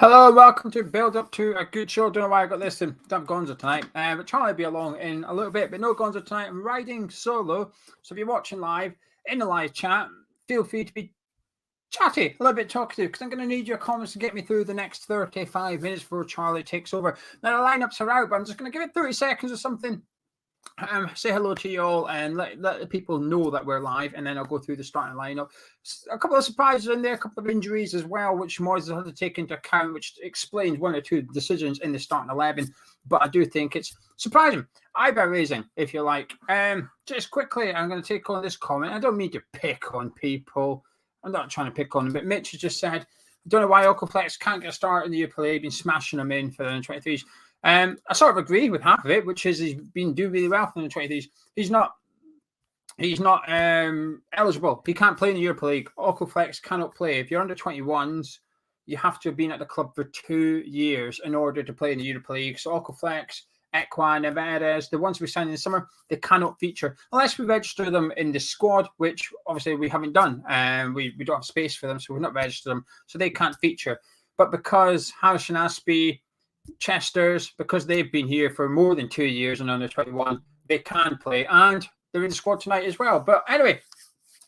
Hello, welcome to Build Up to a Good Show. Don't know why I got this in. Don't have Gonzo tonight, but Charlie will be along in a little bit, but no Gonzo tonight. I'm riding solo, so if you're watching live in the live chat, feel free to be chatty, a little bit talkative, because I'm going to need your comments to get me through the next 35 minutes before Charlie takes over. Now, the lineups are out, but I'm just going to give it 30 seconds or something. Say hello to you all and let the people know that we're live, and then I'll go through the starting lineup. A couple of surprises in there, a couple of injuries as well, which Moyes had to take into account, which explains one or two decisions in the starting 11. But I do think it's surprising. Eyebrow raising, if you like. Just quickly, I'm going to take on this comment. I don't mean to pick on people. I'm not trying to pick on them, but Mitch has just said, I don't know why Okaflex can't get a start in the Europa League, been smashing them in for the 23s. I sort of agree with half of it, which is he's been doing really well for the 23s. He's not eligible. He can't play in the Europa League. Okaflex cannot play. If you're under 21s, you have to have been at the club for 2 years in order to play in the Europa League. So Okaflex, Ekwa, Neves, the ones we signed in the summer, they cannot feature unless we register them in the squad, which obviously we haven't done. We don't have space for them, so we've not registered them, so they can't feature. But because Harrison Aspie, Chester's, because they've been here for more than 2 years and under 21, they can play, and they're in the squad tonight as well. But anyway,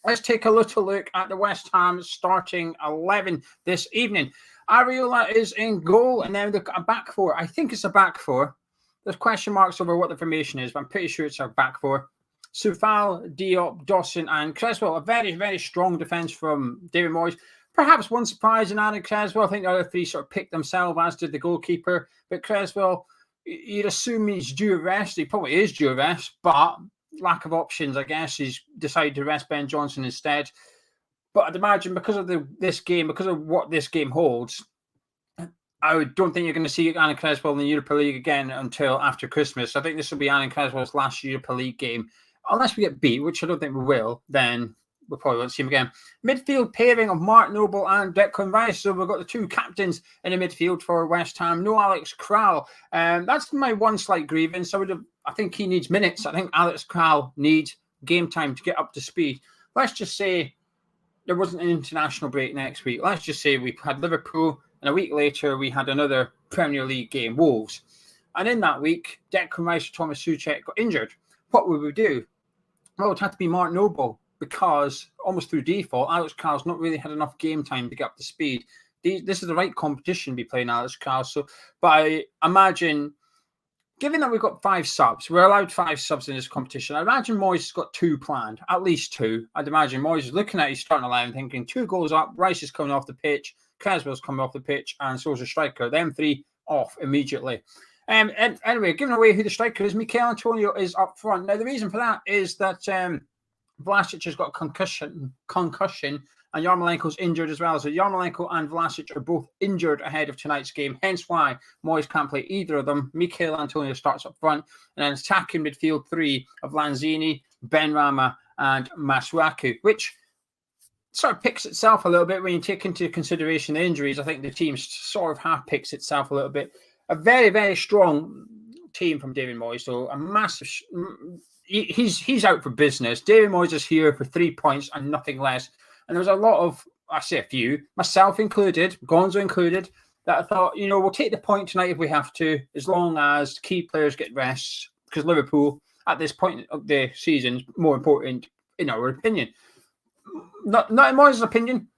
let's take a little look at the West Ham starting 11 this evening. Areola is in goal, and then they've got a back four. I think it's a back four. There's question marks over what the formation is, but I'm pretty sure it's a back four. Soufal, Diop, Dawson, and Creswell. A very, very strong defence from David Moyes. Perhaps one surprise in Aaron Creswell. I think the other three sort of picked themselves, as did the goalkeeper. But Creswell, you'd assume he's due a rest. He probably is due a rest, but lack of options, I guess, he's decided to rest Ben Johnson instead. But I'd imagine because of this game, because of what this game holds, I don't think you're going to see Aaron Creswell in the Europa League again until after Christmas. I think this will be Aaron Creswell's last Europa League game. Unless we get beat, which I don't think we will, then we probably won't see him again. Midfield pairing of Mark Noble and Declan Rice. So we've got the two captains in the midfield for West Ham. No Alex Kral. That's my one slight grievance. I think he needs minutes. I think Alex Kral needs game time to get up to speed. Let's just say there wasn't an international break next week. Let's just say we had Liverpool, and a week later we had another Premier League game, Wolves. And in that week, Declan Rice and Thomas Souček got injured. What would we do? Well, it would have to be Mark Noble, because almost through default, Alex Kral's not really had enough game time to get up to speed. This is the right competition to be playing Alex Kral. So, but I imagine, given that we've got 5 subs, we're allowed 5 subs in this competition. I imagine Moyes has got 2 planned, at least 2. I'd imagine Moyes is looking at his starting 11 thinking 2 goals up, Rice is coming off the pitch, Creswell's coming off the pitch, and so's a striker. Them 3 off immediately. And anyway, giving away who the striker is, Mikel Antonio is up front. Now, the reason for that is that Vlasic has got concussion, and Yarmolenko's injured as well. So Yarmolenko and Vlasic are both injured ahead of tonight's game, hence why Moyes can't play either of them. Mikel Antonio starts up front, and then attacking midfield 3 of Lanzini, Benrahma, and Masuaku, which sort of picks itself a little bit when you take into consideration the injuries. I think the team sort of half picks itself a little bit. A very, very strong team from David Moyes, so a massive... He's out for business. David Moyes is here for 3 points and nothing less. And there was a lot of, I say a few, myself included, Gonzo included, that I thought, we'll take the point tonight if we have to, as long as key players get rests, because Liverpool, at this point of the season, is more important, in our opinion. Not in Moyes' opinion.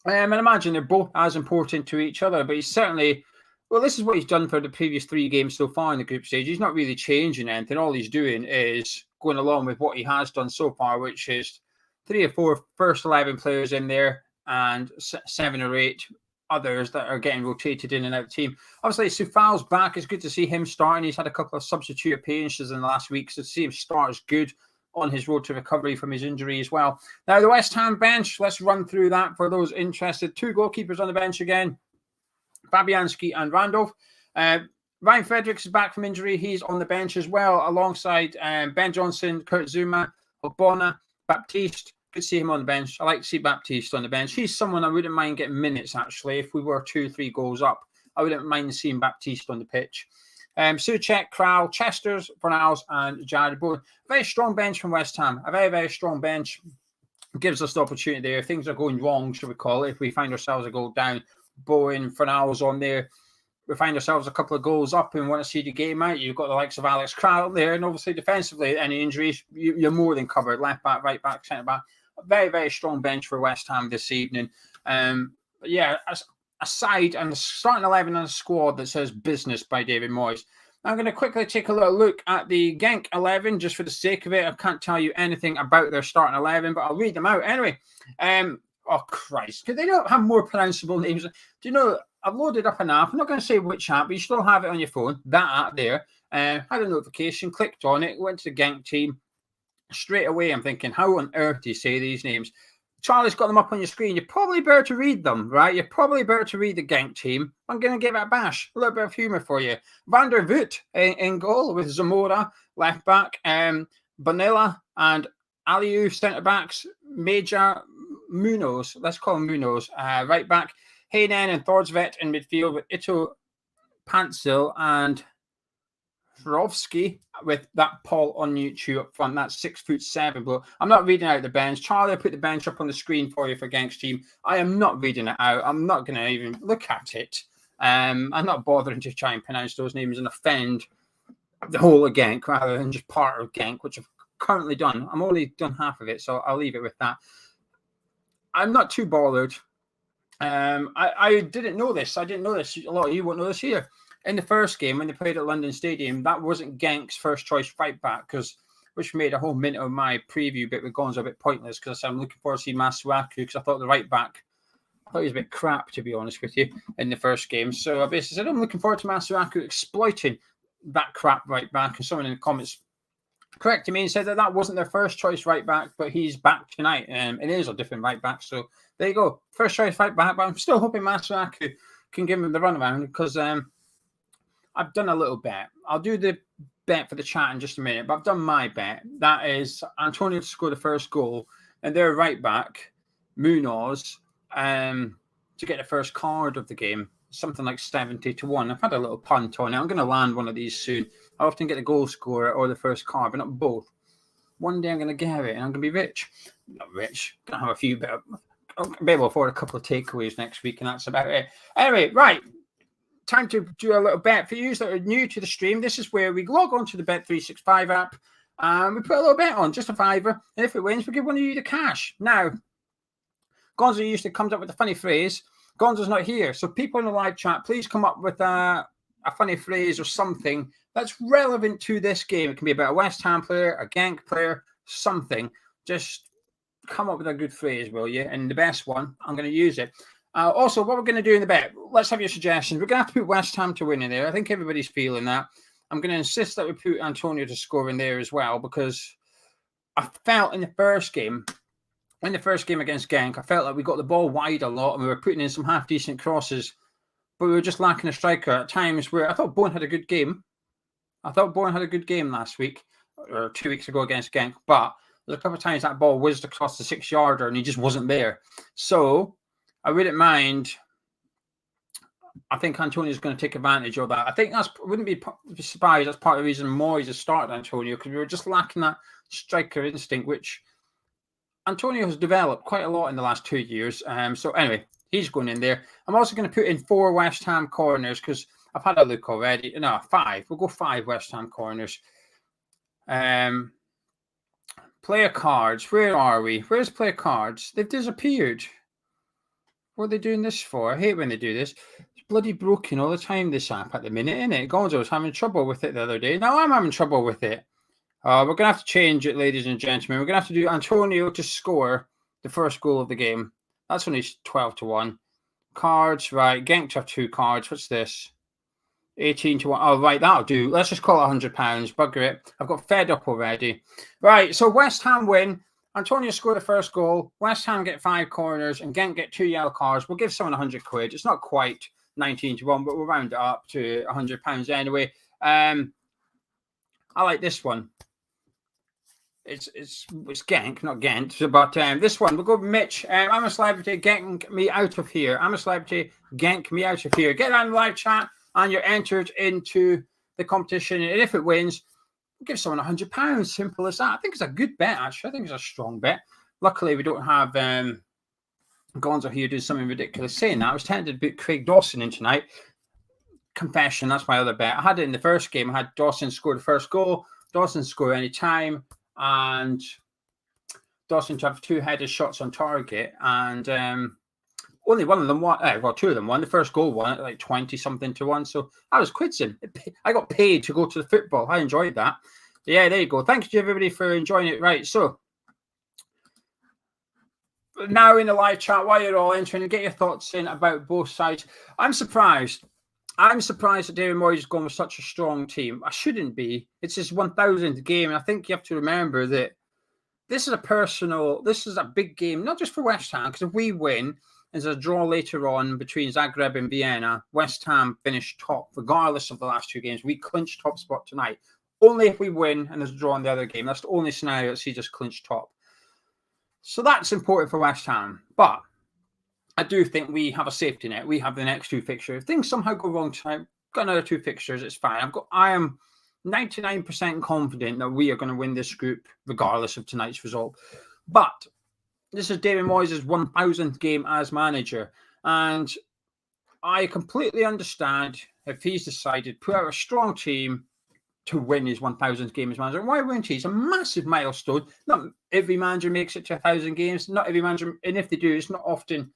And I imagine they're both as important to each other, but he's certainly... Well, this is what he's done for the previous 3 games so far in the group stage. He's not really changing anything. All he's doing is going along with what he has done so far, which is 3 or 4 first 11 players in there and 7 or 8 others that are getting rotated in and out of the team. Obviously, Soufal's back. It's good to see him starting. He's had a couple of substitute appearances in the last week, so to see him start is good on his road to recovery from his injury as well. Now, the West Ham bench, let's run through that for those interested. 2 goalkeepers on the bench again. Fabianski and Randolph. Ryan Fredericks is back from injury. He's on the bench as well, alongside Ben Johnson, Kurt Zouma, Obona, Baptiste. Good to see him on the bench. I like to see Baptiste on the bench. He's someone I wouldn't mind getting minutes, actually. If we were 2-3 goals up, I wouldn't mind seeing Baptiste on the pitch. Souček, Kral, Chesters, Fornals, and Jared Bowen. Very strong bench from West Ham. A very, very strong bench. Gives us the opportunity there. If things are going wrong, should we call it, if we find ourselves a goal down, Bowen, Fornals on there. We find ourselves a couple of goals up and want to see the game out. You've got the likes of Alex Crowell there, and obviously defensively, any injuries, you're more than covered. Left back, right back, centre back. A very, very strong bench for West Ham this evening. But yeah, a side and the starting 11 and a squad that says business by David Moyes. I'm going to quickly take a little look at the Genk 11 just for the sake of it. I can't tell you anything about their starting 11, but I'll read them out anyway. Oh, Christ. Could they not have more pronounceable names? Do you know, I've loaded up an app. I'm not going to say which app, but you still have it on your phone. That app there. Had a notification, clicked on it, went to the Genk team. Straight away, I'm thinking, how on earth do you say these names? Charlie's got them up on your screen. You're probably better to read them, right? You're probably better to read the Genk team. I'm going to give it a bash. A little bit of humour for you. Van der Voort in goal with Zamora, left back. Bonilla and Aliou, centre-backs. Major Munoz, let's call him Munoz, right back. Hayden and Thorsvet in midfield with Ito, Pantzil and Frovsky with that Paul on YouTube up front. That's 6'7", but I'm not reading out the bench. Charlie, I put the bench up on the screen for you for Genk's team. I am not reading it out. I'm not going to even look at it. I'm not bothering to try and pronounce those names and offend the whole of Genk rather than just part of Genk, which I've currently done. I'm only done half of it, so I'll leave it with that. I'm not too bothered. I didn't know this. I didn't know this. A lot of you won't know this either. In the first game, when they played at London Stadium, that wasn't Genk's first choice right back, which made a whole minute of my preview bit with Gonzo a bit pointless, because I said I'm looking forward to see Masuaku, because I thought the right back, I thought he was a bit crap, to be honest with you, in the first game. So I basically said I'm looking forward to Masuaku exploiting that crap right back, and someone in the comments corrected me and said that wasn't their first choice right back, but he's back tonight. It is a different right back, so there you go. First choice right back, but I'm still hoping Masuaku can give him the runaround, because I've done a little bet. I'll do the bet for the chat in just a minute, but I've done my bet. That is Antonio to score the first goal, and their right back, Munoz, to get the first card of the game. Something like 70-1. I've had a little punt on it. I'm going to land one of these soon. I often get the goal scorer or the first card, but not both. One day I'm going to get it, and I'm going to be rich. Not rich. Going to have a few bit. I'll be able to afford a couple of takeaways next week, and that's about it. Anyway, right. Time to do a little bet for you that are new to the stream. This is where we log on to the Bet365 app and we put a little bet on, just a $5. And if it wins, we give one of you the cash. Now, Gonzo usually comes up with a funny phrase. Gonzo's not here. So people in the live chat, please come up with a funny phrase or something that's relevant to this game. It can be about a West Ham player, a Genk player, something. Just come up with a good phrase, will you? And the best one, I'm going to use it. Also, what we're going to do in the bet, let's have your suggestions. We're going to have to put West Ham to win in there. I think everybody's feeling that. I'm going to insist that we put Antonio to score in there as well, because I felt in the first game against Genk, I felt like we got the ball wide a lot and we were putting in some half-decent crosses, but we were just lacking a striker at times where I thought Bowen had a good game. Last week or 2 weeks ago against Genk, but there's a couple of times that ball whizzed across the 6-yarder and he just wasn't there. So I wouldn't mind. I think Antonio's going to take advantage of that. I think wouldn't be surprised. That's part of the reason Moyes has started Antonio, because we were just lacking that striker instinct, which Antonio has developed quite a lot in the last 2 years. So anyway, he's going in there. I'm also going to put in 4 West Ham corners, because I've had a look already. No, 5. We'll go 5 West Ham corners. Player cards. Where are we? Where's player cards? They've disappeared. What are they doing this for? I hate when they do this. It's bloody broken all the time, this app at the minute, isn't it? Gonzo was having trouble with it the other day. Now I'm having trouble with it. We're going to have to change it, ladies and gentlemen. We're going to have to do Antonio to score the first goal of the game. That's only 12-1. Cards, right. Genk to have 2 cards. What's this? 18-1. Oh, right, that'll do. Let's just call it £100. Bugger it. I've got fed up already. Right, so West Ham win. Antonio scored the first goal. West Ham get 5 corners and Genk get 2 yellow cards. We'll give someone £100. It's not quite 19-1, but we'll round it up to £100 anyway. I like this one. It's Genk, not Ghent. But this one, we'll go with Mitch. I'm a celebrity. Genk me out of here. I'm a celebrity. Genk me out of here. Get on the live chat and you're entered into the competition. And if it wins, give someone £100. Simple as that. I think it's a good bet, actually. I think it's a strong bet. Luckily, we don't have Gonzo here doing something ridiculous. Saying that, I was tempted to put Craig Dawson in tonight. Confession, that's my other bet. I had it in the first game. I had Dawson score the first goal, Dawson score any time, and Dawson to have 2 headed shots on target, and only one of them won. Well, 2 of them won. The first goal won at like 20-something to 1. So I was quidsing. I got paid to go to the football. I enjoyed that. Yeah, there you go. Thanks to everybody for enjoying it. Right, so now in the live chat, while you're all entering, get your thoughts in about both sides. I'm surprised. That David Moyes has gone with such a strong team. I shouldn't be. It's his 1,000th game, and I think you have to remember that this is a big game, not just for West Ham, because if we win, there's a draw later on between Zagreb and Vienna. West Ham finish top, regardless of the last 2 games. We clinch top spot tonight. Only if we win and there's a draw in the other game. That's the only scenario that sees us clinch top. So that's important for West Ham. But I do think we have a safety net. We have the next 2 fixtures. If things somehow go wrong tonight, got another 2 fixtures, it's fine. I am 99% confident that we are going to win this group, regardless of tonight's result. But this is David Moyes' 1,000th game as manager. And I completely understand if he's decided to put out a strong team to win his 1,000th game as manager. Why wouldn't he? It's a massive milestone. Not every manager makes it to 1,000 games. Not every manager, and if they do, it's not often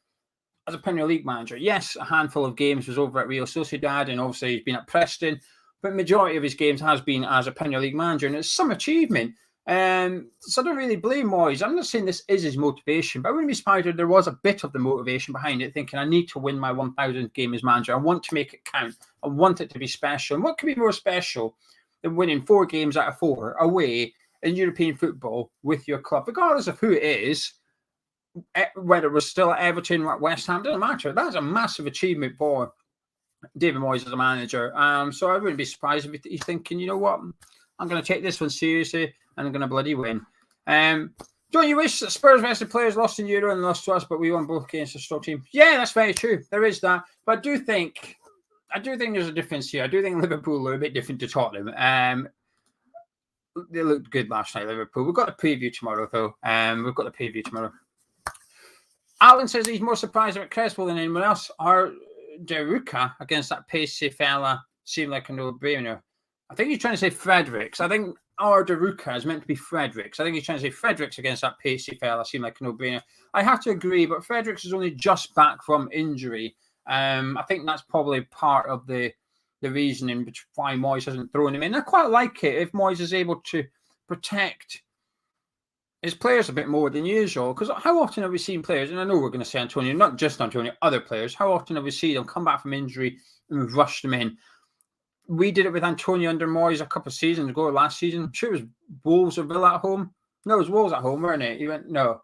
as a Premier League manager. Yes, a handful of games was over at Real Sociedad, and obviously he's been at Preston, but majority of his games has been as a Premier League manager, and it's some achievement. So I don't really blame Moyes. I'm not saying this is his motivation, but I wouldn't be surprised if there was a bit of the motivation behind it, thinking I need to win my 1,000th game as manager. I want to make it count. I want it to be special. And what could be more special than winning 4 games out of 4 away in European football with your club, regardless of who it is, whether it was still at Everton or at West Ham, doesn't matter. That's a massive achievement for David Moyes as a manager. So I wouldn't be surprised if he's thinking, you know what, I'm going to take this one seriously and I'm going to bloody win. Don't you wish that Spurs vested players lost in Euro and lost to us, but we won both against a strong team? Yeah, that's very true. There is that. But I do think there's a difference here. I do think Liverpool are a bit different to Tottenham. They looked good last night, Liverpool. We've got a preview tomorrow, though. Alan says he's more surprised about Crespo than anyone else. Our Deruka against that pacey fella seemed like a no-brainer. I think he's trying to say Fredericks. I think our Deruka is meant to be Fredericks. I think he's trying to say Fredericks against that pacey fella seemed like a no-brainer. I have to agree, but Fredericks is only just back from injury. I think that's probably part of the reasoning why Moyes hasn't thrown him in. I quite like it if Moyes is able to protect his players a bit more than usual, because how often have we seen players, and I know we're going to say Antonio, not just Antonio, other players, how often have we seen them come back from injury and we've rushed them in? We did it with Antonio under Moyes a couple of seasons ago, last season. I'm sure it was Wolves or Villa at home. No, it was Wolves at home, weren't it? He went, no.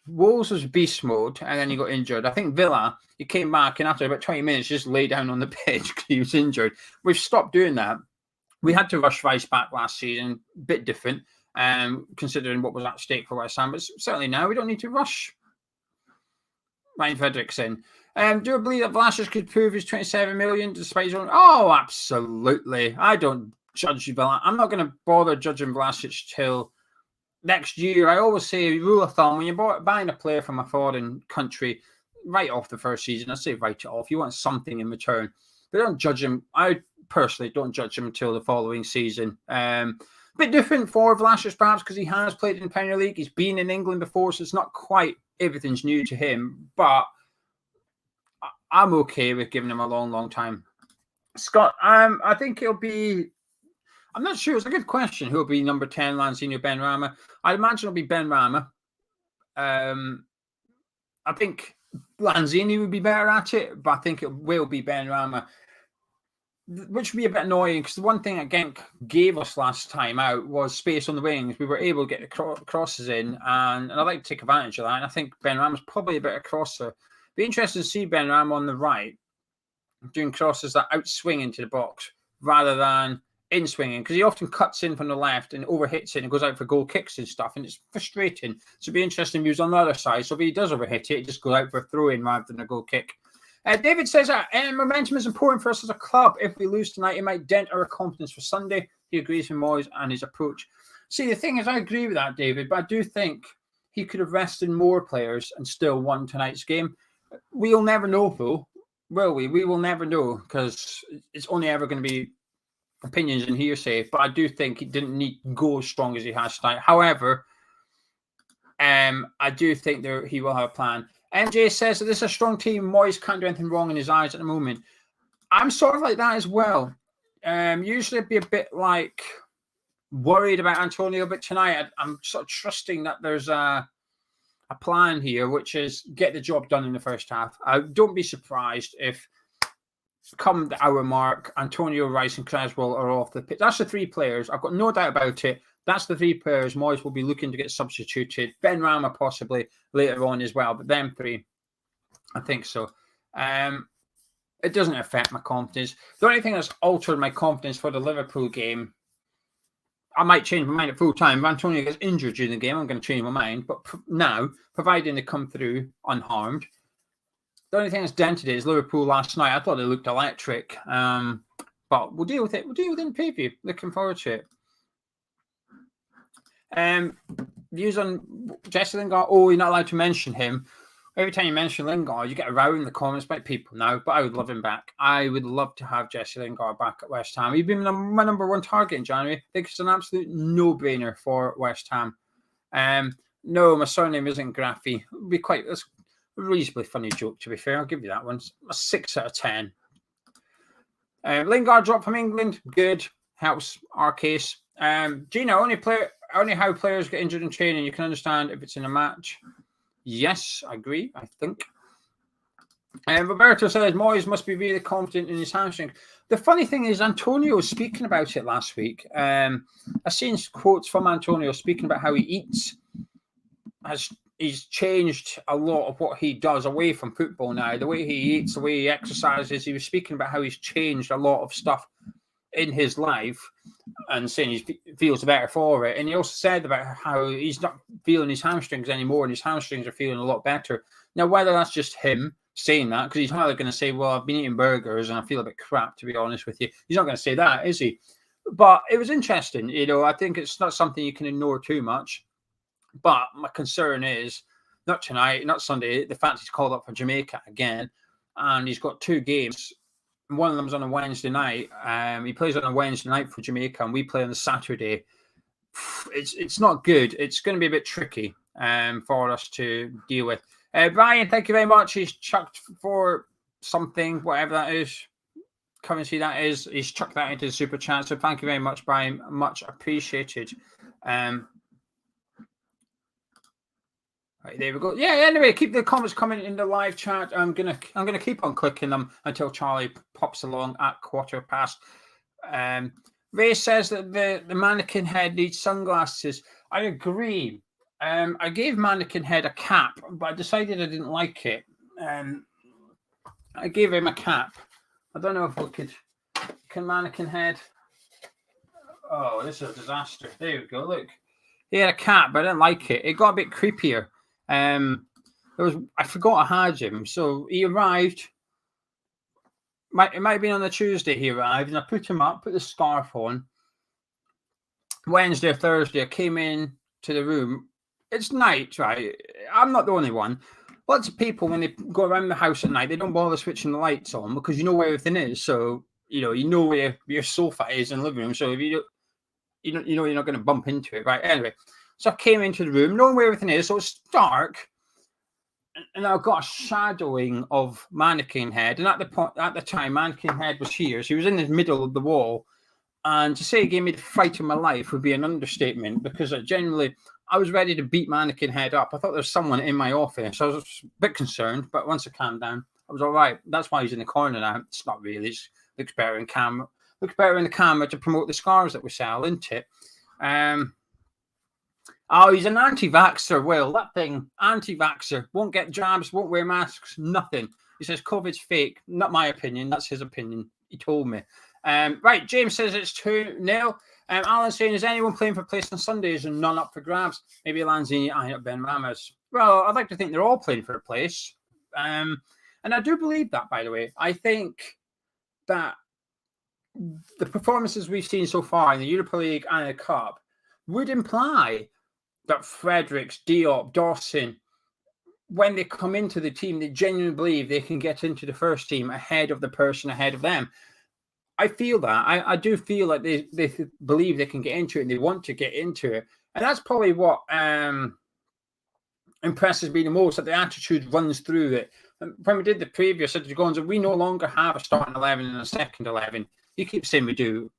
Wolves was beast mode, and then he got injured. I think Villa, he came back, and after about 20 minutes, just lay down on the pitch because he was injured. We've stopped doing that. We had to rush Rice back last season, a bit different, considering what was at stake for West Ham. But certainly now, we don't need to rush Ryan Fredericks in. Do you believe that Vlasic could prove his 27 million despite his own? Oh, absolutely. I don't judge Vlasic. I'm not going to bother judging Vlasic till next year. I always say, rule of thumb, when you're buying a player from a foreign country, right off the first season, I say write it off. You want something in return. But don't judge him. I personally don't judge him until the following season. A bit different for Vlasic, perhaps, because he has played in the Premier League. He's been in England before, so it's not quite everything's new to him. But I'm okay with giving him a long, long time. Scott, I think it'll be... I'm not sure. It's a good question. Who'll be number 10, Lanzini or Benrahma? I'd imagine it'll be Benrahma. I think Lanzini would be better at it, but I think it will be Benrahma, which would be a bit annoying because the one thing that Genk gave us last time out was space on the wings. We were able to get the crosses in, and I'd like to take advantage of that. And I think Benrahma's probably a better crosser. Be interested to see Benrahma on the right doing crosses that outswing into the box rather than in swinging, because he often cuts in from the left and overhits it and goes out for goal kicks and stuff, and it's frustrating. So it'd be interesting if he was on the other side. So if he does overhit it, he just goes out for a throw-in rather than a goal kick. David says that momentum is important for us as a club. If we lose tonight, it might dent our confidence for Sunday. He agrees with Moyes and his approach. See, the thing is, I agree with that, David, but I do think he could have rested more players and still won tonight's game. We'll never know, though, will we? We will never know, because it's only ever going to be opinions and hearsay. But I do think he didn't need to go as strong as he has tonight. However, I do think he will have a plan. MJ says that this is a strong team. Moyes can't do anything wrong in his eyes at the moment. I'm sort of like that as well. Usually I'd be a bit like worried about Antonio, but tonight I'm sort of trusting that there's a plan here, which is get the job done in the first half. Don't be surprised if come the hour mark, Antonio, Rice and Creswell are off the pitch. That's the three players. I've got no doubt about it. That's the three players Moyes will be looking to get substituted. Ben Rama possibly later on as well, but them three, I think so. It doesn't affect my confidence. The only thing that's altered my confidence for the Liverpool game, I might change my mind at full time. If Antonio gets injured during the game, I'm going to change my mind. But now, providing they come through unharmed, the only thing that's dented it is Liverpool last night. I thought they looked electric. But we'll deal with it. We'll deal with it in preview. Looking forward to it. Views on Jesse Lingard. Oh, you're not allowed to mention him. Every time you mention Lingard, you get a row in the comments by people now, but I would love him back. I would love to have Jesse Lingard back at West Ham. He'd been my number one target in January. I think it's an absolute no-brainer for West Ham. No, my surname isn't Graffy. It would be that's a reasonably funny joke, to be fair. I'll give you that one. A 6 out of 10. Lingard dropped from England. Good. Helps our case. Gina, only how players get injured in training. You can understand if it's in a match. Yes, I agree, I think. Roberto says Moyes must be really confident in his hamstring. The funny thing is, Antonio was speaking about it last week. I've seen quotes from Antonio speaking about how he eats. He's changed a lot of what he does away from football now. The way he eats, the way he exercises. He was speaking about how he's changed a lot of stuff in his life and saying he feels better for it. And he also said about how he's not feeling his hamstrings anymore and his hamstrings are feeling a lot better. Now, whether that's just him saying that, because he's hardly going to say, well, I've been eating burgers and I feel a bit crap, to be honest with you. He's not going to say that, is he? But it was interesting. I think it's not something you can ignore too much. But my concern is, not tonight, not Sunday, the fact he's called up for Jamaica again, and he's got 2 games. One of them's on a Wednesday night. He plays on a Wednesday night for Jamaica, and we play on the Saturday. It's not good. It's going to be a bit tricky for us to deal with. Brian, thank you very much. He's chucked for something, whatever that is, currency that is. He's chucked that into the super chat. So thank you very much, Brian. Much appreciated. Right, there we go. Yeah, anyway, keep the comments coming in the live chat. I'm gonna keep on clicking them until Charlie pops along at 1:15. Ray says that the mannequin head needs sunglasses. I agree. I gave mannequin head a cap, but I decided I didn't like it. I gave him a cap. I don't know if we can mannequin head. Oh, this is a disaster. There we go. Look, he had a cap, but I didn't like it. It got a bit creepier. I forgot I had him, so he arrived. It might have been on the Tuesday he arrived, and I put him up, put the scarf on. Wednesday or Thursday, I came in to the room. It's night, right? I'm not the only one. Lots of people, when they go around the house at night, they don't bother switching the lights on because you know where everything is. So you know where your sofa is in the living room. So if you know you're not going to bump into it, right? Anyway. So I came into the room, knowing where everything is, so it's dark, and I've got a shadowing of Mannequin Head. And at the time, Mannequin Head was here, so he was in the middle of the wall. And to say he gave me the fright of my life would be an understatement, because I was ready to beat Mannequin Head up. I thought there was someone in my office. I was a bit concerned, but once I calmed down, I was all right. That's why he's in the corner now. It's not really. It looks better in camera. Looks better in the camera to promote the scarves that we sell, isn't it? Oh, he's an anti-vaxxer, Will. That thing, anti-vaxxer. Won't get jabs, won't wear masks, nothing. He says COVID's fake. Not my opinion. That's his opinion. He told me. Right, James says it's 2-0. Alan's saying, is anyone playing for place on Sundays and none up for grabs? Maybe Lanzini, Ben Ramos. Well, I'd like to think they're all playing for a place. And I do believe that, by the way. I think that the performances we've seen so far in the Europa League and the Cup would imply that Fredericks, Diop, Dawson, when they come into the team, they genuinely believe they can get into the first team ahead of the person ahead of them. I feel that. I do feel like they believe they can get into it and they want to get into it. And that's probably what impresses me the most, that the attitude runs through it. And when we did the previous Goans, we no longer have a starting 11 and a second 11. You keep saying we do.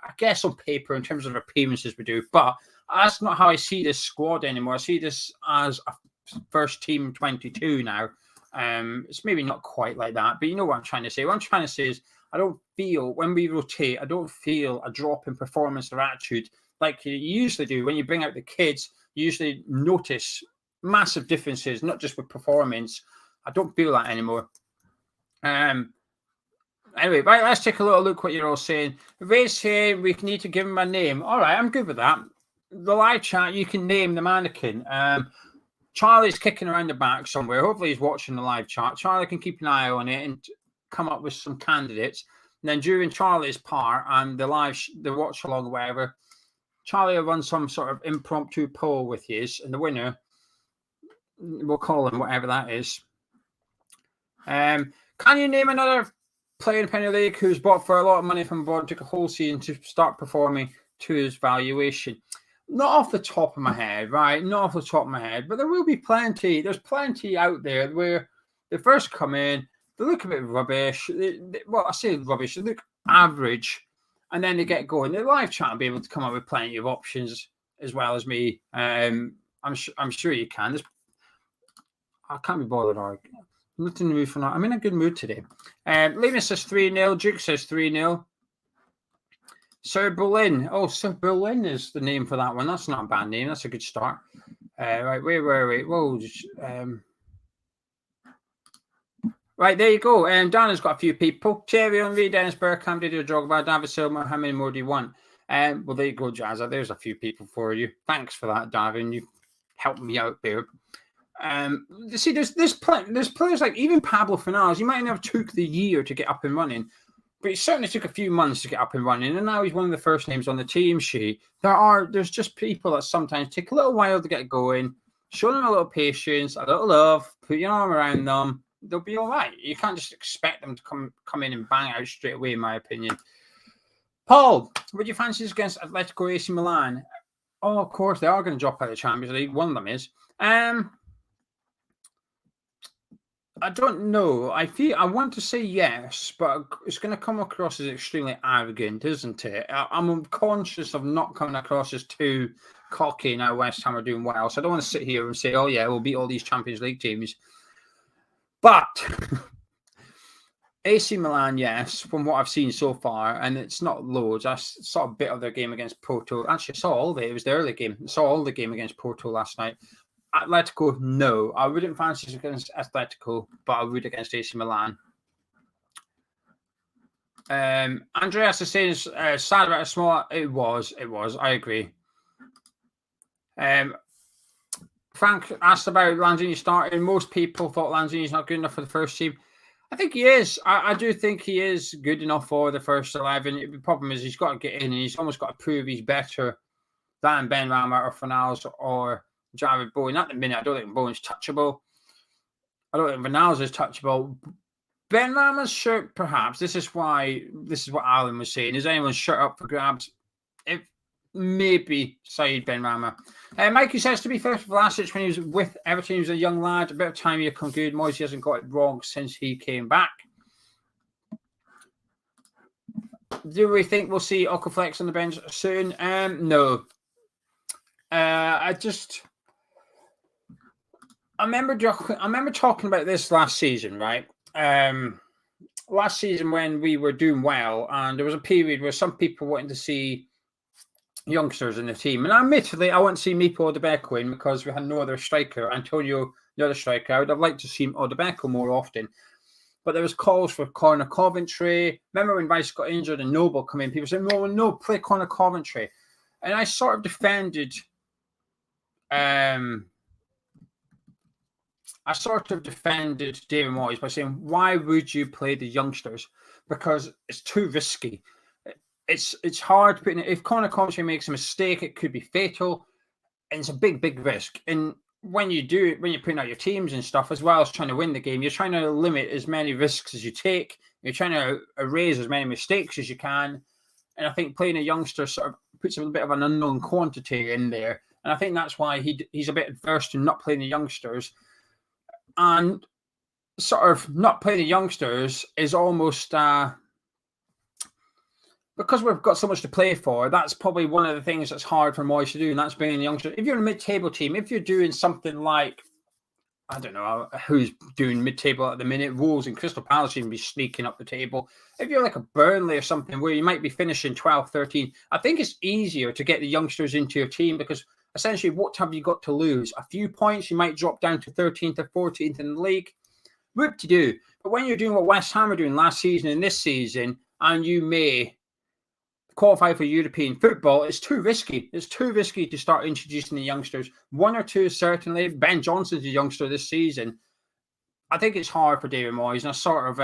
I guess on paper, in terms of appearances, we do. But that's not how I see this squad anymore. I see this as a first team 22 now. It's maybe not quite like that, but you know what I'm trying to say. What I'm trying to say is I don't feel, when we rotate, I don't feel a drop in performance or attitude like you usually do. When you bring out the kids, you usually notice massive differences, not just with performance. I don't feel that anymore. Anyway, right, let's take a little look what you're all saying. Ray's here, we need to give him a name. All right, I'm good with that. The live chat, you can name the mannequin. Charlie's kicking around the back somewhere. Hopefully he's watching the live chat. Charlie can keep an eye on it and come up with some candidates. And then during Charlie's part and the watch along or whatever, Charlie will run some sort of impromptu poll with you, and the winner, we'll call him whatever that is. Can you name another player in the Premier League who's bought for a lot of money from abroad, took a whole season to start performing to his valuation? Not off the top of my head, right? Not off the top of my head, but there will be plenty. There's plenty out there where they first come in, they look a bit rubbish. Well, I say rubbish, they look average, and then they get going. The live chat will be able to come up with plenty of options as well as me. I'm sure you can. I can't be bothered arguing. I'm not in the mood for that. I'm in a good mood today. Lena says 3-0. Duke says 3-0. Sir Berlin. Oh, Sir Berlin is the name for that one. That's not a bad name. That's a good start. Right, where were we? Whoa. Right, there you go. Dana's got a few people. Thierry Henry, Dennis Bergkamp, Didier Drogba, David Silva. How many more do you want? Well, there you go, Jazza. There's a few people for you. Thanks for that, Davin. You helped me out there. You see, there's players like even Pablo Fornals. He might not have took the year to get up and running, but he certainly took a few months to get up and running, and now he's one of the first names on the team sheet. There's just people that sometimes take a little while to get going. Show them a little patience, a little love, put your arm around them. They'll be all right. You can't just expect them to come in and bang out straight away, in my opinion. Paul, what do you fancy against Atletico AC Milan? Oh, of course, they are going to drop out of the Champions League. One of them is. I don't know. I want to say yes, but it's going to come across as extremely arrogant, isn't it? I'm conscious of not coming across as too cocky now West Ham are doing well. So I don't want to sit here and say, oh, yeah, we'll beat all these Champions League teams. But AC Milan, yes, from what I've seen so far, and it's not loads. I saw a bit of their game against Porto. Actually, I saw all of it. It was the early game. I saw all the game against Porto last night. Atletico, no. I wouldn't fancy against Atletico, but I would against AC Milan. Andreas is saying sad about a small. It was. I agree. Frank asked about Lanzini starting. Most people thought Lanzini's not good enough for the first team. I think he is. I do think he is good enough for the first 11. The problem is he's got to get in and he's almost got to prove he's better than Ben Rama or Fornals or Jared Bowen. At the minute, I don't think Bowen's touchable. I don't think Fornals is touchable. Ben Rama's shirt, perhaps. This is what Alan was saying. Is anyone's shirt up for grabs? If maybe Saeed Ben Rama. Mikey says, to be fair to Vlasic, when he was with Everton, he was a young lad. A bit of time he'll come good. Moisey hasn't got it wrong since he came back. Do we think we'll see Okaflex on the bench soon? No. I remember talking about this last season, right? Last season when we were doing well, and there was a period where some people wanted to see youngsters in the team. And admittedly, I want to see Mipo Odebeko in because we had no other striker. Antonio, the other striker, I would have liked to see Odebeko more often. But there was calls for Conor Coventry. Remember when Rice got injured and Noble come in? People said, no, play Conor Coventry. And I sort of defended David Moyes by saying, why would you play the youngsters? Because it's too risky. It's hard putting it. If Conor Coventry makes a mistake, it could be fatal. And it's a big risk. And when you do it, when you're putting out your teams and stuff, as well as trying to win the game, you're trying to limit as many risks as you take. You're trying to erase as many mistakes as you can. And I think playing a youngster sort of puts a bit of an unknown quantity in there. And I think that's why he's a bit adverse to not playing the youngsters. And sort of not playing the youngsters is almost because we've got so much to play for. That's probably one of the things that's hard for Moyes to do, and that's bringing the youngsters. If you're a mid-table team, if you're doing something like, I don't know who's doing mid-table at the minute, Wolves and Crystal Palace even be sneaking up the table. If you're like a Burnley or something where you might be finishing 12, 13, I think it's easier to get the youngsters into your team because essentially what have you got to lose? A few points, you might drop down to 13th or 14th in the league. Whoop-de-doo. But when you're doing what West Ham are doing last season and this season, and you may qualify for European football, it's too risky. It's too risky to start introducing the youngsters. One or two, certainly. Ben Johnson's a youngster this season. I think it's hard for David Moyes, and I sort of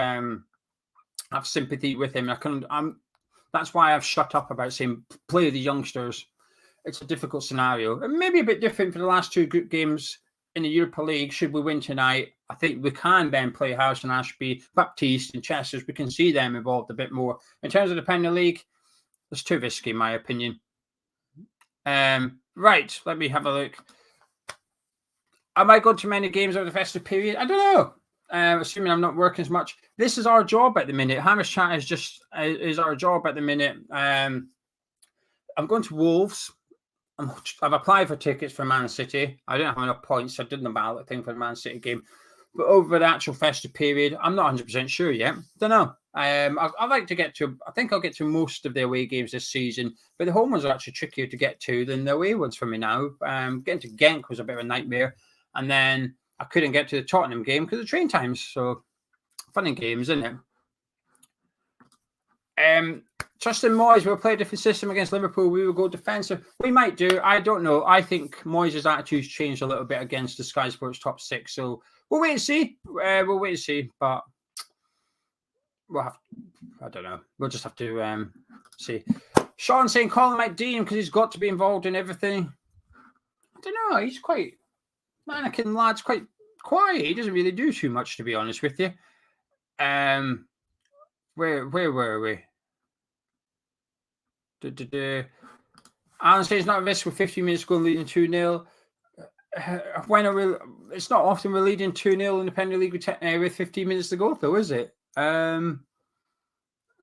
have sympathy with him. That's why I've shut up about saying play the youngsters. It's a difficult scenario. And maybe a bit different for the last two group games in the Europa League. Should we win tonight, I think we can then play Harrison, Ashby, Baptiste, and Chesters. We can see them involved a bit more. In terms of the Premier League, it's too risky, in my opinion. Right, let me have a look. Am I going to many games over the festive period? I don't know. Assuming I'm not working as much. This is our job at the minute. Hamish Chat is our job at the minute. I'm going to Wolves. I've applied for tickets for Man City. I don't have enough points. So I did the ballot thing for the Man City game. But over the actual festive period, I'm not 100% sure yet. Don't know. I'd like to get to, I think I'll get to most of the away games this season, but the home ones are actually trickier to get to than the away ones for me now. Getting to Genk was a bit of a nightmare, and then I couldn't get to the Tottenham game because of train times. So, fun and games, isn't it? Justin Moyes will play a different system against Liverpool. We will go defensive. We might do. I don't know. I think Moyes' attitude's changed a little bit against the Sky Sports top six. So, we'll wait and see. We'll wait and see, but we'll have, I don't know. We'll just have to see. Sean saying Colin might deem because he's got to be involved in everything. I don't know. He's quite, mannequin lad's quite quiet. He doesn't really do too much, to be honest with you. Where were we? Alan says not a risk with 15 minutes to go and leading 2-0. When are we? It's not often we're leading 2-0 in the Premier League with 15 minutes to go, though, is it? Trying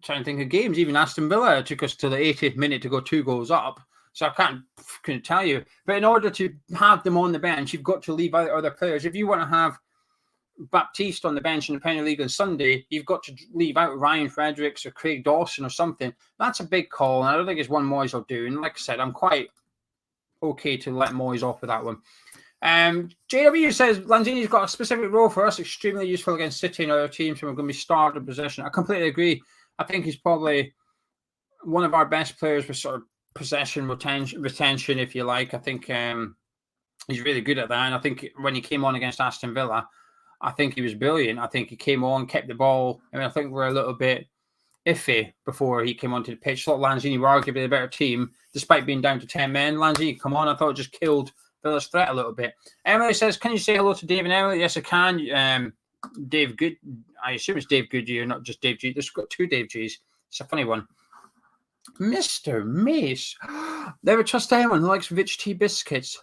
to think of games. Even Aston Villa took us to the 80th minute to go 2 goals up. So I couldn't tell you. But in order to have them on the bench, you've got to leave out other players. If you want to have Baptiste on the bench in the Premier League on Sunday, you've got to leave out Ryan Fredericks or Craig Dawson or something. That's a big call, and I don't think it's one Moyes will do. And like I said, I'm quite okay to let Moyes off with that one. JW says Lanzini's got a specific role for us, extremely useful against City and other teams, and we're going to be starved of possession. I completely agree. I think he's probably one of our best players with sort of possession retention, if you like. I think he's really good at that. And I think when he came on against Aston Villa, I think he was brilliant. I think he came on, kept the ball. I mean, I think we're a little bit iffy before he came onto the pitch. I thought Lanzini were arguably a better team, despite being down to 10 men. Lanzini, come on, I thought it just killed Villa's threat a little bit. Emily says, can you say hello to Dave and Emily? Yes, I can. Dave Good. I assume it's Dave Goodyear, not just Dave G. There's got 2 Dave G's. It's a funny one. Mr. Mace. Never trust anyone who likes rich tea biscuits.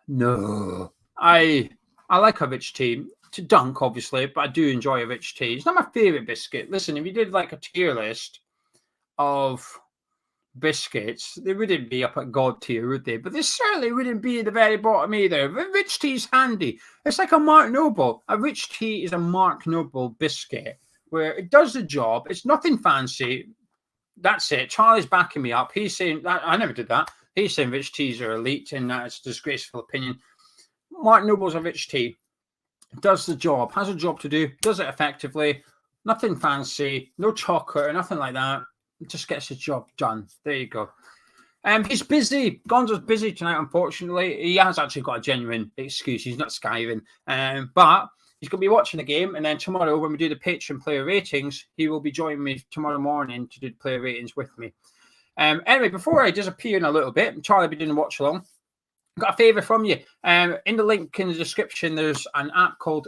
No. I like a rich tea. To dunk, obviously, but I do enjoy a rich tea. It's not my favourite biscuit. Listen, if you did like a tier list of biscuits, they wouldn't be up at God tier, would they? But they certainly wouldn't be at the very bottom either. But rich tea's handy. It's like a Mark Noble. A rich tea is a Mark Noble biscuit where it does the job. It's nothing fancy. That's it. Charlie's backing me up. He's saying that I never did that. He's saying rich teas are elite, and that's a disgraceful opinion. Mark Noble's a rich tea. Does the job, has a job to do, does it effectively, nothing fancy, no chocolate or nothing like that. It just gets the job done. There you go. He's busy. Gonzo's busy tonight, unfortunately. He has actually got a genuine excuse. He's not skiving. But he's going to be watching the game. And then tomorrow, when we do the pitch and player ratings, he will be joining me tomorrow morning to do the player ratings with me. Anyway, before I disappear in a little bit, Charlie will be doing a watch along. got a favour from you. In the link in the description, there's an app called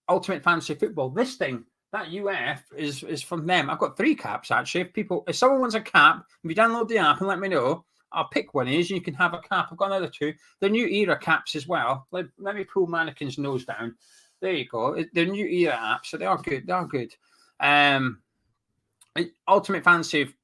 Ultimate Fantasy Football. This thing, that UF, is from them. I've got 3 caps, actually. If someone wants a cap, if you download the app and let me know, I'll pick one of these and you can have a cap. I've got another 2. They're new era caps as well. Let me pull Mannequin's nose down. There you go. They're new era apps, so they are good. They are good. Ultimate Fantasy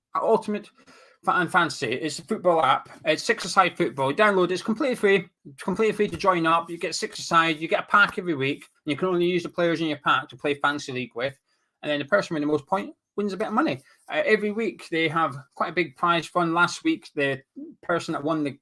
it's a football app. It's 6-a-side football. Download it. It's completely free. It's completely free to join up. You get 6-a-side. You get a pack every week. And you can only use the players in your pack to play Fantasy League with. And then the person with the most points wins a bit of money. Every week they have quite a big prize fund. Last week the person that won the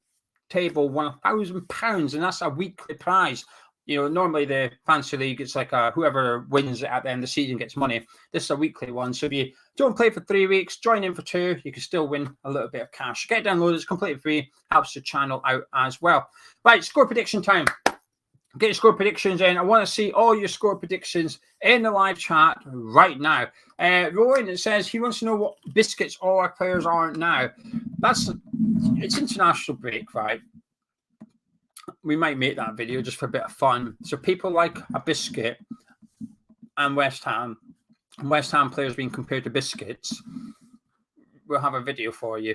table won £1,000, and that's a weekly prize. You know, normally the Fantasy League, it's like whoever wins it at the end of the season gets money. This is a weekly one. So if you don't play for 3 weeks, join in for 2, you can still win a little bit of cash. Get it downloaded. It's completely free. Helps the channel out as well. Right, score prediction time. Get your score predictions in. I want to see all your score predictions in the live chat right now. Rowan says he wants to know what biscuits all our players are now. It's international break, right? We might make that video just for a bit of fun. So people like a biscuit and West Ham players being compared to biscuits. We'll have a video for you.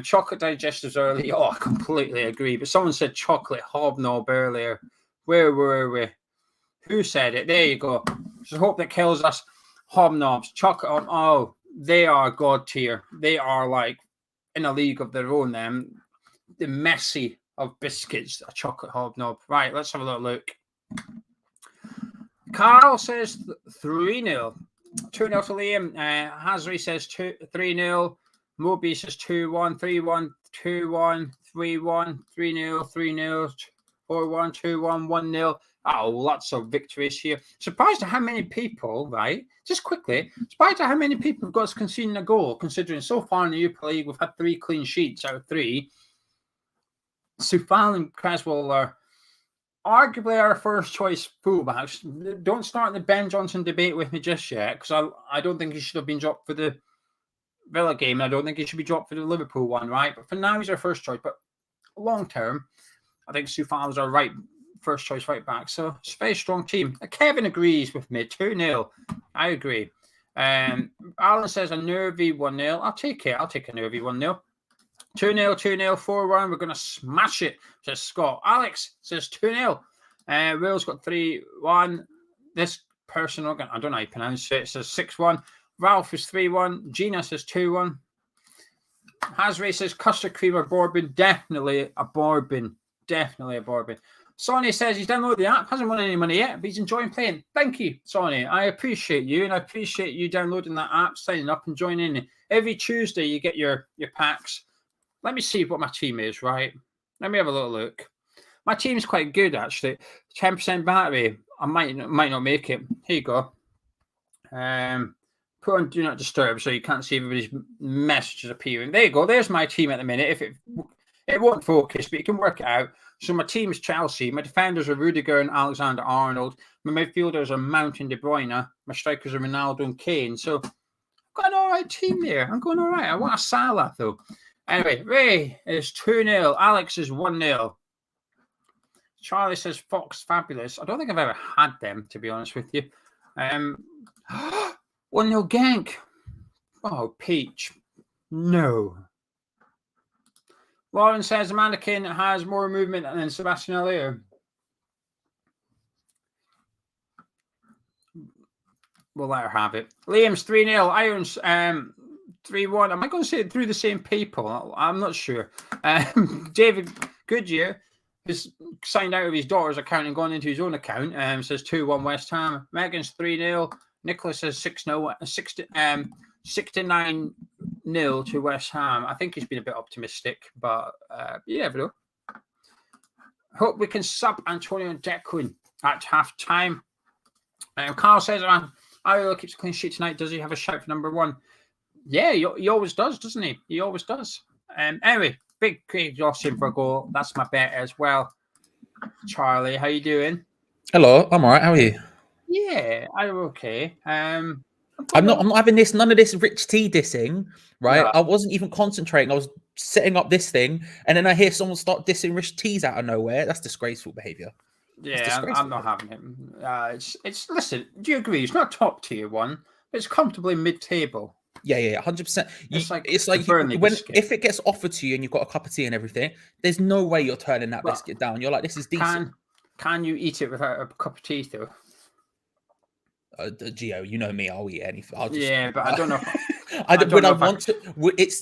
Chocolate digestives early. Oh, I completely agree. But someone said chocolate hobnob earlier. Where were we? Who said it? There you go. Just hope that kills us. Hobnobs. Chocolate. Oh, they are god tier. They are like in a league of their own. The Messi of biscuits, a chocolate hobnob. Right, let's have a little look. Carl says 3-0. 2-0 to Liam. Hazri says 3-0. Moby says 2-1, 3-1, 2-1, 3-1, 3-0, 3-0, 4-1, 2-1, 1-0. Oh, lots of victories here. Surprised at how many people, right? Just quickly, surprised at how many people have got us conceding a goal, considering so far in the Europa League we've had 3 clean sheets out of 3. Sufal and Creswell are arguably our first choice fullbacks. Don't start the Ben Johnson debate with me just yet, because I don't think he should have been dropped for the Villa game. I don't think he should be dropped for the Liverpool one, right? But for now, he's our first choice. But long term, I think Sufal is our first choice right back. So it's a very strong team. Kevin agrees with me. 2-0. I agree. Alan says a nervy 1-0. I'll take it. I'll take a nervy 1-0. 2-0, 2-0, 4-1. We're going to smash it, says Scott. Alex says 2-0. Will's got 3-1. This person, I don't know how you pronounce it, says 6-1. Ralph is 3-1. Gina says 2-1. Hazray says custard cream or bourbon. Definitely a bourbon. Definitely a bourbon. Sonny says he's downloaded the app. Hasn't won any money yet, but he's enjoying playing. Thank you, Sonny. I appreciate you, and I appreciate you downloading that app, signing up and joining in. Every Tuesday you get your packs. Let me see what my team is, right? Let me have a little look. My team's quite good, actually. 10% battery. I might not make it. Here you go. Put on Do Not Disturb so you can't see everybody's messages appearing. There you go. There's my team at the minute. If it won't focus, but you can work it out. So my team is Chelsea. My defenders are Rudiger and Alexander-Arnold. My midfielders are Mount and De Bruyne. My strikers are Ronaldo and Kane. So I've got an all right team there. I'm going all right. I want a Salah, though. Anyway, Ray is 2-0. Alex is 1-0. Charlie says Fox fabulous. I don't think I've ever had them, to be honest with you. 1-0 Genk. Oh, Peach. No. Lauren says the mannequin has more movement than Sebastian Allaire. We'll let her have it. Liam's 3-0. Irons 3-1. Am I going to say it through the same people? I'm not sure. David Goodyear has signed out of his daughter's account and gone into his own account. Says 2-1 West Ham. Megan's 3-0. Nicholas says 6-0. 69-0 to West Ham. I think he's been a bit optimistic, but you never know. Hope we can sub Antonio and Declan at half time. Carl says, Ariel keeps a clean sheet tonight. Does he have a shout for number 1? Yeah, he always does, doesn't he? He always does. Anyway, big Craig Dawson for a goal. That's my bet as well. Charlie, how you doing? Hello, I'm all right. How are you? Yeah, I'm okay. I'm not having this, none of this rich tea dissing, right? No. I wasn't even concentrating. I was setting up this thing, and then I hear someone start dissing rich teas out of nowhere. That's disgraceful behavior. Yeah, I'm not having him. It's listen. Do you agree? It's not top tier one, but it's comfortably mid table. Yeah, 100%. It's like Burnley when biscuit. if it gets offered to you and you've got a cup of tea and everything, there's no way you're turning that biscuit down. You're like, this is decent. Can you eat it without a cup of tea though? Gio, you know me. I'll eat anything. Yeah, but I don't know.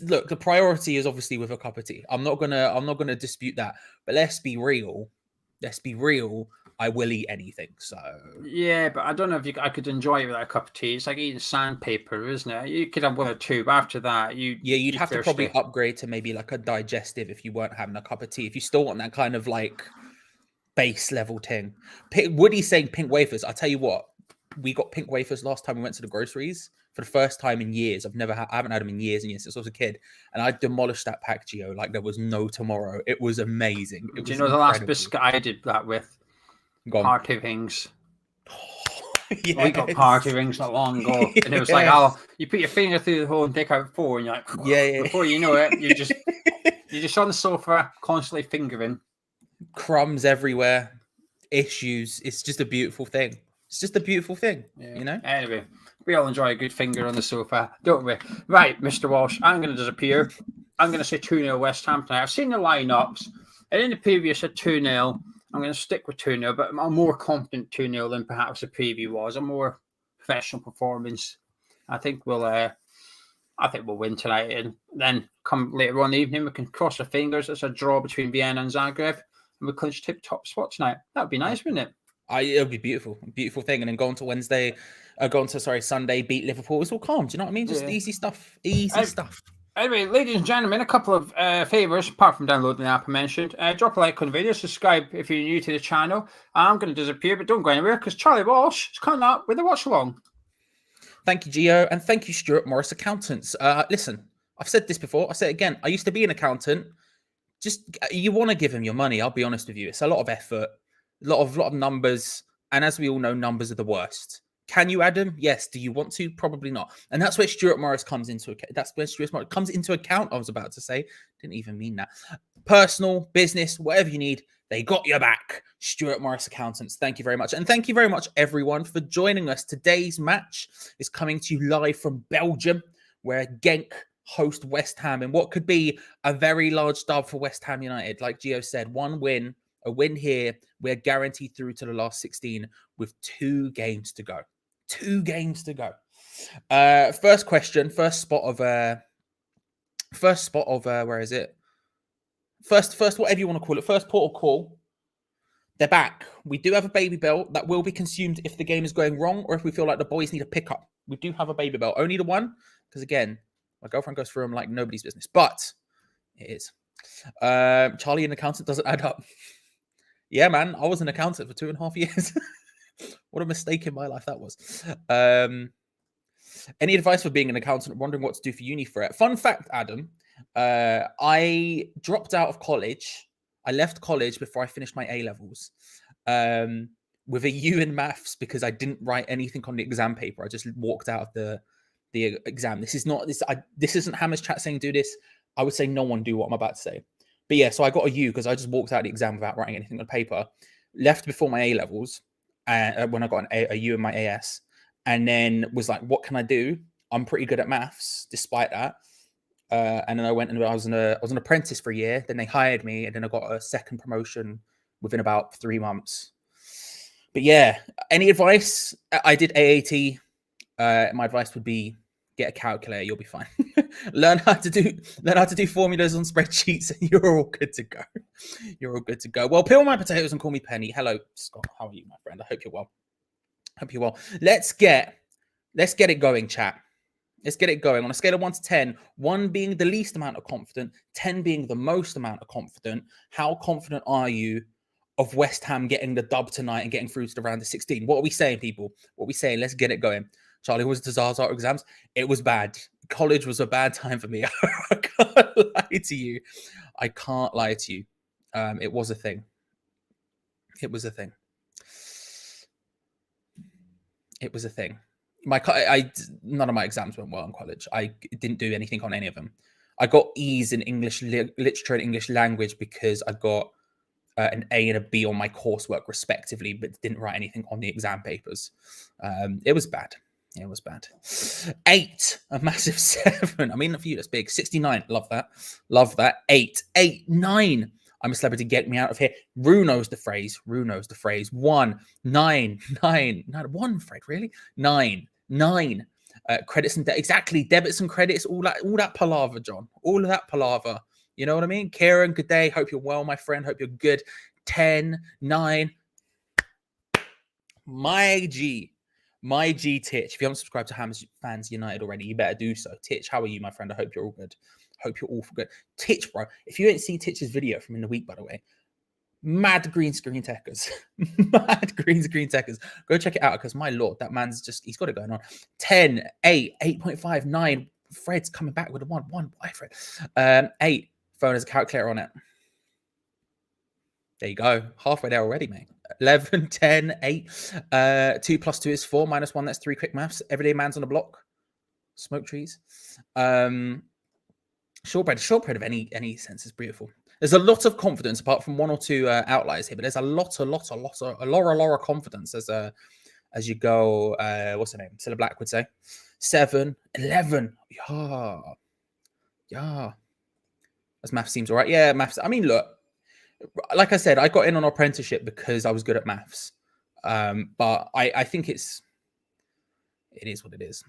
Look. The priority is obviously with a cup of tea. I'm not gonna dispute that. But let's be real. I will eat anything. So yeah, but I don't know if I could enjoy it without a cup of tea. It's like eating sandpaper, isn't it? You could have one or two, but after that, you'd have to probably upgrade to maybe like a digestive if you weren't having a cup of tea. If you still want that kind of like base level thing. Woody's saying pink wafers. I tell you what, we got pink wafers last time we went to the groceries for the first time in years. I haven't had them in years and years since I was a kid, and I demolished that pack, Gio, like there was no tomorrow. It was amazing. Do you know the last biscuit I did that with? Party rings. Yes. We got party rings not long ago, and it was like, you put your finger through the hole and take out 4, and you're like, yeah. Before you know it, you're just on the sofa, constantly fingering. Crumbs everywhere, issues. It's just a beautiful thing. Yeah. You know. Anyway, we all enjoy a good finger on the sofa, don't we? Right, Mr. Walsh, I'm going to disappear. I'm going to say 2-0 West Ham tonight. I've seen the lineups, and in the preview, I said 2-0. I'm going to stick with 2-0, but I'm more confident 2-0 than perhaps the preview was. A more professional performance. I think we'll win tonight, and then come later on in the evening, we can cross our fingers. It's a draw between Vienna and Zagreb, and we clinch tip-top spot tonight. That'd be nice, wouldn't it? It'll be beautiful thing, and then go on to Sunday, beat Liverpool. It's all calm. Do you know what I mean? Just easy stuff. Stuff. Anyway, ladies and gentlemen, a couple of favours, apart from downloading the app I mentioned. Drop a like on the video, subscribe if you're new to the channel. I'm going to disappear, but don't go anywhere, because Charlie Walsh is coming up with a watch along. Thank you, Gio, and thank you, Stuart Morris Accountants. Listen, I've said this before. I say it again. I used to be an accountant. Just you want to give him your money. I'll be honest with you. It's a lot of effort, a lot of numbers, and as we all know, numbers are the worst. Can you add them? Yes. Do you want to? Probably not. And that's where Stuart Morris comes into account. That's where Stuart Morris comes into account. I was about to say, didn't even mean that. Personal, business, whatever you need, they got your back. Stuart Morris Accountants. Thank you very much. And thank you very much, everyone, for joining us. Today's match is coming to you live from Belgium, where Genk host West Ham in what could be a very large dub for West Ham United. Like Gio said, a win here. We're guaranteed through to the last 16 with 2 games to go. 2 games to go. First question, first spot of where is it? First, whatever you want to call it. First port of call. They're back. We do have a baby bell that will be consumed if the game is going wrong or if we feel like the boys need a pickup. We do have a baby bell. Only the one, because again, my girlfriend goes through them like nobody's business. But it is. Charlie, an accountant, doesn't add up. Yeah, man. I was an accountant for 2.5 years. What a mistake in my life that was. Any advice for being an accountant? Wondering what to do for uni for it. Fun fact, Adam. I dropped out of college. I left college before I finished my A-levels with a U in maths because I didn't write anything on the exam paper. I just walked out of the exam. This isn't Hammer's chat saying do this. I would say no one do what I'm about to say. But yeah, so I got a U because I just walked out of the exam without writing anything on paper. Left before my A-levels. When I got a U in my AS, and then was like, what can I do? I'm pretty good at maths despite that. And then I went and I was an apprentice for a year. Then they hired me, and then I got a second promotion within about 3 months. But yeah, any advice? I did AAT. My advice would be get a calculator. You'll be fine. learn how to do formulas on spreadsheets, and you're all good to go. You're all good to go. Well, peel my potatoes and call me Penny. Hello, Scott. How are you, my friend? I hope you're well. Let's get it going, chat. Let's get it going on a scale of 1 to 10. 1 being the least amount of confident, 10 being the most amount of confident. How confident are you of West Ham getting the dub tonight and getting through to the round of 16? What are we saying, people? What are we saying? Let's get it going. Charlie, was disaster exams? It was bad. College was a bad time for me. I can't lie to you. It was a thing. None of my exams went well in college. I didn't do anything on any of them. I got E's in English literature and English language because I got an A and a B on my coursework respectively, but didn't write anything on the exam papers. It was bad. It was bad. 8, a massive 7. I mean, for you, that's big. 69, love that. Love that. 8, 9. I'm a celebrity, get me out of here. Rue knows the phrase. 1, 9, 9. 1, Fred, really? 9. Credits and exactly, debits and credits, all that palaver, John. All of that palaver. You know what I mean? Kieran, good day. Hope you're well, my friend. Hope you're good. 10, 9. My G Titch. If you haven't subscribed to Hams Fans United already, you better do so. Titch, how are you, my friend? I hope you're all good. Hope you're all good. Titch, bro. If you ain't seen Titch's video from in the week, by the way, mad green screen techers. Mad green screen techers. Go check it out because my lord, that man's he's got it going on. 10, 8, 8.5, 9. Fred's coming back with a 1. Why, Fred? 8. Phone has a calculator on it. There you go. Halfway there already, mate. 11, 10, 8. 2 plus 2 is 4. Minus 1, that's 3. Quick maths. Everyday man's on the block. Smoke trees. Shortbread of any sense is beautiful. There's a lot of confidence, apart from 1 or 2 outliers here, but there's a lot of confidence as you go. What's her name? Cilla Black would say. 7, 11. Yeah. As maths seems all right. Yeah, maths. I mean, look, like I said, I got in on apprenticeship because I was good at maths. But I think it is what it is.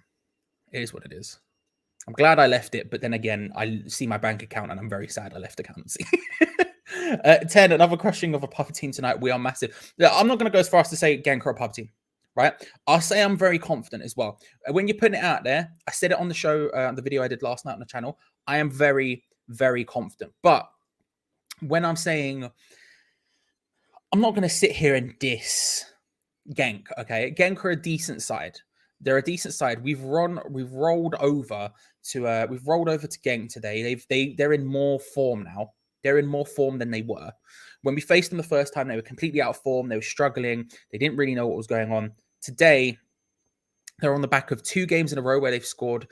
It is what it is. I'm glad I left it, but then again, I see my bank account and I'm very sad I left accountancy. 10, another crushing of a pub team tonight. We are massive. I'm not going to go as far as to say Genk are a pub team, right? I'll say I'm very confident as well. When you're putting it out there, I said it on the show, the video I did last night on the channel, I am very, very confident. But when I'm saying, I'm not going to sit here and diss Genk, okay? Genk are a decent side. They're a decent side. We've rolled over to Genk today. They're in more form now. They're in more form than they were. When we faced them the first time, they were completely out of form. They were struggling. They didn't really know what was going on. Today, they're on the back of 2 games in a row where they've scored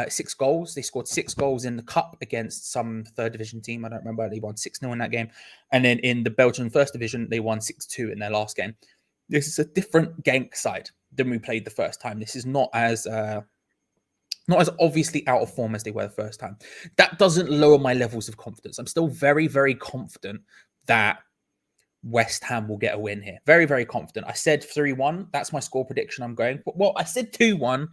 6 goals. They scored 6 goals in the cup against some third division team. I don't remember. They won 6-0 in that game. And then in the Belgian first division, they won 6-2 in their last game. This is a different Genk side than we played the first time. This is not as obviously out of form as they were the first time. That doesn't lower my levels of confidence. I'm still very, very confident that West Ham will get a win here. Very, very confident. I said 3-1. That's my score prediction I'm going. Well, I said 2-1.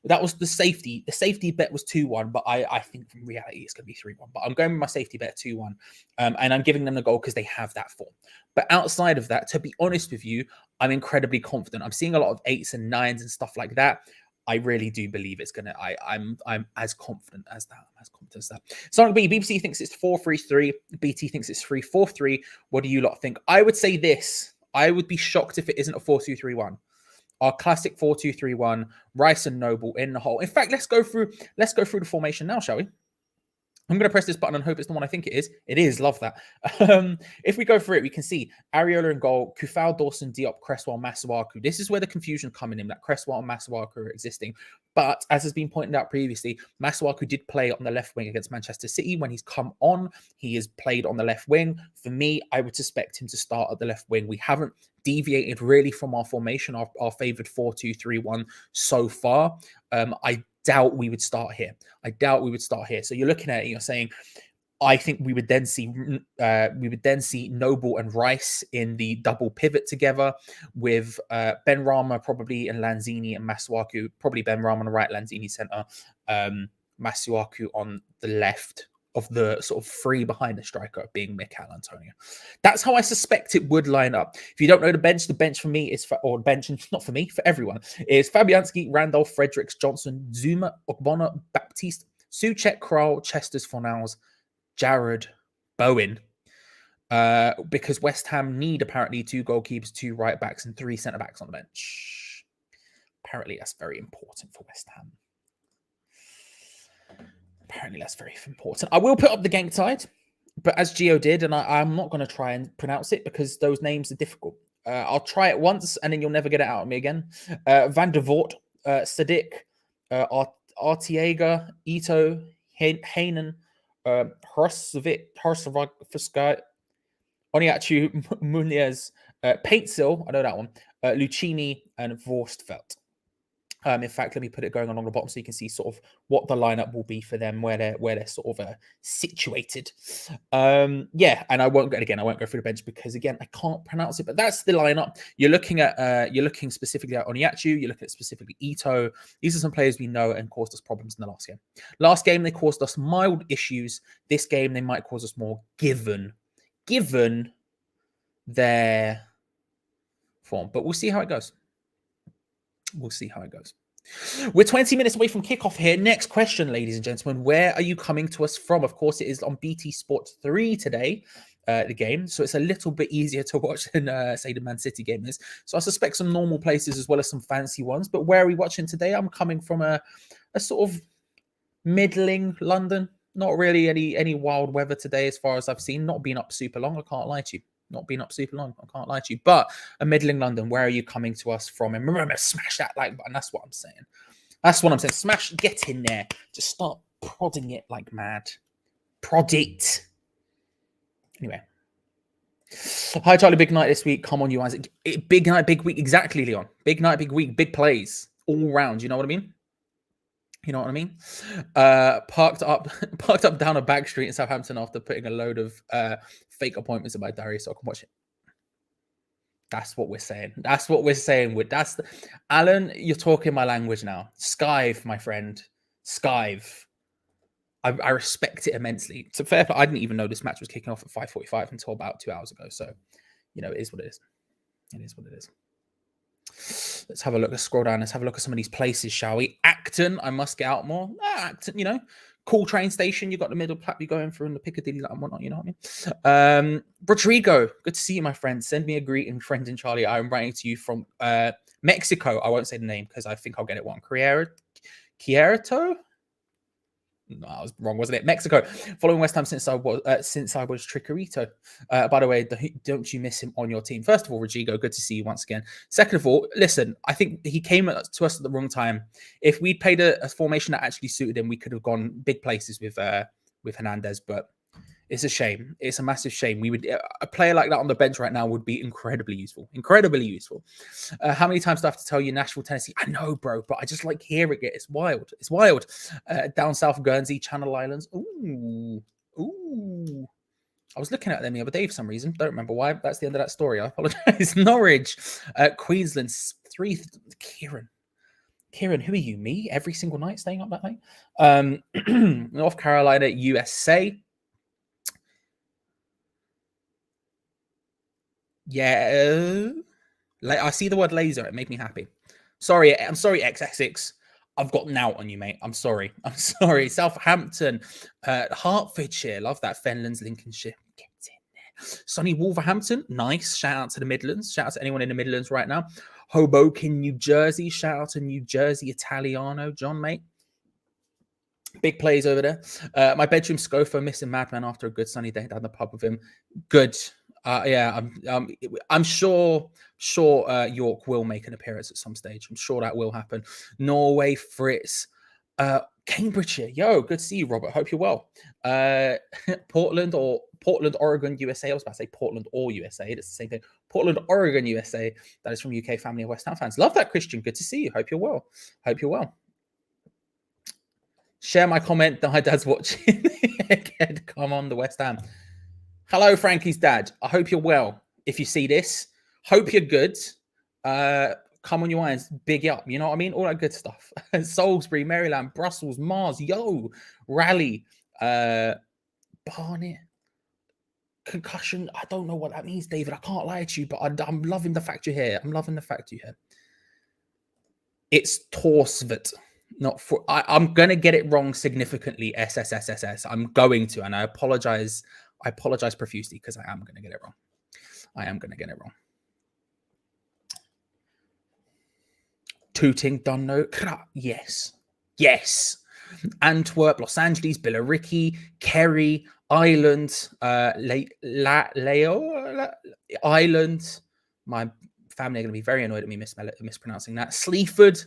That was the safety. The safety bet was 2-1, but I think from reality it's going to be 3-1. But I'm going with my safety bet 2-1. And I'm giving them the goal because they have that form. But outside of that, to be honest with you, I'm incredibly confident. I'm seeing a lot of 8s and 9s and stuff like that. I really do believe it's going to... I'm as confident as that. I'm as confident as that. Sonic B, BBC thinks it's 4-3-3. BT thinks it's 3-4-3. What do you lot think? I would say this. I would be shocked if it isn't a 4-2-3-1. Our classic 4-2-3-1, Rice and Noble in the hole. In fact, let's go through the formation now, shall we? I'm going to press this button and hope it's the one I think it is. It is. Love that. If we go through it, we can see Areola in goal, Kufal, Dawson, Diop, Cresswell, Masuaku. This is where the confusion coming in, that Cresswell and Masuaku are existing. But as has been pointed out previously, Masuaku did play on the left wing against Manchester City. When he's come on, he has played on the left wing. For me, I would suspect him to start at the left wing. We haven't deviated really from our formation, our favoured 4-2-3-1 so far. I doubt we would start here. So you're looking at it, you're saying, I think we would then see Noble and Rice in the double pivot together with Ben Rama probably and Lanzini and Masuaku, probably Ben Rama on the right, Lanzini centre, Masuaku on the left of the sort of 3 behind the striker being Mikel Antonio. That's how I suspect it would line up. If you don't know the bench for me is, not for me, for everyone, is Fabianski, Randolph, Fredericks, Johnson, Zuma, Ogbonna, Baptiste, Souček, Král, Chesters, Fornals, Jared, Bowen. Because West Ham need apparently 2 goalkeepers, 2 right backs, and 3 centre backs on the bench. Apparently that's very important for West Ham. Apparently that's very important. I will put up the Genk side, but as Gio did, and I'm not going to try and pronounce it because those names are difficult. I'll try it once and then you'll never get it out of me again. Van der Voort, Sadiq, Artiega, Ito, Hainen, Hrsovic, Oniachu, Muniz, Paintsil, I know that one, Lucchini, and Vorstfeld. In fact, let me put it going along the bottom so you can see sort of what the lineup will be for them, where they're sort of situated. Yeah, and I won't go through the bench because again I can't pronounce it, but that's the lineup. You're looking specifically at Oniachu, you're looking at specifically Ito. These are some players we know and caused us problems in the last game. Last game they caused us mild issues. This game they might cause us more, given their form. But we'll see how it goes. We'll see how it goes. We're 20 minutes away from kickoff here. Next question, ladies and gentlemen. Where are you coming to us from? Of course, it is on BT Sport 3 today, the game. So it's a little bit easier to watch than, say, the Man City game is. So I suspect some normal places as well as some fancy ones. But where are we watching today? I'm coming from a sort of middling London. Not really any wild weather today as far as I've seen. Not been up super long, I can't lie to you. Not been up super long, I can't lie to you. But a middling London, where are you coming to us from? And remember, smash that like button. That's what I'm saying. That's what I'm saying. Smash, get in there. Just start prodding it like mad. Prod it. Anyway. Hi, Charlie. Big night this week. Come on, you guys. Big night, big week. Exactly, Leon. Big night, big week. Big plays all round. You know what I mean? You know what I mean? Parked up down a back street in Southampton after putting a load of fake appointments in my diary so I can watch it. That's what we're saying. That's what we're saying. Alan, you're talking my language now. Skive, my friend. Skive. I respect it immensely. To fair play, I didn't even know this match was kicking off at 5:45 until about 2 hours ago. So, it is what it is. It is what it is. Let's have a look. Let's scroll down. Let's have a look at some of these places, shall we? Acton, I must get out more. Acton, cool train station. You got the middle platform going through in the Piccadilly and whatnot. You know what I mean? Rodrigo, good to see you, my friend. Send me a greeting, friend in Charlie. I'm writing to you from Mexico. I won't say the name because I think I'll get it wrong. Quieto? No, I was wrong, wasn't it? Mexico. Following West Ham since I was Trickerito. By the way, don't you miss him on your team? First of all, Rodrigo, good to see you once again. Second of all, listen, I think he came to us at the wrong time. If we'd played a formation that actually suited him, we could have gone big places with Hernandez. But it's a shame. It's a massive shame. A player like that on the bench right now would be incredibly useful. Incredibly useful. How many times do I have to tell you Nashville, Tennessee? I know, bro, but I just like hearing it. It's wild. It's wild. Down south, Guernsey, Channel Islands. Ooh. I was looking at them the other day for some reason. Don't remember why. That's the end of that story. I apologize. Norwich, Queensland, 3. Kieran, who are you? Me? Every single night staying up that night? North Carolina, USA. Yeah, I see the word laser. It made me happy. Sorry, I'm sorry, X-Essex. I've got out on you, mate. I'm sorry. Southampton, Hertfordshire. Love that. Fenlands, Lincolnshire. Get in there. Sunny Wolverhampton. Nice. Shout out to the Midlands. Shout out to anyone in the Midlands right now. Hoboken, New Jersey. Shout out to New Jersey Italiano. John, mate. Big plays over there. My bedroom Scofo missing Madman after a good sunny day down the pub with him. Good. Yeah, I'm sure York will make an appearance at some stage. I'm sure that will happen. Norway, Fritz, Cambridgeshire. Yo, good to see you, Robert. Hope you're well. Portland, Oregon, USA. I was about to say Portland or USA. It's the same thing. Portland, Oregon, USA. That is from UK family of West Ham fans. Love that, Christian. Good to see you. Hope you're well. Share my comment that my dad's watching. Come on, the West Ham. Hello, Frankie's dad. I hope you're well. If you see this, hope you're good. Come on your irons, big up. You know what I mean? All that good stuff. Salisbury, Maryland, Brussels, Mars, yo, Raleigh, Barnet, concussion. I don't know what that means, David. I can't lie to you, but I'm loving the fact you're here. It's Torsvet. Not for. I'm gonna get it wrong significantly. SSSSS. I'm going to, and I apologize. I apologize profusely because I am going to get it wrong. Tooting, Dunno. Yes. Antwerp, Los Angeles, Billericay, Kerry, Ireland, Leo Island, my family are going to be very annoyed at me mispronouncing that. Sleaford,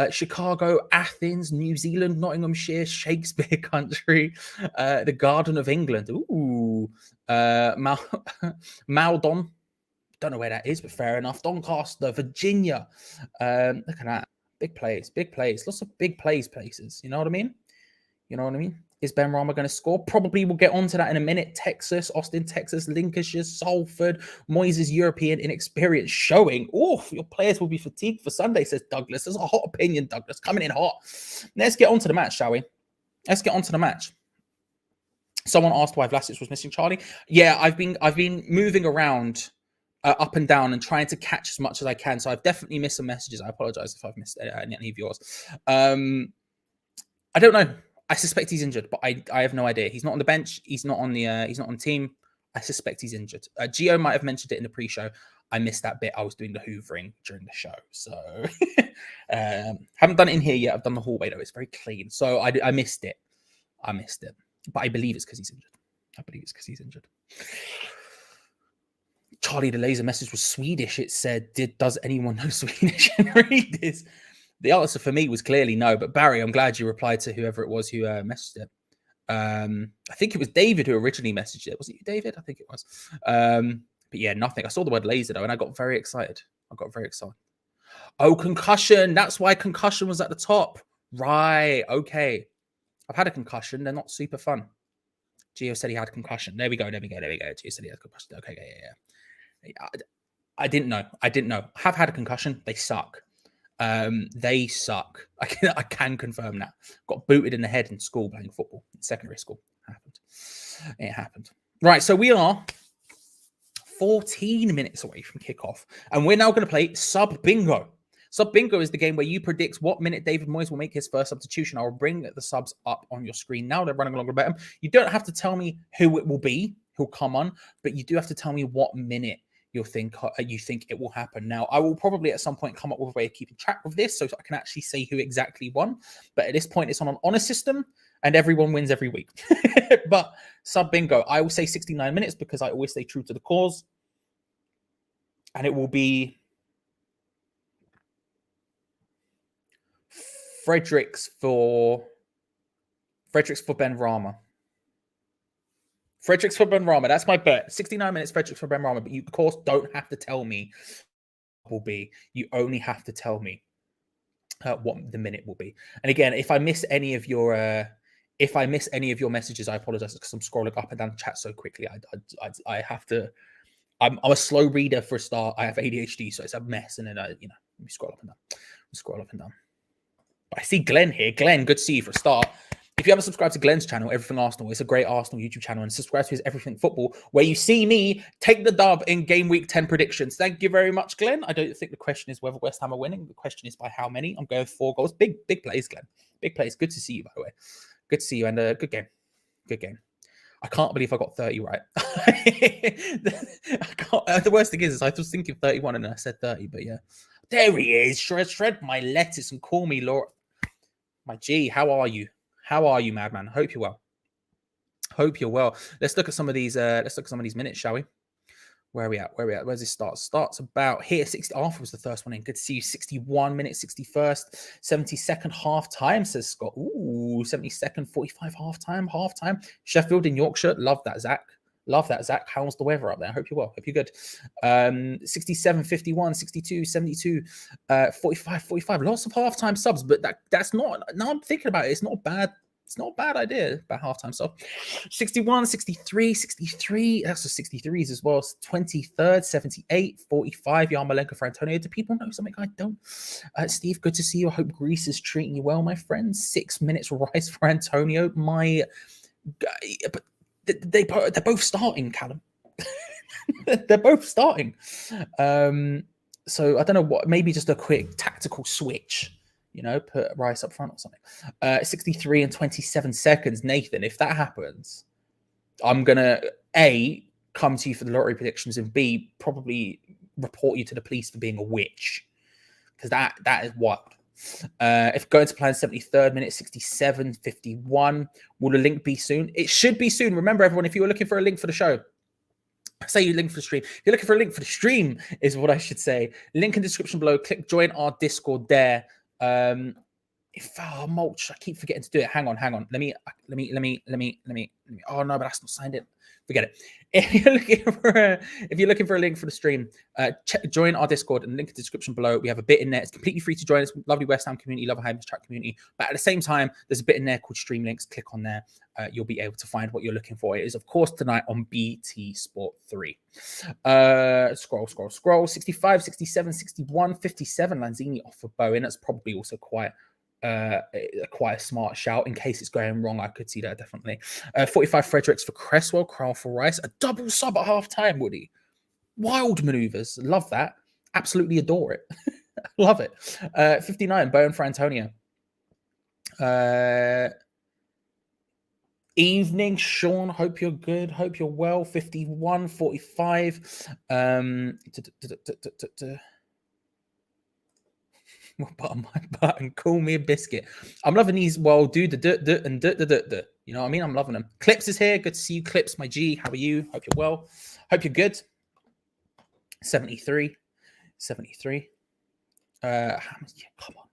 Chicago, Athens, New Zealand, Nottinghamshire, Shakespeare country, the Garden of England. Ooh, Maldon. Don't know where that is, but fair enough. Doncaster, Virginia. Look at that. Big plays. Lots of big places. You know what I mean? Is Ben Rama going to score? Probably we'll get onto that in a minute. Texas, Austin, Texas, Lincolnshire, Salford, Moyes' European inexperience showing. Oh, your players will be fatigued for Sunday, says Douglas. That's a hot opinion, Douglas. Coming in hot. Let's get on to the match, shall we? Let's get on to the match. Someone asked why Vlasic was missing, Charlie. Yeah, I've been moving around up and down and trying to catch as much as I can. So I've definitely missed some messages. I apologize if I've missed any of yours. I don't know. I suspect he's injured, but I have no idea. He's not on the bench. He's not on the team. I suspect he's injured. Gio might have mentioned it in the pre-show. I missed that bit. I was doing the hoovering during the show. So haven't done it in here yet. I've done the hallway though. It's very clean. So I missed it. But I believe it's because he's injured. Charlie, the laser message was Swedish. It said, does anyone know Swedish and read this? The answer for me was clearly no. But Barry, I'm glad you replied to whoever it was who messaged it. I think it was David who originally messaged it. Was it you, David? I think it was. But yeah, nothing. I saw the word laser though, and I got very excited. Oh, concussion. That's why concussion was at the top. Right. Okay. I've had a concussion. They're not super fun. Gio said he had a concussion. There we go. Gio said he had a concussion. Okay, yeah. I didn't know. I have had a concussion. They suck. They suck. I can confirm that. Got booted in the head in school playing football in secondary school. It happened. Right, so we are 14 minutes away from kickoff, and we're now going to play Sub Bingo. Sub Bingo is the game where you predict what minute David Moyes will make his first substitution. I'll bring the subs up on your screen now. They're running along about him. You don't have to tell me who it will be, who'll come on, but you do have to tell me what minute you think it will happen. Now, I will probably at some point come up with a way of keeping track of this so I can actually say who exactly won. But at this point, it's on an honor system and everyone wins every week. But Sub Bingo, I will say 69 minutes because I always stay true to the cause. And it will be Fredericks for Ben Rama. Fredericks for Ben Rama. That's my bet. 69 minutes, Fredericks for Ben Rama. But you, of course, don't have to tell me what will be. You only have to tell me what the minute will be. And again, if I miss any of your messages, I apologize because I'm scrolling up and down the chat so quickly. I have to. I'm a slow reader for a start. I have ADHD, so it's a mess. And then we scroll up and down. But I see Glenn here. Glenn, good to see you for a start. If you haven't subscribed to Glenn's channel, Everything Arsenal, it's a great Arsenal YouTube channel, and subscribe to his Everything Football, where you see me take the dub in game week 10 predictions. Thank you very much, Glenn. I don't think the question is whether West Ham are winning. The question is by how many. I'm going 4 goals. Big plays, Glenn. Big plays. Good to see you, by the way. Good to see you, and good game. I can't believe I got 30 right. The worst thing is I was thinking 31 and I said 30, but yeah. There he is. Shred my lettuce and call me Laura. My G, how are you? How are you, madman? Hope you're well. Let's look at some of these. Minutes, shall we? Where are we at? Where's this start? Starts about here. 60. Arthur was the first one in. Good to see you. 61 minutes, 61st, 72nd half time, says Scott. Ooh, 72nd, 45 half time. Sheffield in Yorkshire. Love that, Zach. How's the weather up there? I hope you're well. Hope you're good. 67, 51, 62, 72, 45. Lots of halftime subs, but that's not. Now I'm thinking about it. It's not a bad idea about halftime sub. 61, 63, 63. That's the 63s as well. 23rd, 78, 45. Yarmolenko for Antonio. Do people know something I don't? Steve, good to see you. I hope Greece is treating you well, my friend. 6 minutes Rice for Antonio. But they're both starting, Callum. They're both starting. So I don't know what. Maybe just a quick tactical switch. Put Rice up front or something. 63 and 27 seconds, Nathan. If that happens, I'm gonna A, come to you for the lottery predictions, and B, probably report you to the police for being a witch, because that is wild. If going to plan 73rd minute, 67, 51. Will the link be soon? It should be soon. Remember, everyone, if you were looking for a link for the show, Say you link for the stream. If you're looking for a link for the stream, is what I should say. Link in the description below. Click join our Discord there. Mulch, I keep forgetting to do it. Hang on. Let me. Oh no, but that's not signed in. Forget it. If you're looking for a link for the stream, join our Discord and link in the description below. We have a bit in there. It's completely free to join us. Lovely West Ham community, love Ham's chat community. But at the same time, there's a bit in there called stream links. Click on there. You'll be able to find what you're looking for. It is, of course, tonight on BT Sport 3. Scroll. 65, 67, 61, 57. Lanzini off for Bowen. That's probably also quite a smart shout. In case it's going wrong, I could see that definitely. 45 Fredericks for Cresswell, Crowell for Rice. A double sub at half time, Woody. Wild maneuvers. Love that. Absolutely adore it. Love it. 59 Bowen for Antonio. Evening, Sean. Hope you're good. Hope you're well. 51, 45. Butter my butt and call me a biscuit. I'm loving these. Well, do the and the. You know what I mean? I'm loving them. Clips is here. Good to see you, Clips. My G. How are you? Hope you're well. Hope you're good. 73. Yeah, come on.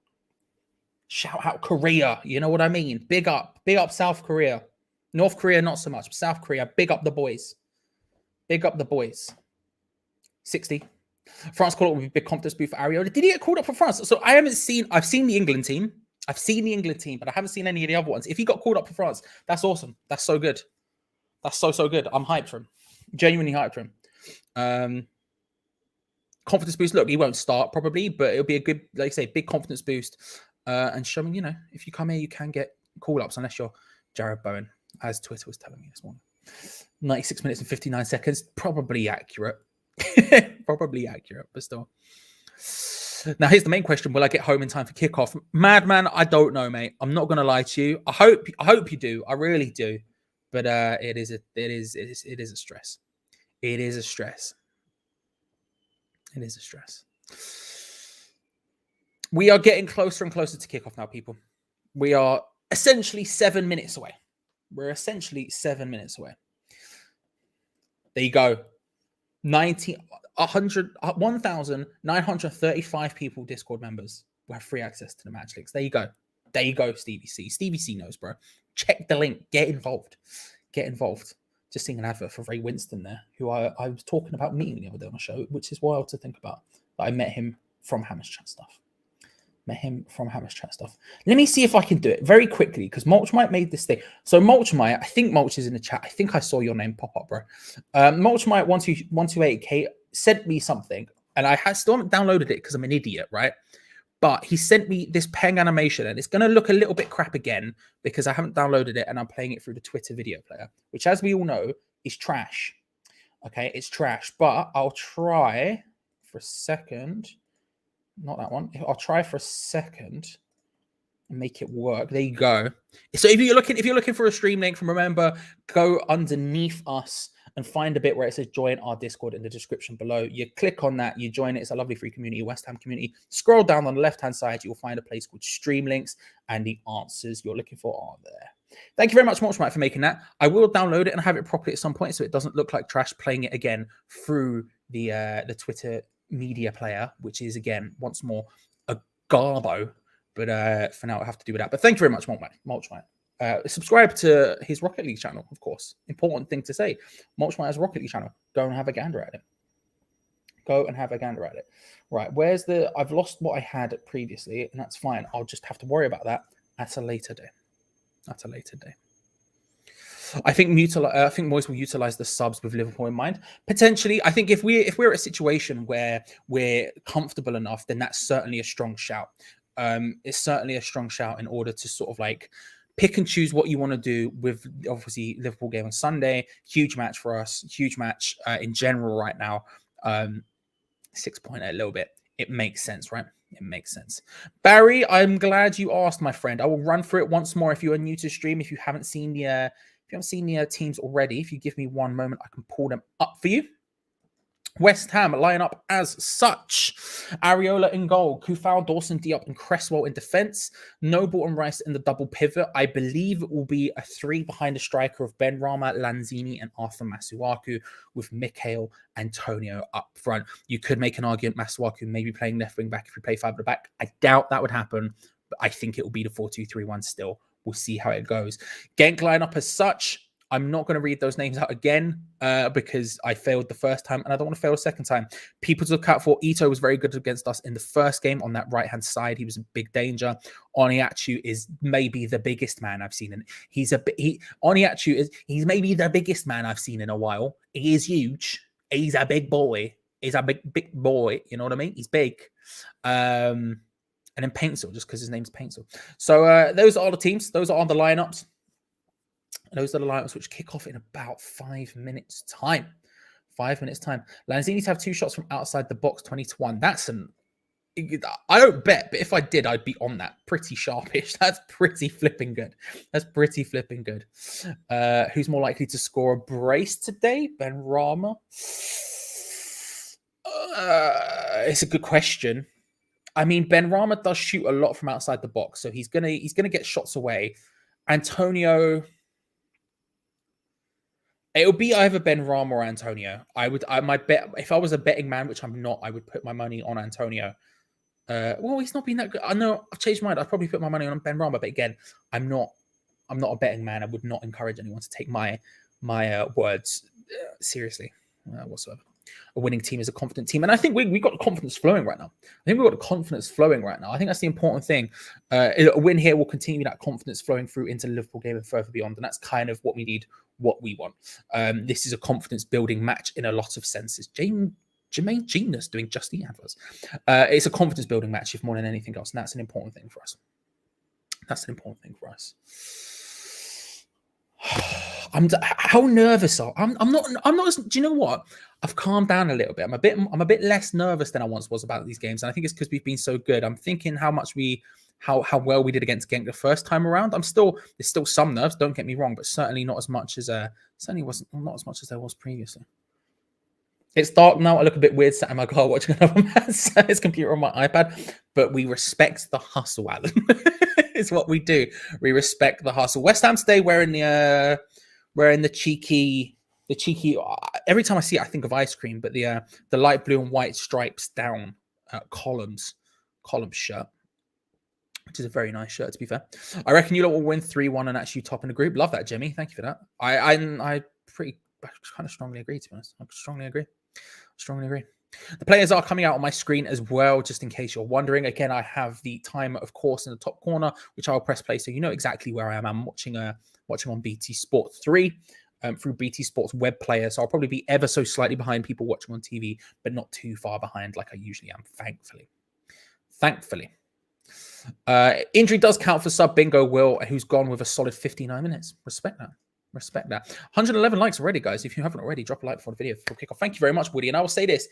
Shout out Korea. You know what I mean? Big up South Korea. North Korea, not so much. South Korea, big up the boys. 60. France called up with a big confidence boost for Areola. Did he get called up for France? So I've seen the England team. But I haven't seen any of the other ones. If he got called up for France, that's awesome. That's so good. That's so good. I'm hyped for him. Genuinely hyped for him. Confidence boost. Look, he won't start probably, but it'll be a good, like I say, big confidence boost. And showing, if you come here, you can get call-ups unless you're Jared Bowen, as Twitter was telling me this morning. 96 minutes and 59 seconds. Probably accurate. But still. Now, here's the main question. Will I get home in time for kickoff? Madman, I don't know, mate. I'm not going to lie to you. I hope you do. I really do. But it is a stress. It is a stress. We are getting closer and closer to kickoff now, people. We are essentially 7 minutes away. There you go. 1,935 people, Discord members, will have free access to the match links. There you go, Stevie C. Stevie C knows, bro. Check the link. Get involved. Just seeing an advert for Ray Winston there, who I was talking about meeting the other day on a show, which is wild to think about. I met him from Hammer's Chat stuff. Let me see if I can do it very quickly, because Mulchmite made this thing. So Mulchmite, I think Mulch is in the chat. I think I saw your name pop up, bro. Mulchmite 128K sent me something, and I still haven't downloaded it because I'm an idiot, right? But he sent me this peng animation, and it's going to look a little bit crap again because I haven't downloaded it and I'm playing it through the Twitter video player, which, as we all know, is trash. Okay, it's trash, but I'll try for a second. Not that one. I'll try for a second and make it work. There you go. So if you're looking for a stream link, remember, go underneath us and find a bit where it says join our Discord in the description below. You click on that, you join it. It's a lovely free community, West Ham community. Scroll down on the left-hand side, you'll find a place called stream links, and the answers you're looking for are there. Thank you very much, Mulchmite, for making that. I will download it and have it properly at some point so it doesn't look like trash playing it again through the Twitter media player, which is, again, once more, a garbo. But for now, I'll have to do with that. But thank you very much, Mulchmite. Subscribe to his Rocket League channel, of course. Important thing to say. Mulchmite has a Rocket League channel. Go and have a gander at it. Right, I've lost what I had previously, and that's fine. I'll just have to worry about that at a later day. I think Moyes will utilize the subs with Liverpool in mind. Potentially, I think if we're at a situation where we're comfortable enough, then that's certainly a strong shout. It's certainly a strong shout in order to sort of like pick and choose what you want to do with, obviously, Liverpool game on Sunday. Huge match for us. Huge match in general right now. 6-point a little bit. It makes sense, right? It makes sense. Barry, I'm glad you asked, my friend. I will run through it once more if you are new to stream. If you haven't seen the teams already, if you give me one moment, I can pull them up for you. West Ham line up as such. Areola in goal, Kufal, Dawson, Diop, and Cresswell in defence. Noble and Rice in the double pivot. I believe it will be a 3 behind the striker of Ben Rama, Lanzini, and Arthur Masuaku, with Mikhail Antonio up front. You could make an argument Masuaku maybe playing left wing back if you play 5 at the back. I doubt that would happen, but I think it will be the 4-2-3-1 still. We'll see how it goes. Genk line up as such. I'm not going to read those names out again because I failed the first time and I don't want to fail a second time. People to look out for. Ito was very good against us in the first game on that right-hand side. He was a big danger. Oniachu is maybe the biggest man I've seen. He's maybe the biggest man I've seen in a while. He is huge. He's a big boy. He's a big boy. You know what I mean? He's big. And then Paintsel, just because his name's Paintsel. So those are the teams. Those are the lineups. Those are the lineups which kick off in about 5 minutes' time. 5 minutes' time. Lanzini to have 2 shots from outside the box, 20-1. That's I don't bet, but if I did, I'd be on that. Pretty sharpish. That's pretty flipping good. Who's more likely to score a brace today? Ben Rama? It's a good question. I mean, Ben Rama does shoot a lot from outside the box, so he's gonna get shots away. Antonio, it'll be either Ben Rama or Antonio. My bet, if I was a betting man, which I'm not, I would put my money on Antonio. Well, he's not been that good. I know I've changed my mind. I'd probably put my money on Ben Rama, but again, I'm not a betting man. I would not encourage anyone to take my words seriously whatsoever. A winning team is a confident team, and I think we got the confidence flowing right now. I think think that's the important thing. A win here will continue that confidence flowing through into the Liverpool game and further beyond, and that's kind of what we need, what we want. This is a confidence building match in a lot of senses. Jermaine Genius doing Just Eat adverts. It's a confidence building match, if more than anything else, and that's an important thing for us. How nervous are I'm not. Do you know what? I've calmed down a little bit. I'm a bit less nervous than I once was about these games, and I think it's because we've been so good. I'm thinking how well we did against Genk the first time around. There's still some nerves. Don't get me wrong, but certainly not as much as there was previously. It's dark now. I look a bit weird sat in my car watching another man's computer on my iPad, but we respect the hustle, Alan. It's what we do. We respect the hustle. West Ham today wearing the cheeky. Every time I see it, I think of ice cream, but the light blue and white stripes down columns shirt, which is a very nice shirt, to be fair. I reckon you lot will win 3-1 and actually top in the group. Love that, Jimmy. Thank you for that. I kind of strongly agree, to be honest. I strongly agree. The players are coming out on my screen as well, just in case you're wondering. Again, I have the timer, of course, in the top corner, which I'll press play so you know exactly where I am. I'm watching on BT Sport 3 through BT Sport's web player, so I'll probably be ever so slightly behind people watching on TV, but not too far behind like I usually am, thankfully. Injury does count for sub bingo Will, who's gone with a solid 59 minutes. Respect that. 111 likes already, guys. If you haven't already, drop a like before the video for kickoff. Thank you very much, Woody. And I will say this.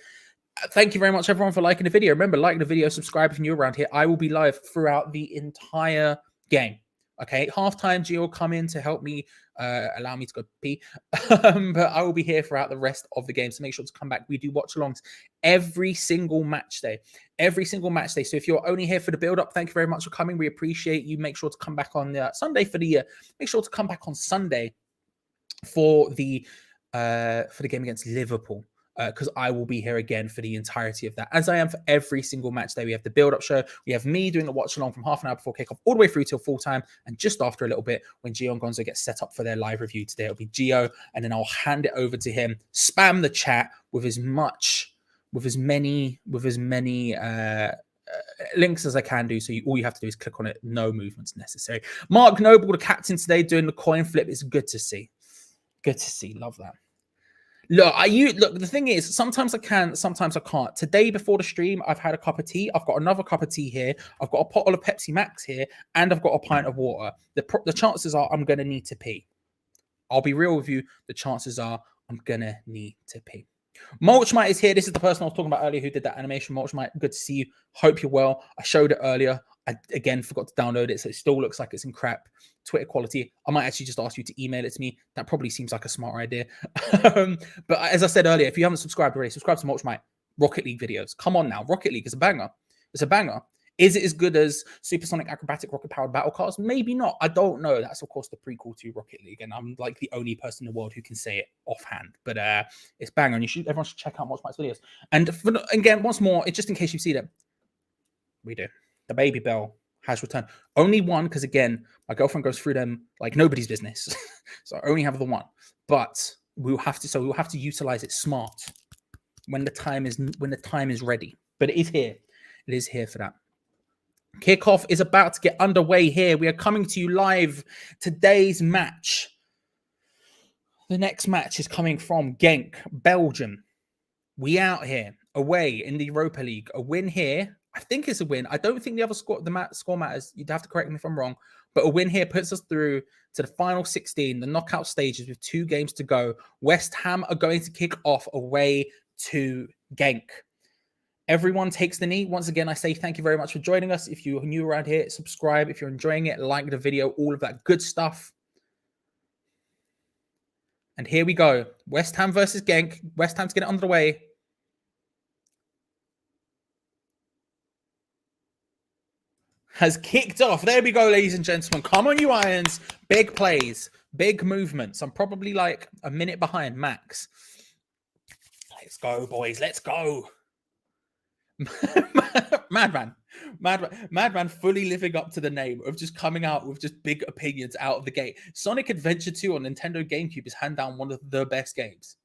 Thank you very much, everyone, for liking the video. Remember, like the video, subscribe if you're new around here. I will be live throughout the entire game. Okay, halftime, Gio will come in to help me, allow me to go pee. But I will be here throughout the rest of the game. So make sure to come back. We do watch alongs every single match day. So if you're only here for the build-up, thank you very much for coming. We appreciate you. Make sure to come back on Sunday for the make sure to come back on Sunday for the game against Liverpool, because I will be here again for the entirety of that, as I am for every single match day. We have the build-up show. We have me doing the watch-along from half an hour before kickoff all the way through till full-time, and just after a little bit, when Gio and Gonzo get set up for their live review today, it'll be Gio, and then I'll hand it over to him, spam the chat with as many links as I can do. So all you have to do is click on it. No movements necessary. Mark Noble, the captain today, doing the coin flip. It's good to see. Love that. Look, the thing is, sometimes I can, sometimes I can't. Today, before the stream, I've had a cup of tea. I've got another cup of tea here. I've got a bottle of Pepsi Max here, and I've got a pint of water. The chances are I'm going to need to pee. I'll be real with you. The chances are I'm going to need to pee. Mulchmite is here. This is the person I was talking about earlier who did that animation. Mulchmite, good to see you. Hope you're well. I showed it earlier. I, again, forgot to download it, so it still looks like it's in crap Twitter quality. I might actually just ask you to email it to me. That probably seems like a smart idea. But as I said earlier, if you haven't subscribed already, subscribe to Mulchmite Rocket League videos. Come on now. Rocket League is a banger. It's a banger. Is it as good as Supersonic Acrobatic Rocket Powered Battle Cars? Maybe not. I don't know. That's, of course, the prequel to Rocket League, and I'm like the only person in the world who can say it offhand. But it's banger, and everyone should check out Mulchmite's videos. And again, once more, it's just in case you've seen it, we do. The Baby Bell has returned. Only one, because again, my girlfriend goes through them like nobody's business. So I only have the one. But we'll have to utilize it smart when the time is ready. But it is here. It is here for that. Kickoff is about to get underway here. We are coming to you live. Today's match. The next match is coming from Genk, Belgium. We out here, away in the Europa League. A win here. I think it's a win. I don't think the other score matters. You'd have to correct me if I'm wrong. But a win here puts us through to the final 16, the knockout stages with 2 games to go. West Ham are going to kick off away to Genk. Everyone takes the knee. Once again, I say thank you very much for joining us. If you're new around here, subscribe. If you're enjoying it, like the video, all of that good stuff. And here we go. West Ham versus Genk. West Ham's getting underway. Has kicked off. There we go, ladies and gentlemen. Come on, you Irons. Big plays. Big movements. I'm probably like a minute behind max. Let's go, boys. Let's go. Madman fully living up to the name of just coming out with just big opinions out of the gate. Sonic Adventure 2 on Nintendo GameCube is hand down one of the best games.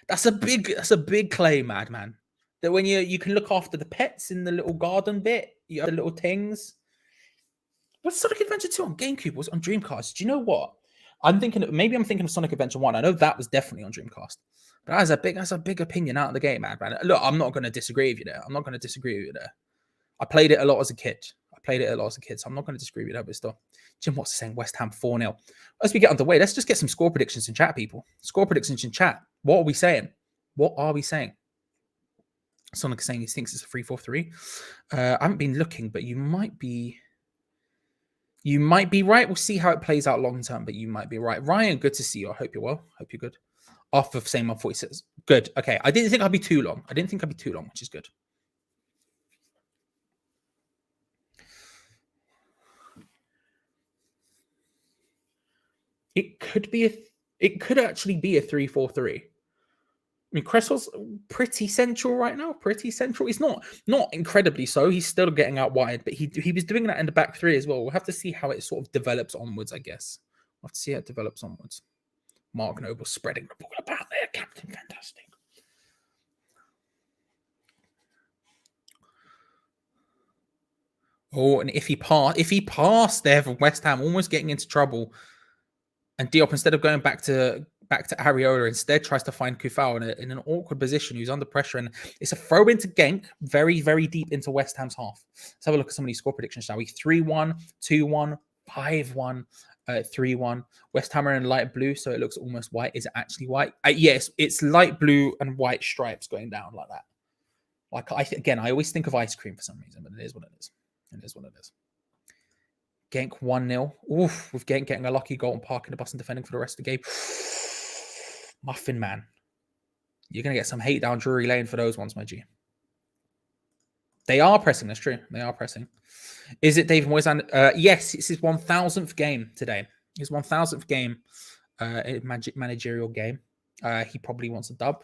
That's a big claim, Madman. That when you can look after the pets in the little garden bit, you have the little things. What's Sonic Adventure 2 on GameCube? Was on Dreamcast? Do you know what? I'm thinking of Sonic Adventure 1. I know that was definitely on Dreamcast. But that's a big opinion out of the game, man. Look, I'm not going to disagree with you there. I played it a lot as a kid. So I'm not going to disagree with you there, but still. Jim Watts is saying West Ham 4-0. As we get underway, let's just get some score predictions in chat, people. Score predictions in chat. What are we saying? Sonic is saying he thinks it's a 3-4-3. I haven't been looking, but you might be right. We'll see how it plays out long term, but you might be right. Ryan, good to see you. I hope you're well. Hope you're good. Off of same 146. Good. Okay. I didn't think I'd be too long. Which is good. It could actually be a 3-4-3. I mean, Creswell's pretty central right now. He's not incredibly so. He's still getting out wide, but he was doing that in the back 3 as well. We'll have to see how it sort of develops onwards, I guess. We'll have to see how it develops onwards. Mark Noble spreading the ball about there, Captain Fantastic. Oh, and if he passed there from West Ham, almost getting into trouble, and Diop, instead of going back to Ariola, instead tries to find Kufau in an awkward position, who's under pressure, and it's a throw into Genk, very, very deep into West Ham's half. Let's have a look at some of these score predictions, shall we? 3-1, 2-1, 5-1. 3-1. West Ham are in light blue, so it looks almost white. Is it actually white? Yes, it's light blue and white stripes going down like that. I always think of ice cream for some reason, but it is what it is. Genk 1-0. Oof, with Genk getting a lucky goal and parking the bus and defending for the rest of the game. Muffin Man. You're going to get some hate down Drury Lane for those ones, my G. They are pressing, that's true. They are pressing. Is it David Moyes? Yes, it's his 1,000th game today. His 1,000th game, managerial game. He probably wants a dub.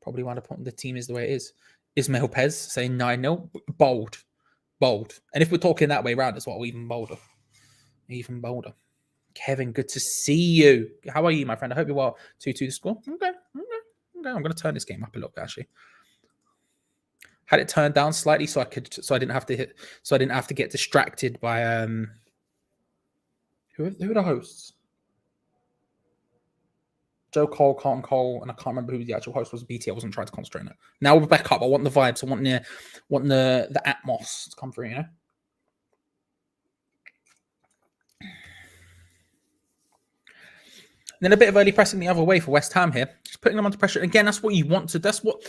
Probably want to put the team is the way it is. Ismail Pez saying 9-0. Bold. And if we're talking that way around, it's what even bolder. Kevin, good to see you. How are you, my friend? I hope you're well. 2-2 score. Okay. I'm going to turn this game up a little bit, actually. Had it turned down slightly so I didn't have to get distracted by who are the hosts? Joe Cole, Carlton Cole, and I can't remember who the actual host was. BT. I wasn't trying to concentrate on it. Now we're back up. I want the vibes. I want the atmos to come through, you know. then a bit of early pressing the other way for West Ham here. Just putting them under pressure. Again, that's what you want to. That's what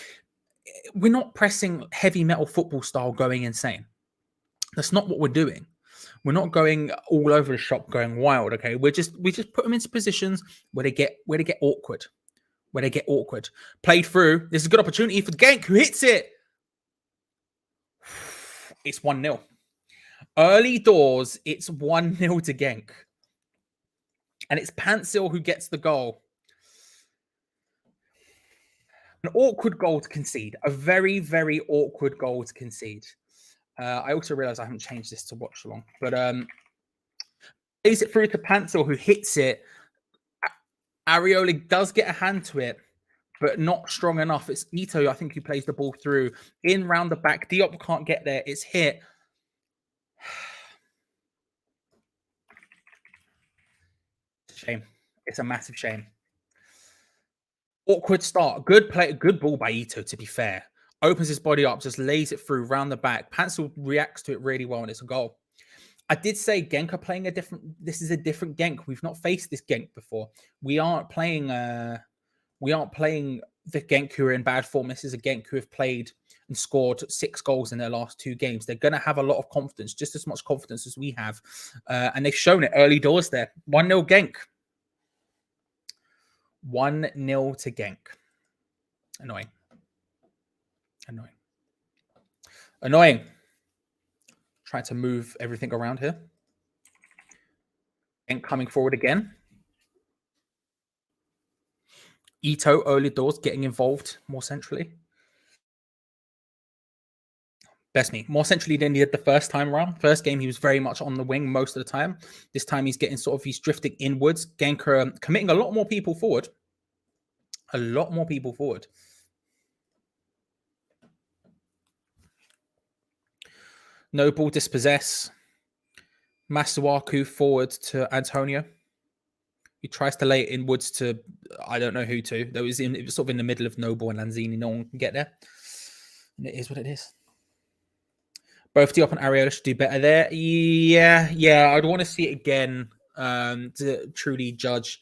we're not pressing heavy metal football style going insane. That's not what we're doing. We're not going all over the shop going wild. Okay. We just put them into positions where they get awkward. Where they get awkward. Played through. This is a good opportunity for Genk, who hits it. It's 1-0. Early doors, it's 1-0 to Genk. And it's Pansil who gets the goal. An awkward goal to concede. A very, very awkward goal to concede. I also realize I haven't changed this to watch along. But plays it through to Pansil, who hits it. Areola does get a hand to it, but not strong enough. It's Ito, I think, who plays the ball through. In round the back. Diop can't get there. It's hit. Shame. It's a massive shame. Awkward start. Good play. Good ball by Ito, to be fair. Opens his body up, just lays it through round the back. Pansil reacts to it really well, and it's a goal. I did say Genk are playing a different. This is a different Genk. We've not faced this Genk before. We aren't playing the Genk who are in bad form. This is a Genk who have played and scored 6 goals in their last 2 games. They're going to have a lot of confidence, just as much confidence as we have. And they've shown it early doors there. 1-0 Genk. 1-0 to Genk. Annoying. Trying to move everything around here. Genk coming forward again. Ito, early doors, getting involved more centrally. Best me. More centrally than he did the first time around. First game, he was very much on the wing most of the time. This time, he's drifting inwards. Genk are committing a lot more people forward. No ball dispossess. Masuaku forward to Antonio. He tries to lay it inwards to, I don't know who to. It was sort of in the middle of Noble and Lanzini. No one can get there. And it is what it is. Both Diop and Areola should do better there. Yeah. I'd want to see it again to truly judge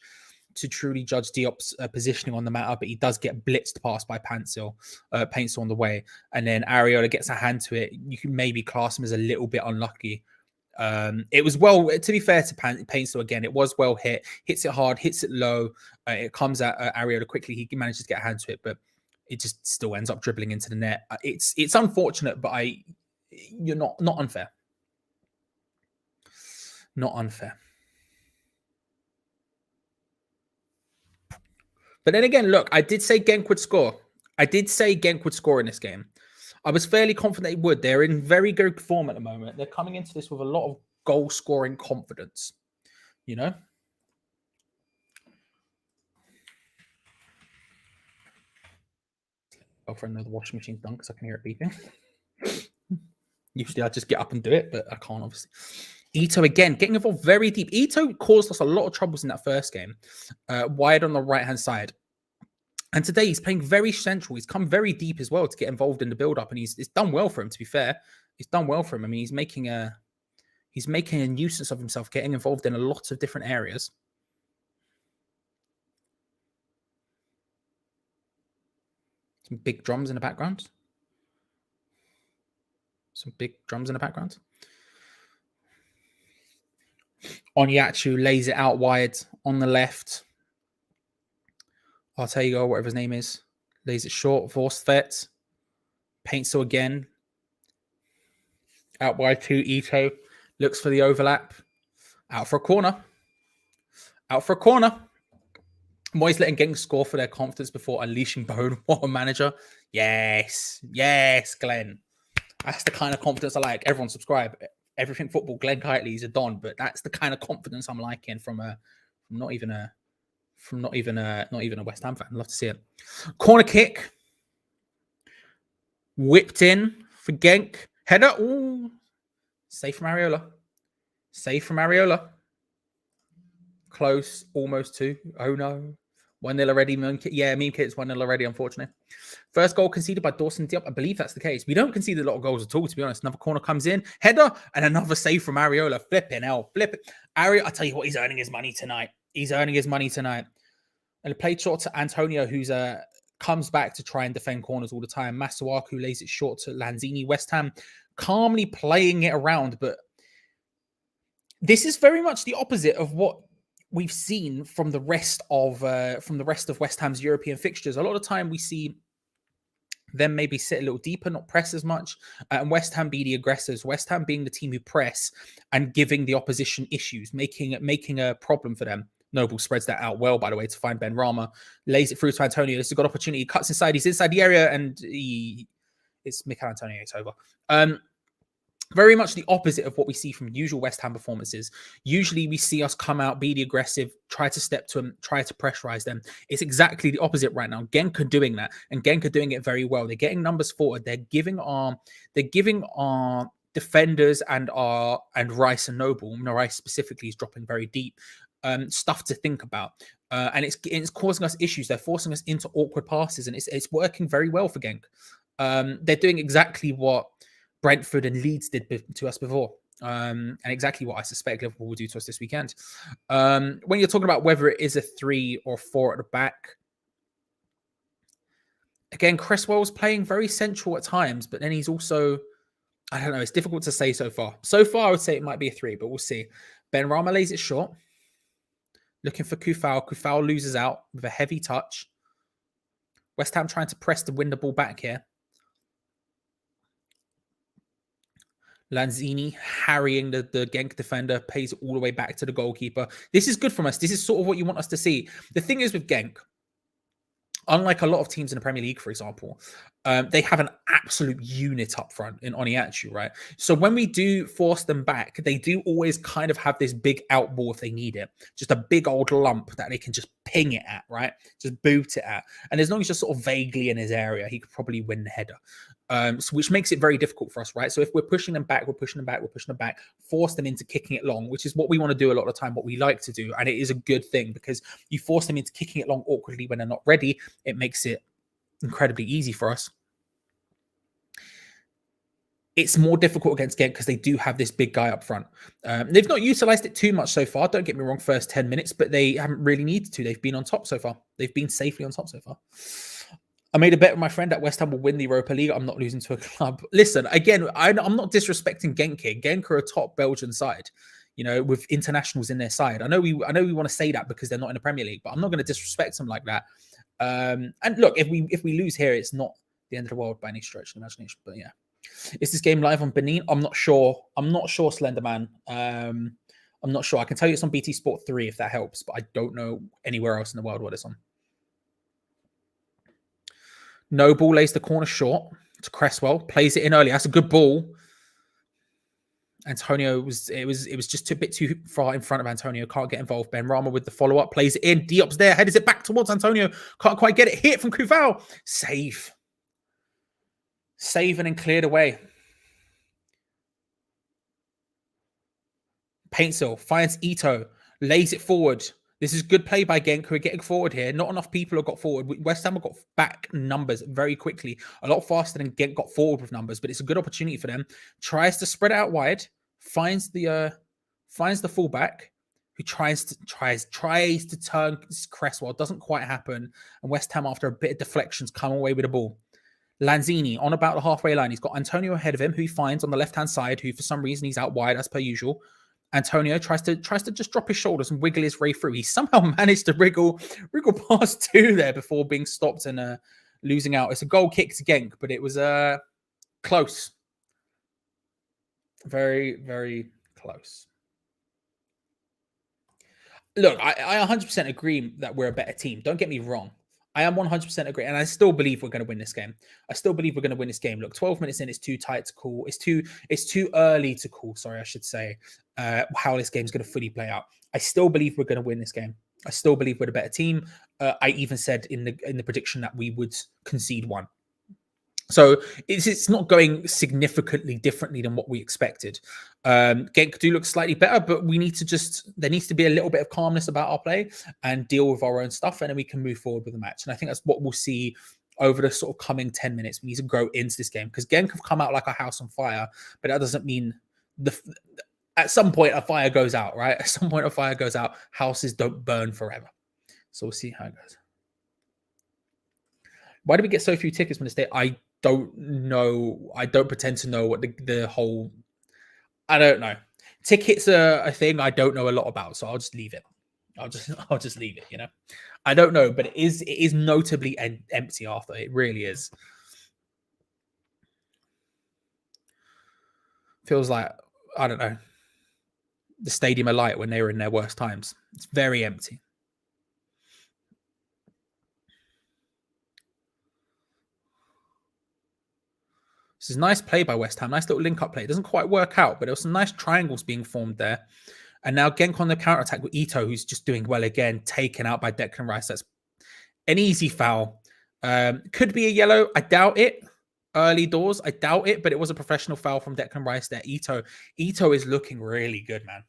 Diop's positioning on the matter, but he does get blitzed past by Paintsel on the way, and then Areola gets a hand to it. You can maybe class him as a little bit unlucky. It was well, to be fair to Paintsel again, it was well hit, hits it hard, hits it low. It comes at Areola quickly. He manages to get a hand to it, but it just still ends up dribbling into the net. It's unfortunate, but you're not unfair. Not unfair. But then again, look, I did say Genk would score. In this game. I was fairly confident they would. They're in very good form at the moment. They're coming into this with a lot of goal-scoring confidence. You know? Go for another washing machine's done because I can hear it beeping. Usually I just get up and do it, but I can't, obviously. Ito again, getting involved very deep. Ito caused us a lot of troubles in that first game. Wide on the right-hand side. And today he's playing very central. He's come very deep as well to get involved in the build-up. And it's done well for him, to be fair. It's done well for him. I mean, he's making a nuisance of himself, getting involved in a lot of different areas. Some big drums in the background. Onyachu lays it out wide on the left. Artego, whatever his name is, lays it short. Vorstvet. Paintsel again. Out wide to Ito. Looks for the overlap. Out for a corner. Moyes letting Genk score for their confidence before unleashing Bone. What a manager. Yes, Glenn. That's the kind of confidence I like. Everyone subscribe. Everything football. Glenn Kitely, he's a Don, but that's the kind of confidence I'm liking from not even a West Ham fan. I'd love to see it. Corner kick. Whipped in for Genk. Header. Ooh. Safe from Areola. Close. Almost 2. Oh no. 1-0 already. Meme Kit's 1-0 already, unfortunately. First goal conceded by Dawson Diop. I believe that's the case. We don't concede a lot of goals at all, to be honest. Another corner comes in. Header. And another save from Areola. Flip it. Areola, I tell you what, he's earning his money tonight. And it played short to Antonio, who's comes back to try and defend corners all the time. Masuaku lays it short to Lanzini. West Ham calmly playing it around, but this is very much the opposite of what we've seen from the rest of West Ham's European fixtures. A lot of the time we see them maybe sit a little deeper, not press as much, and West Ham be the aggressors. West Ham being the team who press and giving the opposition issues, making a problem for them. Noble spreads that out well, by the way, to find Ben Rama, lays it through to Antonio. This is a good opportunity. He cuts inside. He's inside the area, and it's Mikel Antonio. It's over. Very much the opposite of what we see from usual West Ham performances. Usually we see us come out, be the aggressive, try to step to them, try to pressurize them. It's exactly the opposite right now. Genk are doing that, and Genk are doing it very well. They're getting numbers forward. They're giving our defenders and Rice and Noble, Rice specifically is dropping very deep, stuff to think about. And it's causing us issues. They're forcing us into awkward passes, and it's working very well for Genk. They're doing exactly what Brentford and Leeds did to us before, and exactly what I suspect Liverpool will do to us this weekend. When you're talking about whether it is a 3 or 4 at the back, again, Cresswell's playing very central at times, but then he's also, I don't know, it's difficult to say so far. So far, I would say it might be a 3, but we'll see. Ben Rama lays it short, looking for Kufal. Kufal loses out with a heavy touch. West Ham trying to press to win the ball back here. Lanzini harrying the Genk defender, pays it all the way back to the goalkeeper. This is good from us. This is sort of what you want us to see. The thing is with Genk, unlike a lot of teams in the Premier League, for example, they have an absolute unit up front in Oniachu, right? So when we do force them back, they do always kind of have this big out ball if they need it. Just a big old lump that they can just ping it at, right? Just boot it at. And as long as you're sort of vaguely in his area, he could probably win the header. Which makes it very difficult for us, right? So if we're pushing them back, force them into kicking it long, which is what we want to do a lot of the time, what we like to do. And it is a good thing because you force them into kicking it long awkwardly when they're not ready. It makes it incredibly easy for us. It's more difficult against Genk because they do have this big guy up front. They've not utilized it too much so far. Don't get me wrong, first 10 minutes, but they haven't really needed to. They've been on top so far. They've been safely on top so far. I made a bet with my friend that West Ham will win the Europa League. I'm not losing to a club. Listen, again, I'm not disrespecting Genk here. Genk are a top Belgian side, you know, with internationals in their side. I know we want to say that because they're not in the Premier League, but I'm not going to disrespect them like that. And look, if we lose here, it's not the end of the world by any stretch of the imagination. But yeah, is this game live on Benin? I'm not sure. Slenderman. I'm not sure. I can tell you it's on BT Sport 3 if that helps, but I don't know anywhere else in the world what it's on. Noble lays the corner short to Cresswell, plays it in early. That's a good ball. Antonio was just a bit too far in front of Antonio. Can't get involved. Ben Rama with the follow-up, plays it in. Diop's there, headers it back towards Antonio. Can't quite get it. Hit from Kufal. Save and then cleared away. Paintsil finds Ito, lays it forward. This is good play by Genk, who are getting forward here. Not enough people have got forward. West Ham have got back numbers very quickly. A lot faster than Genk got forward with numbers, but it's a good opportunity for them. Tries to spread it out wide. Finds the fullback, who tries to turn Cresswell. Doesn't quite happen. And West Ham, after a bit of deflections, come away with the ball. Lanzini on about the halfway line. He's got Antonio ahead of him, who he finds on the left-hand side, who for some reason he's out wide as per usual. Antonio tries to just drop his shoulders and wiggle his way through. He somehow managed to wriggle past 2 there before being stopped and losing out. It's a goal kick to Genk, but it was close. Very, very close. Look, I 100% agree that we're a better team. Don't get me wrong. I am 100% agree, and I still believe we're going to win this game. Look, 12 minutes in, it's too tight to call. It's too early to call. Sorry, I should say how this game's going to fully play out. I still believe we're going to win this game. I still believe we're the better team. I even said in the prediction that we would concede 1. So it's not going significantly differently than what we expected. Genk do look slightly better, but there needs to be a little bit of calmness about our play and deal with our own stuff, and then we can move forward with the match. And I think that's what we'll see over the sort of coming 10 minutes. We need to grow into this game because Genk have come out like a house on fire, but that doesn't mean at some point a fire goes out, right? At some point a fire goes out. Houses don't burn forever. So we'll see how it goes. Why do we get so few tickets when it's there? I don't know. I don't pretend to know what the whole... I don't know. Tickets are a thing I don't know a lot about, so I'll just leave it. I'll just leave it, you know? I don't know, but it is notably empty, Arthur. It really is. Feels like, I don't know, the Stadium of Light when they were in their worst times. It's very empty. This is nice play by West Ham. Nice little link-up play. It doesn't quite work out, but there were some nice triangles being formed there. And now Genk on the counter-attack with Ito, who's just doing well again, taken out by Declan Rice. That's an easy foul. Could be a yellow. I doubt it. Early doors, I doubt it, but it was a professional foul from Declan Rice there. Ito is looking really good, man.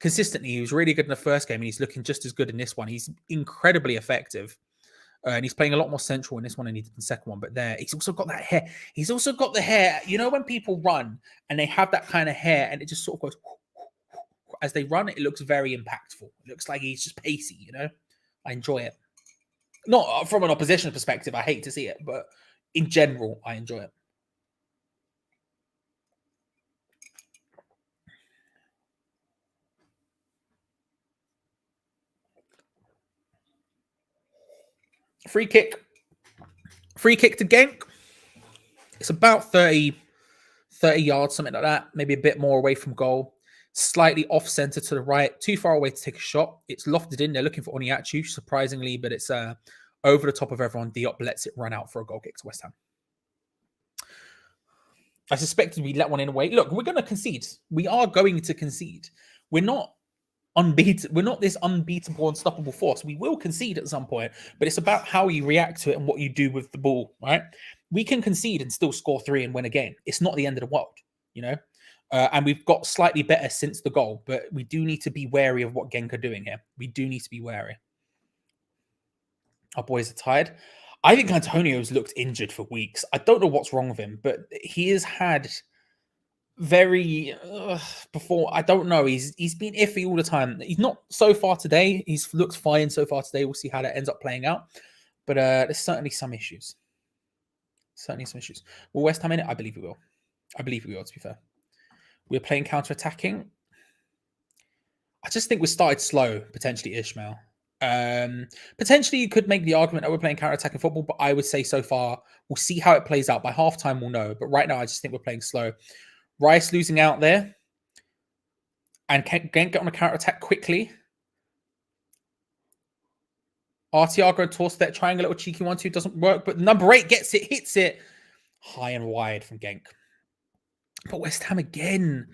Consistently, he was really good in the first game, and he's looking just as good in this one. He's incredibly effective. And he's playing a lot more central in this one than he did in the second one. But there, he's also got that hair. He's also got the hair. You know when people run and they have that kind of hair and it just sort of goes... As they run, it looks very impactful. It looks like he's just pacey, you know? I enjoy it. Not from an opposition perspective. I hate to see it. But in general, I enjoy it. Free kick to Genk. It's about 30 yards, something like that. Maybe a bit more away from goal. Slightly off center to the right. Too far away to take a shot. It's lofted in. They're looking for Oniachu, surprisingly, but it's over the top of everyone. Diop lets it run out for a goal kick to West Ham. I suspected we let one in away. Look, we're going to concede. We are going to concede. We're not unbeatable. We're not this unbeatable, unstoppable force. We will concede at some point, but it's about how you react to it and what you do with the ball, right? We can concede and still score 3 and win a game. It's not the end of the world, you know? And we've got slightly better since the goal, but we do need to be wary of what Genk are doing here. We do need to be wary. Our boys are tired. I think Antonio's looked injured for weeks. I don't know what's wrong with him, but he has had very before. I don't know. He's been iffy all the time. He's not so far today. He's looked fine so far today. We'll see how that ends up playing out. But there's certainly some issues. Will West Ham in it? I believe we will. To be fair. We're playing counter-attacking. I just think we started slow, potentially, Ishmael. Potentially, you could make the argument that we're playing counter-attacking football, but I would say so far, we'll see how it plays out. By halftime, we'll know. But right now, I just think we're playing slow. Rice losing out there. And Genk get on a counter-attack quickly. Artiago tossed that triangle, little cheeky 1-2, doesn't work. But number 8 gets it, hits it. High and wide from Genk. But West Ham again.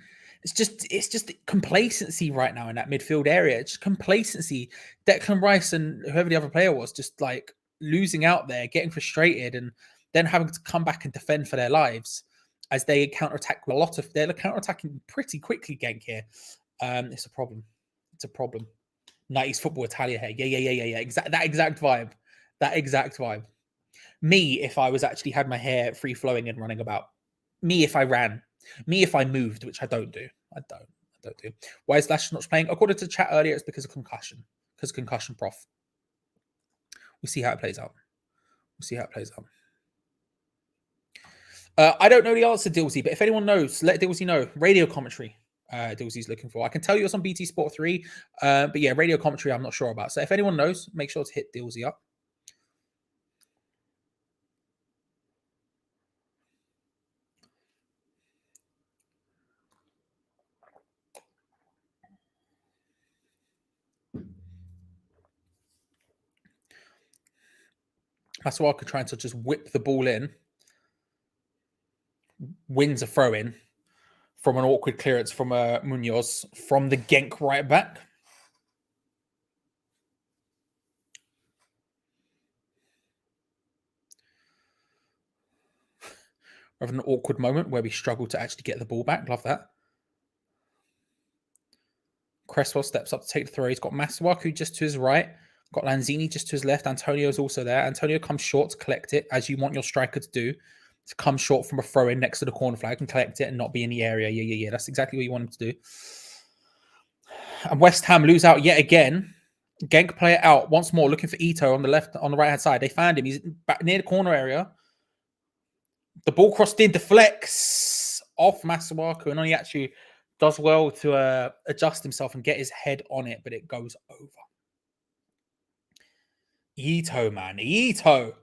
It's just complacency right now in that midfield area. It's just complacency. Declan Rice and whoever the other player was just like losing out there, getting frustrated, and then having to come back and defend for their lives as they counterattack a lot of. They're counterattacking pretty quickly, Genk here. It's a problem. It's a problem. 90s football Italia hair. Yeah. That exact vibe. Me, if I was actually had my hair free flowing and running about. Me, if I ran. Me, if I moved, which I don't do. I don't do. Why is Lash not playing? According to the chat earlier, it's because of concussion. Because of concussion, prof. We'll see how it plays out. I don't know the answer, Dilsey, but if anyone knows, let Dilsey know. Radio commentary, Dilsey's looking for. I can tell you it's on BT Sport 3, but yeah, radio commentary I'm not sure about. So if anyone knows, make sure to hit Dilsey up. Masuaka trying to just whip the ball in. Wins a throw-in from an awkward clearance from Munoz from the Genk right back. We have an awkward moment where we struggle to actually get the ball back. Love that. Cresswell steps up to take the throw. He's got Masuaku just to his right. Got Lanzini just to his left. Antonio's also there. Antonio comes short to collect it, as you want your striker to do. To come short from a throw-in next to the corner flag and collect it and not be in the area. Yeah. That's exactly what you want him to do. And West Ham lose out yet again. Genk play it out once more, looking for Ito on the right hand side. They found him. He's back near the corner area. The ball crossed in, deflects off Masuaku, and he actually does well to adjust himself and get his head on it, but it goes over. Ito, man. Ito.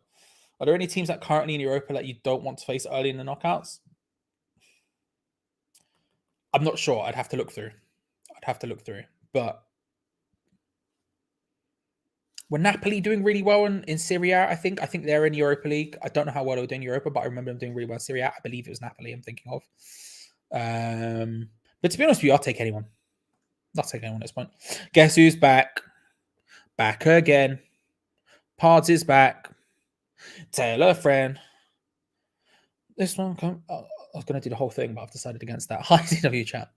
Are there any teams that currently in Europa that you don't want to face early in the knockouts? I'm not sure. I'd have to look through. But were Napoli doing really well in Serie A, I think they're in Europa League. I don't know how well they were doing in Europa, but I remember them doing really well in Serie A. I believe it was Napoli I'm thinking of. But to be honest with you, I'll take anyone. I'll take anyone at this point. Guess who's back? Back again. Pards is back. Tell a friend. This one, I was going to do the whole thing, but I've decided against that. Hi, DW chat.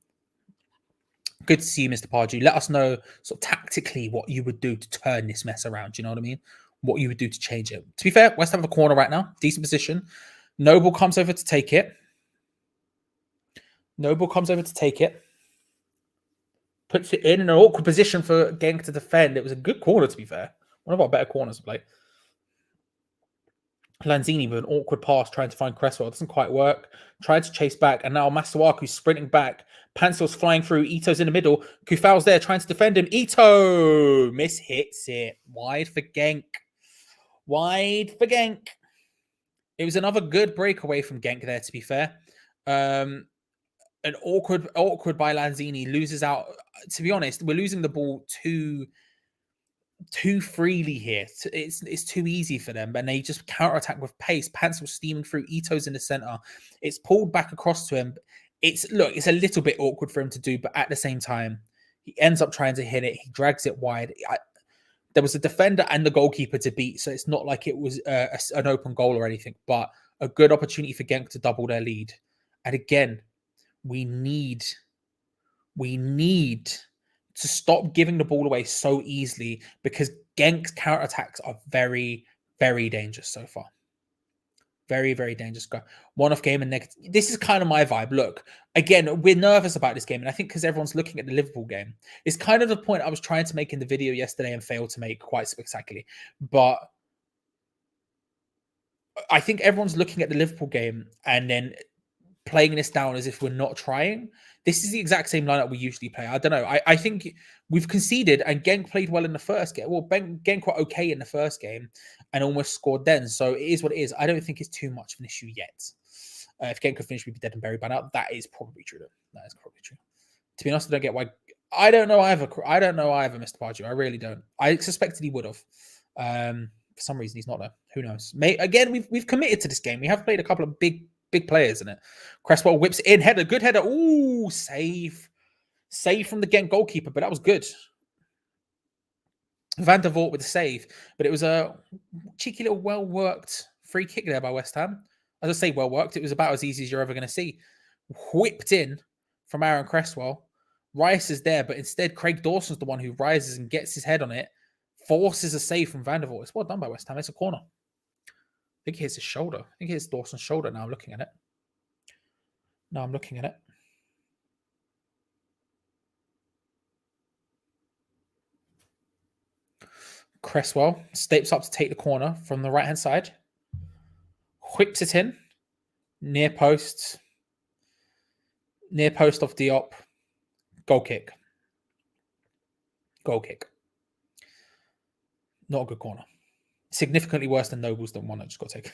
Good to see you, Mr. Pardew. Let us know sort of tactically what you would do to turn this mess around. Do you know what I mean? What you would do to change it. To be fair, West Ham have a corner right now. Decent position. Noble comes over to take it. Puts it in an awkward position for Genk to defend. It was a good corner, to be fair. One of our better corners to play. Lanzini with an awkward pass trying to find Cresswell. It doesn't quite work. Tried to chase back, and now Masuaku's sprinting back. Pencil's flying through. Ito's in the middle. Kufal's there trying to defend him. Ito mishits it. Wide for Genk. It was another good breakaway from Genk there, to be fair. An awkward by Lanzini. Loses out. To be honest, we're losing the ball too freely here. It's too easy for them, and they just counterattack with pace. Pencil steaming through. Ito's in the center. It's pulled back across to him. It's a little bit awkward for him to do, but at the same time, he ends up trying to hit it. He drags it wide. There was a defender and the goalkeeper to beat, so it's not like it was an open goal or anything, but a good opportunity for Genk to double their lead. And again, we need to stop giving the ball away so easily, because Genk's counterattacks are very, very dangerous so far. Very, very dangerous. One-off game and negative. This is kind of my vibe. Look, again, we're nervous about this game, and I think because everyone's looking at the Liverpool game. It's kind of the point I was trying to make in the video yesterday and failed to make quite spectacularly. But I think everyone's looking at the Liverpool game and then playing this down as if we're not trying. This is the exact same lineup we usually play. I don't know. I think we've conceded, and Genk played well in the first game. Well, Genk were okay in the first game and almost scored then. So it is what it is. I don't think it's too much of an issue yet. If Genk could finish, we'd be dead and buried by now. That is probably true. To be honest, I don't get why. I don't know either, Mr. Pardew. I really don't. I suspected he would have. For some reason, he's not there. Who knows? Again, we've committed to this game. We have played a couple of big players in it. Cresswell whips it in. Header. Good header. Ooh, save. Save from the Genk goalkeeper, but that was good. Van der Voort with the save, but it was a cheeky little well-worked free kick there by West Ham. As I say, well-worked. It was about as easy as you're ever going to see. Whipped in from Aaron Cresswell. Rice is there, but instead Craig Dawson's the one who rises and gets his head on it. Forces a save from Van der Voort. It's well done by West Ham. It's a corner. I think he hits his shoulder. I think he hits Dawson's shoulder now. I'm looking at it. Cresswell steps up to take the corner from the right-hand side. Whips it in. Near post off Diop. Goal kick. Not a good corner. Significantly worse than Noble's than one I just got taken.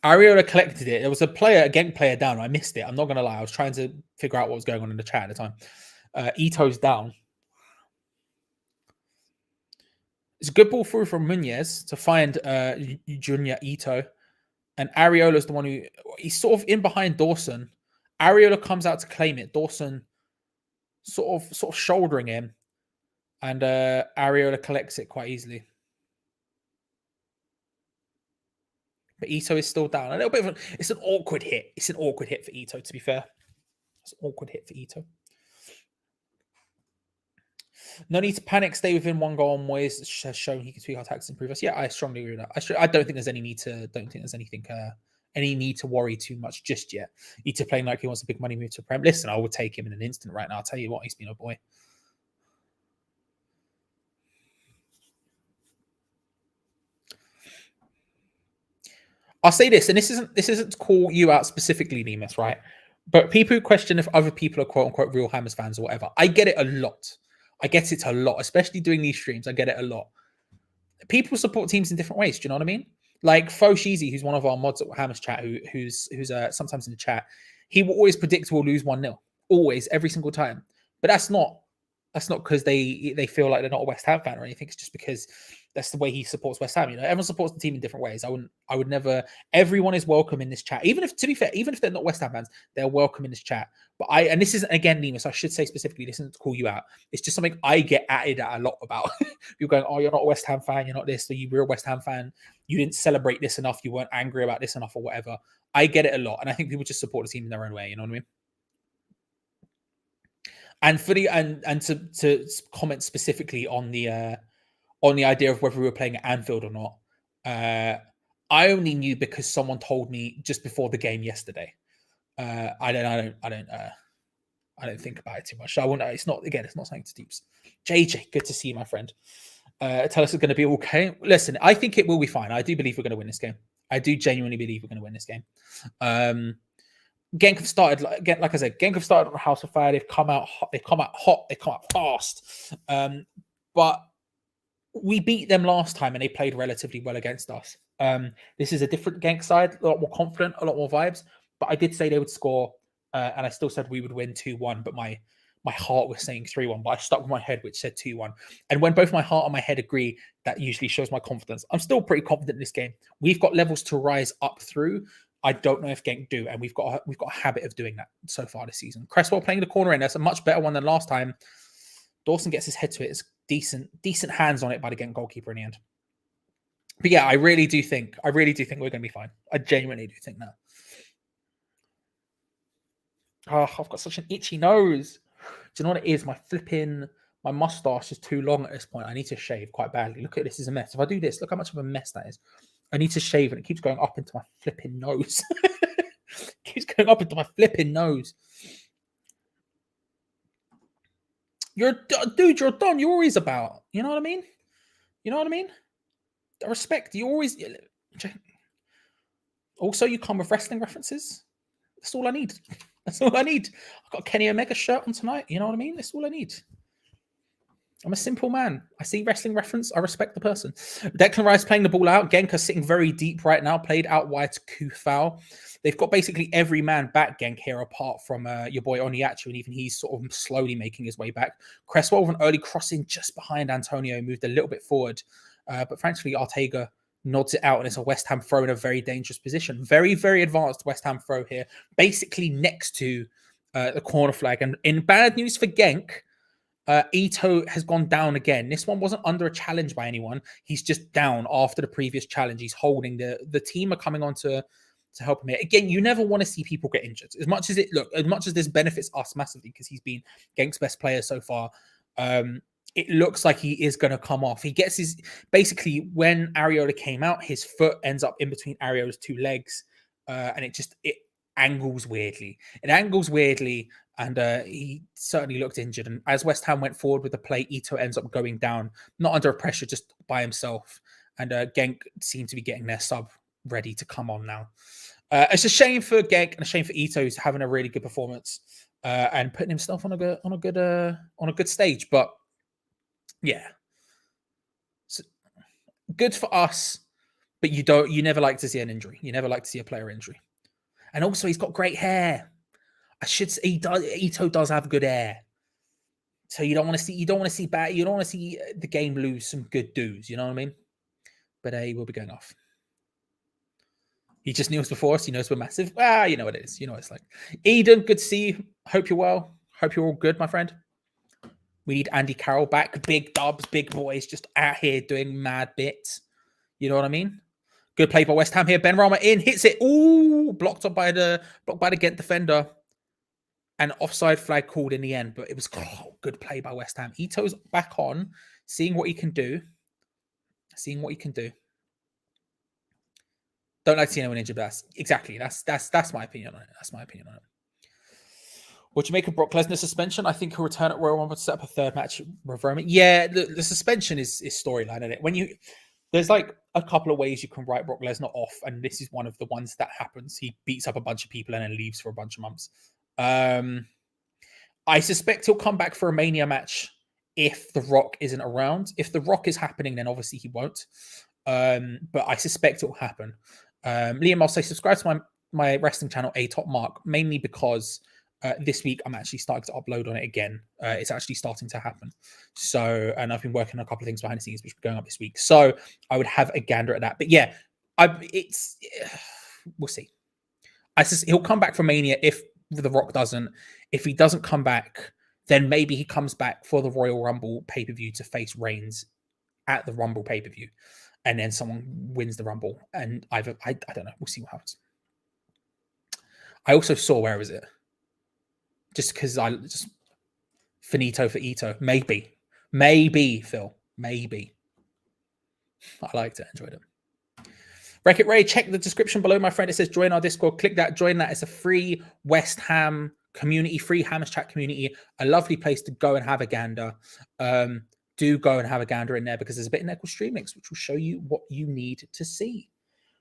Areola collected it. There was a Genk player down. I missed it. I'm not going to lie. I was trying to figure out what was going on in the chat at the time. Ito's down. It's a good ball through from Munez to find Junior Ito. And Areola's the one who... He's sort of in behind Dawson. Areola comes out to claim it. Dawson sort of shouldering him. And Areola collects it quite easily. But Ito is still down. A little bit of it's an awkward hit. It's an awkward hit for Ito, to be fair. It's an awkward hit for Ito. No need to panic. Stay within one goal. Moyes has shown he can tweak our tactics and improve us. Yeah, I strongly agree with that. I don't think there's any need to. Don't think there's anything any need to worry too much just yet. Ito playing like he wants a big money move to Prem. Listen, I would take him in an instant right now. I'll tell you what, he's been a boy. I'll say this, and this isn't to call you out specifically, Nemus, right? But people who question if other people are quote unquote real Hammers fans or whatever, I get it a lot. I get it a lot, especially doing these streams. I get it a lot. People support teams in different ways. Do you know what I mean? Like Fo Sheezy, who's one of our mods at Hammers chat, who's sometimes in the chat, he will always predict we'll lose 1-0. Always, every single time. But that's not because they feel like they're not a West Ham fan or anything. It's just because that's the way he supports West Ham. You know, everyone supports the team in different ways. I would never. Everyone is welcome in this chat. Even if, to be fair, even if they're not West Ham fans, they're welcome in this chat. But and this isn't, again, Nemus, I should say specifically, this isn't to call you out. It's just something I get added at a lot about. You're going, oh, you're not a West Ham fan. You're not this. So you were a West Ham fan. You didn't celebrate this enough. You weren't angry about this enough or whatever. I get it a lot. And I think people just support the team in their own way. You know what I mean? And for the and to comment specifically on the idea of whether we were playing at Anfield or not, I only knew because someone told me just before the game yesterday. I don't think about it too much. I won't. It's not something to deeps. JJ, good to see you, my friend. Tell us it's going to be okay. Listen, I think it will be fine. I do believe we're going to win this game. I do genuinely believe we're going to win this game. Genk have started, like I said, Genk have started on a house of fire. They've come out hot. They come out fast. But we beat them last time and they played relatively well against us. This is a different Genk side, a lot more confident, a lot more vibes. But I did say they would score, and I still said we would win 2-1. But my heart was saying 3-1, but I stuck with my head, which said 2-1. And when both my heart and my head agree, that usually shows my confidence. I'm still pretty confident in this game. We've got levels to rise up through. I don't know if Genk do, and we've got a habit of doing that so far this season. Cresswell playing the corner end. That's a much better one than last time. Dawson gets his head to it. It's decent hands on it by the Genk goalkeeper in the end. But yeah, I really do think we're going to be fine. I genuinely do think that. Oh, I've got such an itchy nose. Do you know what it is? My mustache is too long at this point. I need to shave quite badly. Look at this, is a mess. If I do this, look how much of a mess that is. I need to shave and it keeps going up into my flipping nose. Keeps going up into my flipping nose. You're done. You're always about. You know what I mean? You know what I mean? The respect. You always. Also, you come with wrestling references. That's all I need. That's all I need. I've got a Kenny Omega shirt on tonight. You know what I mean? That's all I need. I'm a simple man. I see wrestling reference. I respect the person. Declan Rice playing the ball out. Genk are sitting very deep right now. Played out wide to Kufau. They've got basically every man back, Genk, here, apart from your boy Oniachu, and even he's sort of slowly making his way back. Cresswell with an early crossing just behind Antonio, moved a little bit forward. But frankly, Ortega nods it out, and it's a West Ham throw in a very dangerous position. Very, very advanced West Ham throw here, basically next to the corner flag. And in bad news for Genk, Ito has gone down again. This one wasn't under a challenge by anyone. He's just down after the previous challenge. He's holding. The team are coming on to help him here. Again, you never want to see people get injured. As much as this benefits us massively because he's been Genk's best player so far, it looks like he is going to come off. He gets his, basically when Areola came out, his foot ends up in between Areola's two legs, and it angles weirdly. It angles weirdly, and he certainly looked injured. And as West Ham went forward with the play, Ito ends up going down, not under pressure, just by himself. And Genk seem to be getting their sub ready to come on now. It's a shame for Genk and a shame for Ito, who's having a really good performance and putting himself on a good stage. But yeah, so, good for us. But you never like to see an injury. You never like to see a player injury. And also, he's got great hair. I should say Ito does have good hair. So you don't want to see the game lose some good dudes. You know what I mean? But he will be going off. He just knew us before us. He knows we're massive. You know what it is. You know what it's like. Eden, good to see you. Hope you're well. Hope you're all good, my friend. We need Andy Carroll back. Big dubs, big boys, just out here doing mad bits. You know what I mean? Good play by West Ham here. Ben Rama in, hits it. Ooh, blocked by the Gent defender. And offside flag called in the end. But it was good play by West Ham. Ito's back on, seeing what he can do. Don't like to see anyone injured, but that's my opinion on it. That's my opinion on it. What do you make of Brock Lesnar's suspension? I think he'll return at Royal Rumble to set up a third match with Roman. Yeah, the suspension is storyline, isn't it? There's like a couple of ways you can write Brock Lesnar off, and this is one of the ones that happens. He beats up a bunch of people and then leaves for a bunch of months. I suspect he'll come back for a Mania match if The Rock isn't around. If The Rock is happening, then obviously he won't. But I suspect it will happen. Liam, I'll say subscribe to my wrestling channel, A Top Mark, mainly because this week I'm actually starting to upload on it again. It's actually starting to happen. So, and I've been working on a couple of things behind the scenes, which are going up this week. So I would have a gander at that. But yeah, we'll see. He'll come back for Mania if The Rock doesn't. If he doesn't come back, then maybe he comes back for the Royal Rumble pay-per-view to face Reigns at the Rumble pay-per-view. And then someone wins the Rumble. And I don't know. We'll see what happens. I also saw, where is it? Just because finito for Ito. Maybe, Phil. Maybe. I liked it. Enjoyed it. Wreck-It Ray, check the description below, my friend. It says join our Discord. Click that. Join that. It's a free West Ham community, free Hammers Chat community. A lovely place to go and have a gander. Do go and have a gander in there because there's a bit in there called Stream Links, which will show you what you need to see.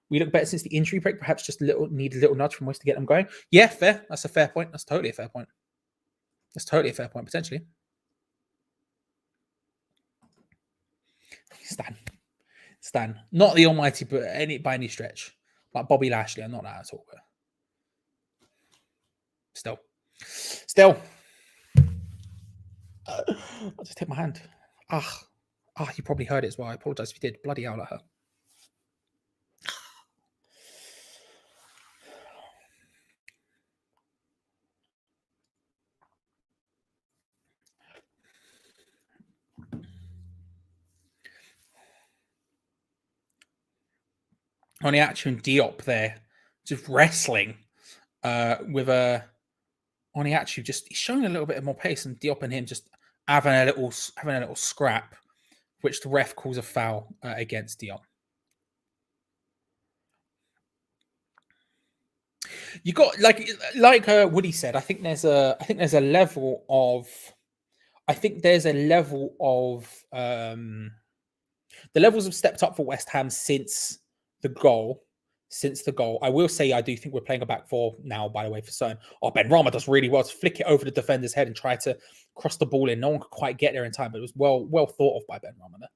We look better since the injury break. Perhaps just need a little nudge from West to get them going. Yeah, fair. That's a fair point. That's totally a fair point. Potentially. Stan. Not the almighty, but by any stretch. Like Bobby Lashley, I'm not that at all. But still. I'll just take my hand. You probably heard it as well. I apologize if you did. Bloody hell at her. Oniachu and Diop there, just wrestling with Oniachu just showing a little bit more pace, and Diop and him just having a little scrap, which the ref calls a foul against Diop. You got like Woody said. I think there's a level of the levels have stepped up for West Ham since the goal. I will say I do think we're playing a back four now, by the way, for certain. Ben Rama does really well to flick it over the defender's head and try to cross the ball in. No one could quite get there in time, but it was well thought of by Ben Rama there.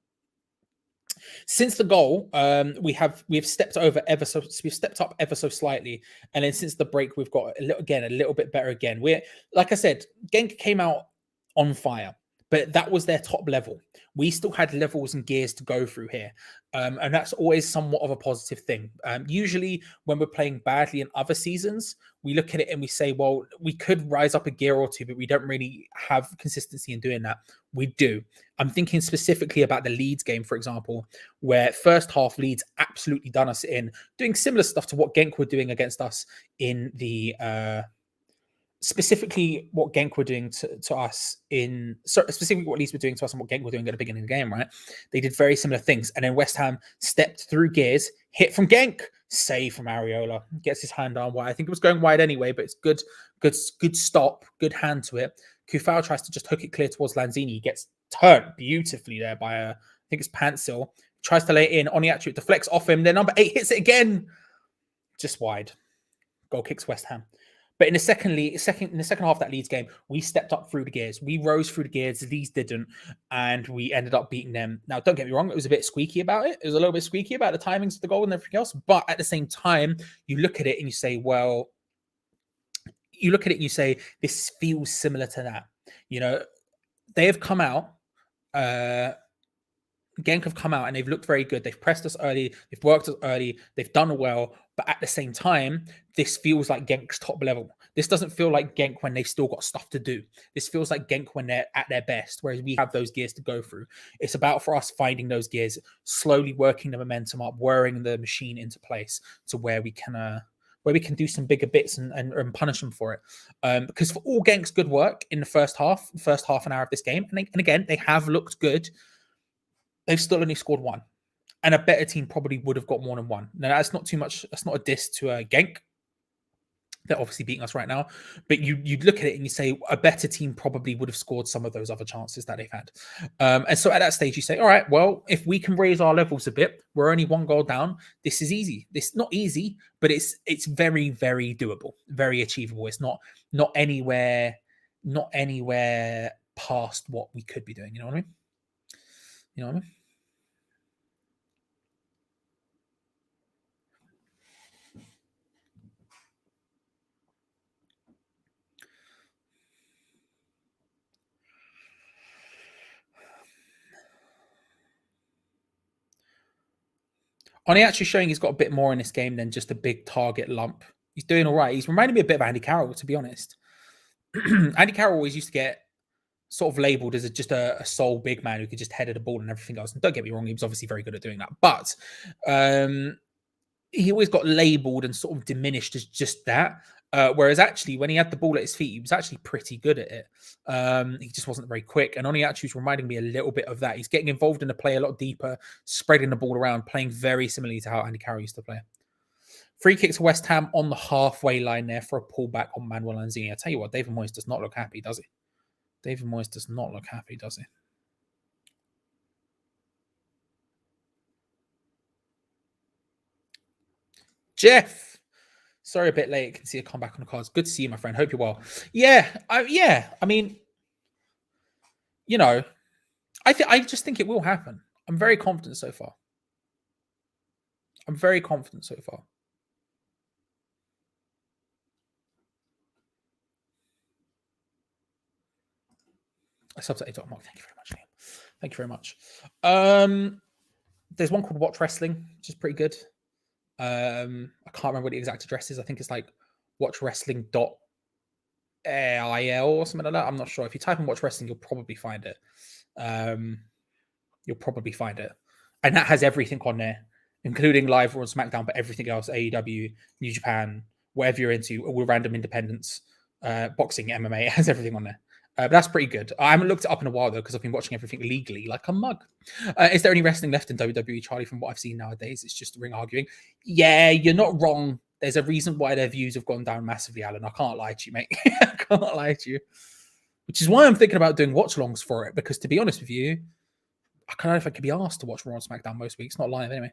Since the goal, we've stepped up ever so slightly, and then since the break, we've got a little bit better again. We're, like I said, Genk came out on fire, but that was their top level. We still had levels and gears to go through here, and that's always somewhat of a positive thing. Usually, when we're playing badly in other seasons, we look at it and we say, well, we could rise up a gear or two, but we don't really have consistency in doing that. We do. I'm thinking specifically about the Leeds game, for example, where first half Leeds absolutely done us in, doing similar stuff to what Genk were doing against us in the... specifically what Genk were doing to us specifically what Leeds were doing to us and what Genk were doing at the beginning of the game, right? They did very similar things. And then West Ham stepped through gears, hit from Genk, save from Areola, gets his hand on wide. I think it was going wide anyway, but it's good stop, good hand to it. Kufau tries to just hook it clear towards Lanzini. He gets turned beautifully there by I think it's Pantsil. Tries to lay it in. Oniachu deflects off him. Then number 8 hits it again. Just wide. Goal kicks West Ham. But in the second half of that Leeds game, we stepped up through the gears. We rose through the gears. Leeds didn't, and we ended up beating them. Now, don't get me wrong; it was a bit squeaky about it. It was a little bit squeaky about the timings of the goal and everything else. But at the same time, you look at it and you say, well, this feels similar to that. You know, they have come out. Genk have come out and they've looked very good. They've pressed us early. They've worked us early. They've done well. But at the same time, this feels like Genk's top level. This doesn't feel like Genk when they've still got stuff to do. This feels like Genk when they're at their best, whereas we have those gears to go through. It's about for us finding those gears, slowly working the momentum up, whirring the machine into place to where we can do some bigger bits and punish them for it. Because for all Genk's good work in the first half an hour of this game, and again, they have looked good, they've still only scored one. and a better team probably would have got more than one. Now, that's not too much. That's not a diss to Genk. They're obviously beating us right now, but you'd look at it and you say a better team probably would have scored some of those other chances that they've had. And so at that stage, you say, all right, well, if we can raise our levels a bit, we're only 1 goal down. This is easy. This not easy, but it's very, very doable, very achievable. It's not anywhere past what we could be doing. You know what I mean? You know what I mean? Only actually showing he's got a bit more in this game than just a big target lump. He's doing all right. He's reminding me a bit of Andy Carroll, to be honest. Andy Carroll always used to get sort of labelled as just a sole big man who could just head at the ball and everything else. And don't get me wrong, he was obviously very good at doing that. But he always got labelled and sort of diminished as just that. Whereas actually, when he had the ball at his feet, he was actually pretty good at it. He just wasn't very quick. And Oniachu was reminding me a little bit of that. He's getting involved in the play a lot deeper, spreading the ball around, playing very similarly to how Andy Carroll used to play. Free kick to West Ham on the halfway line there for a pullback on Manuel Lanzini. I tell you what, David Moyes does not look happy, does he? David Moyes does not look happy, does he? Jeff! Sorry, a bit late. Can see a comeback on the cards. Good to see you, my friend. Hope you're well. Yeah. I mean, you know, I just think it will happen. I'm very confident so far. I subbed at Mark. Thank you very much, Liam. Thank you very much. There's one called Watch Wrestling, which is pretty good. I can't remember what the exact address is. I think it's like watchwrestling.il or something like that. I'm not sure. If you type in Watch Wrestling, you'll probably find it. And that has everything on there, including live Raw and SmackDown, but everything else, AEW, New Japan, whatever you're into, all random independents, boxing, MMA, it has everything on there. But that's pretty good. I haven't looked it up in a while, though, because I've been watching everything legally like a mug. Is there any wrestling left in WWE, Charlie, from what I've seen nowadays? It's just ring arguing. Yeah, you're not wrong. There's a reason why their views have gone down massively, Alan. I can't lie to you, mate. I can't lie to you. Which is why I'm thinking about doing watch-alongs for it, because to be honest with you, I don't know if I could be asked to watch Raw and SmackDown most weeks. Not live, anyway.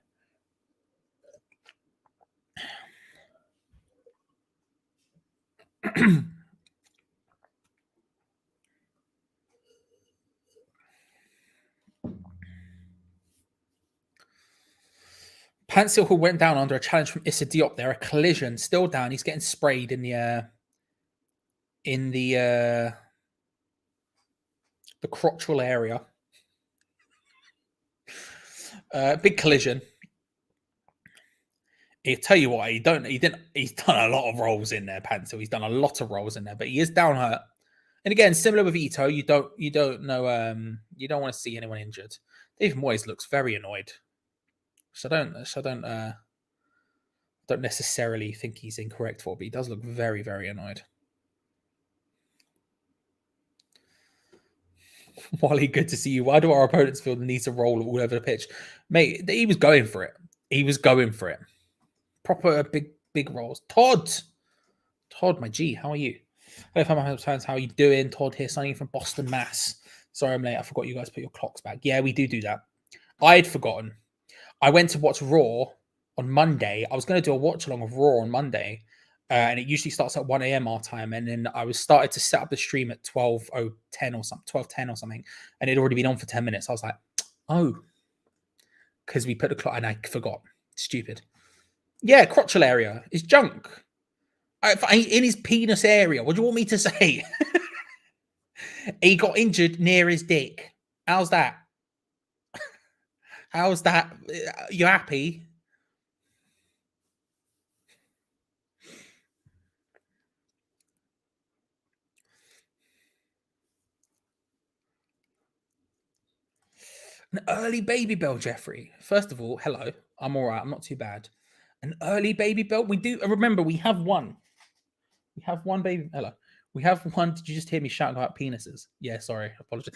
Pansel, who went down under a challenge from Issa Diop there, a collision, still down. He's getting sprayed in the crotchal area. Big collision. I tell you what, he's done a lot of rolls in there, Pansel. He's done a lot of rolls in there, but he is down hurt. And again, similar with Ito, you don't know you don't want to see anyone injured. David Moyes looks very annoyed. So I don't necessarily think he's incorrect for, but he does look very, very annoyed. Wally, good to see you. Why do our opponents feel the need to roll all over the pitch? Mate, he was going for it. Proper big rolls. Todd, my G, how are you? Hello, fans. How are you doing? Todd here, signing from Boston, Mass. Sorry I'm late. I forgot you guys put your clocks back. Yeah, we do that. I had forgotten. I went to watch Raw on Monday. I was going to do a watch along of Raw on Monday, and it usually starts at 1 a.m. our time. And then I was started to set up the stream at 12:10 or something, and it had already been on for 10 minutes. I was like, oh, because we put the clock, and I forgot. Stupid. Yeah, crotchal area is junk. In his penis area. What do you want me to say? He got injured near his dick. How's that? How's that? You happy? An early baby bell, Jeffrey. First of all, hello. I'm all right. I'm not too bad. An early baby bell. We do. Remember, we have one. We have one baby. Hello. We have one. Did you just hear me shouting about penises? Yeah, sorry. Apologies.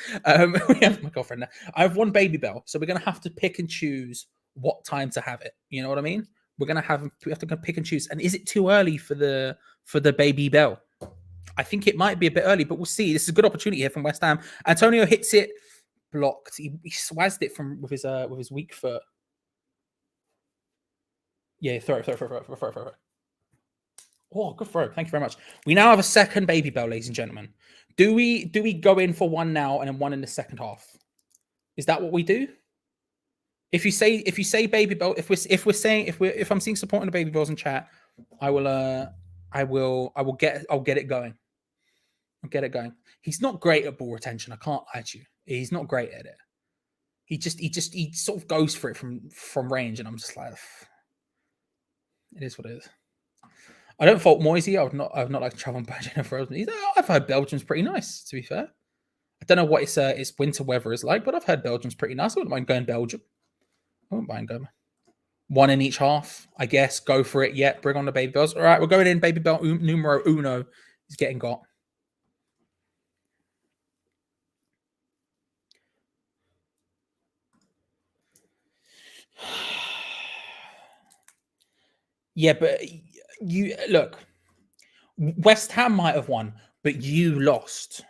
We have my girlfriend now. I have one baby bell. So we're going to have to pick and choose what time to have it. You know what I mean? We have to go pick and choose. And is it too early for the baby bell? I think it might be a bit early, but we'll see. This is a good opportunity here from West Ham. Antonio hits it, blocked. He swazzed it with his weak foot. Yeah, throw it. Oh, good throw. Thank you very much. We now have a second baby bell, ladies and gentlemen. Do we go in for one now and then one in the second half? Is that what we do? If you say baby bell, if I'm seeing support on the baby bells in chat, I'll get it going. I'll get it going. He's not great at ball retention. I can't lie to you. He's not great at it. He sort of goes for it from range, and I'm just like, it is what it is. I don't fault Moisey. I've not like to travel on Belgium for I've heard Belgium's pretty nice, to be fair. I don't know what its winter weather is like, but I've heard Belgium's pretty nice. I wouldn't mind going Belgium. I wouldn't mind going. One in each half, I guess. Go for it. Yeah, bring on the baby bells. All right, we're going in. Baby bell numero uno is getting got. Yeah, but you look. West Ham might have won, but you lost.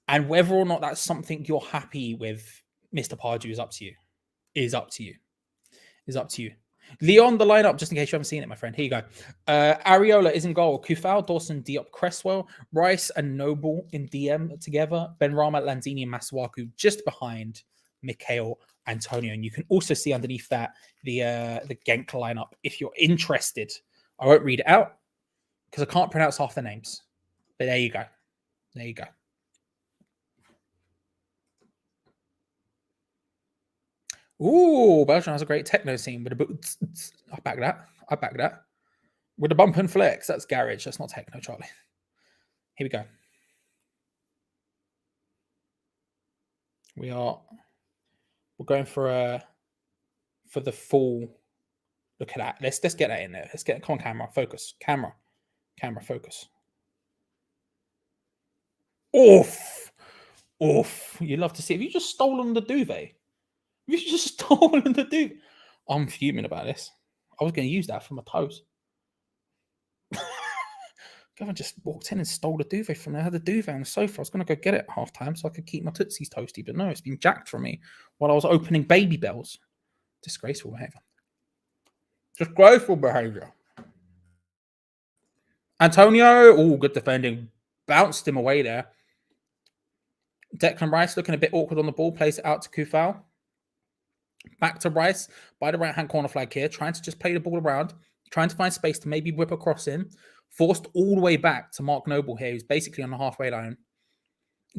And whether or not that's something you're happy with, Mr. Pardew, is up to you. Is up to you. Leon, the lineup, just in case you haven't seen it, my friend. Here you go. Areola is in goal. Kufal, Dawson, Diop, Cresswell, Rice, and Noble in DM together. Benrahma, Lanzini, and Masuaku just behind Mikhail Antonio. And you can also see underneath that the Genk lineup if you're interested. I won't read it out because I can't pronounce half the names. But there you go. There you go. Ooh, Belgium has a great techno scene with a boot. I back that. With a bump and flex. That's garage. That's not techno, Charlie. Here we go. We're going for the full. Look at that. Let's get that in there. Come on, camera. Focus. Camera, focus. Oof. You'd love to see. Have you just stolen the duvet? You just stolen the duvet. I'm fuming about this. I was going to use that for my toes. Gavin just walked in and stole the duvet from there. I had the duvet on the sofa. I was going to go get it at halftime so I could keep my tootsies toasty, but no, it's been jacked from me while I was opening baby bells. Disgraceful behavior. Antonio, good defending. Bounced him away there. Declan Rice looking a bit awkward on the ball. Plays it out to Kufal. Back to Rice by the right-hand corner flag here. Trying to just play the ball around. Trying to find space to maybe whip a cross in. Forced all the way back to Mark Noble here, who's basically on the halfway line.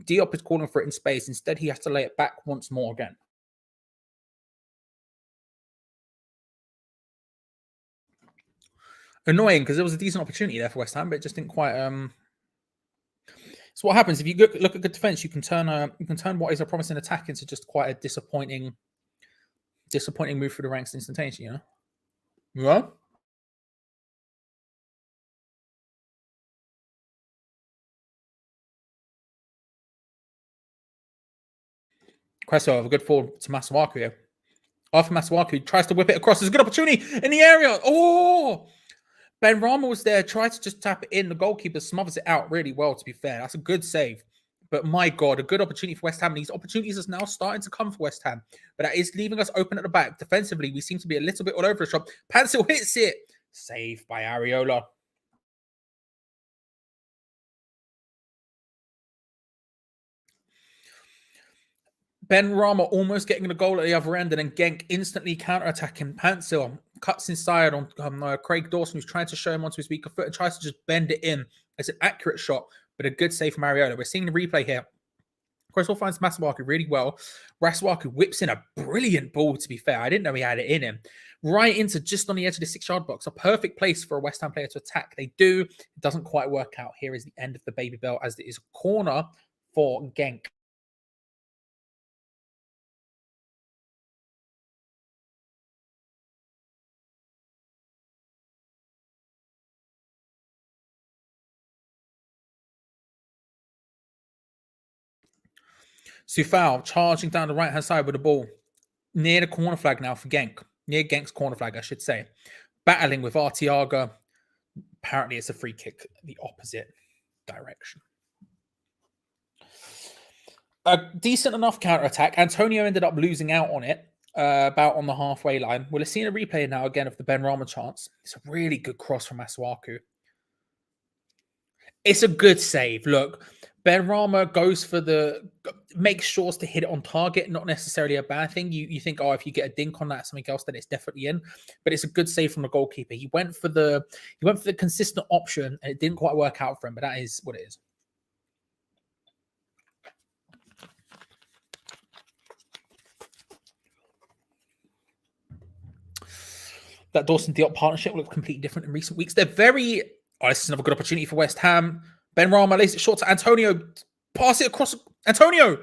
Diop is calling for it in space. Instead, he has to lay it back once more again. Annoying, because there was a decent opportunity there for West Ham, but it just didn't quite... So what happens if you look at good defense? You can turn what is a promising attack into just quite a disappointing move through the ranks instantaneously. You know, yeah. Cresswell have a good forward to Masuaku here. After Masuaku tries to whip it across, there's a good opportunity in the area. Oh, Benrahma was there, tried to just tap it in. The goalkeeper smothers it out really well, to be fair. That's a good save. But my God, a good opportunity for West Ham. And these opportunities are now starting to come for West Ham. But that is leaving us open at the back. Defensively, we seem to be a little bit all over the shop. Pencil hits it. Saved by Areola. Benrahma almost getting the goal at the other end, and then Genk instantly counter-attacking. Pencil cuts inside on Craig Dawson, who's trying to show him onto his weaker foot and tries to just bend it in. It's an accurate shot, but a good save from Areola. We're seeing the replay here. Cresswell finds Masuaku really well. Masuaku whips in a brilliant ball, to be fair. I didn't know he had it in him. Right into just on the edge of the 6-yard box. A perfect place for a West Ham player to attack. They do. It doesn't quite work out. Here is the end of the baby bell as it is a corner for Genk. Sufal charging down the right-hand side with the ball. near the corner flag now for Genk. Near Genk's corner flag, I should say. Battling with Arteaga. Apparently, it's a free kick the opposite direction. A decent enough counter-attack. Antonio ended up losing out on it about on the halfway line. We'll have seen a replay now again of the Benrahma chance. It's a really good cross from Masuaku. It's a good save. Look, Benrahma goes for makes sure to hit it on target, not necessarily a bad thing. You think, oh, if you get a dink on that, something else, then it's definitely in. But it's a good save from the goalkeeper. He went for the consistent option, and it didn't quite work out for him. But that is what it is. That Dawson Diop partnership will look completely different in recent weeks. They're very. Oh, this is another good opportunity for West Ham. Benrahma lays it short to Antonio. Pass it across. Antonio.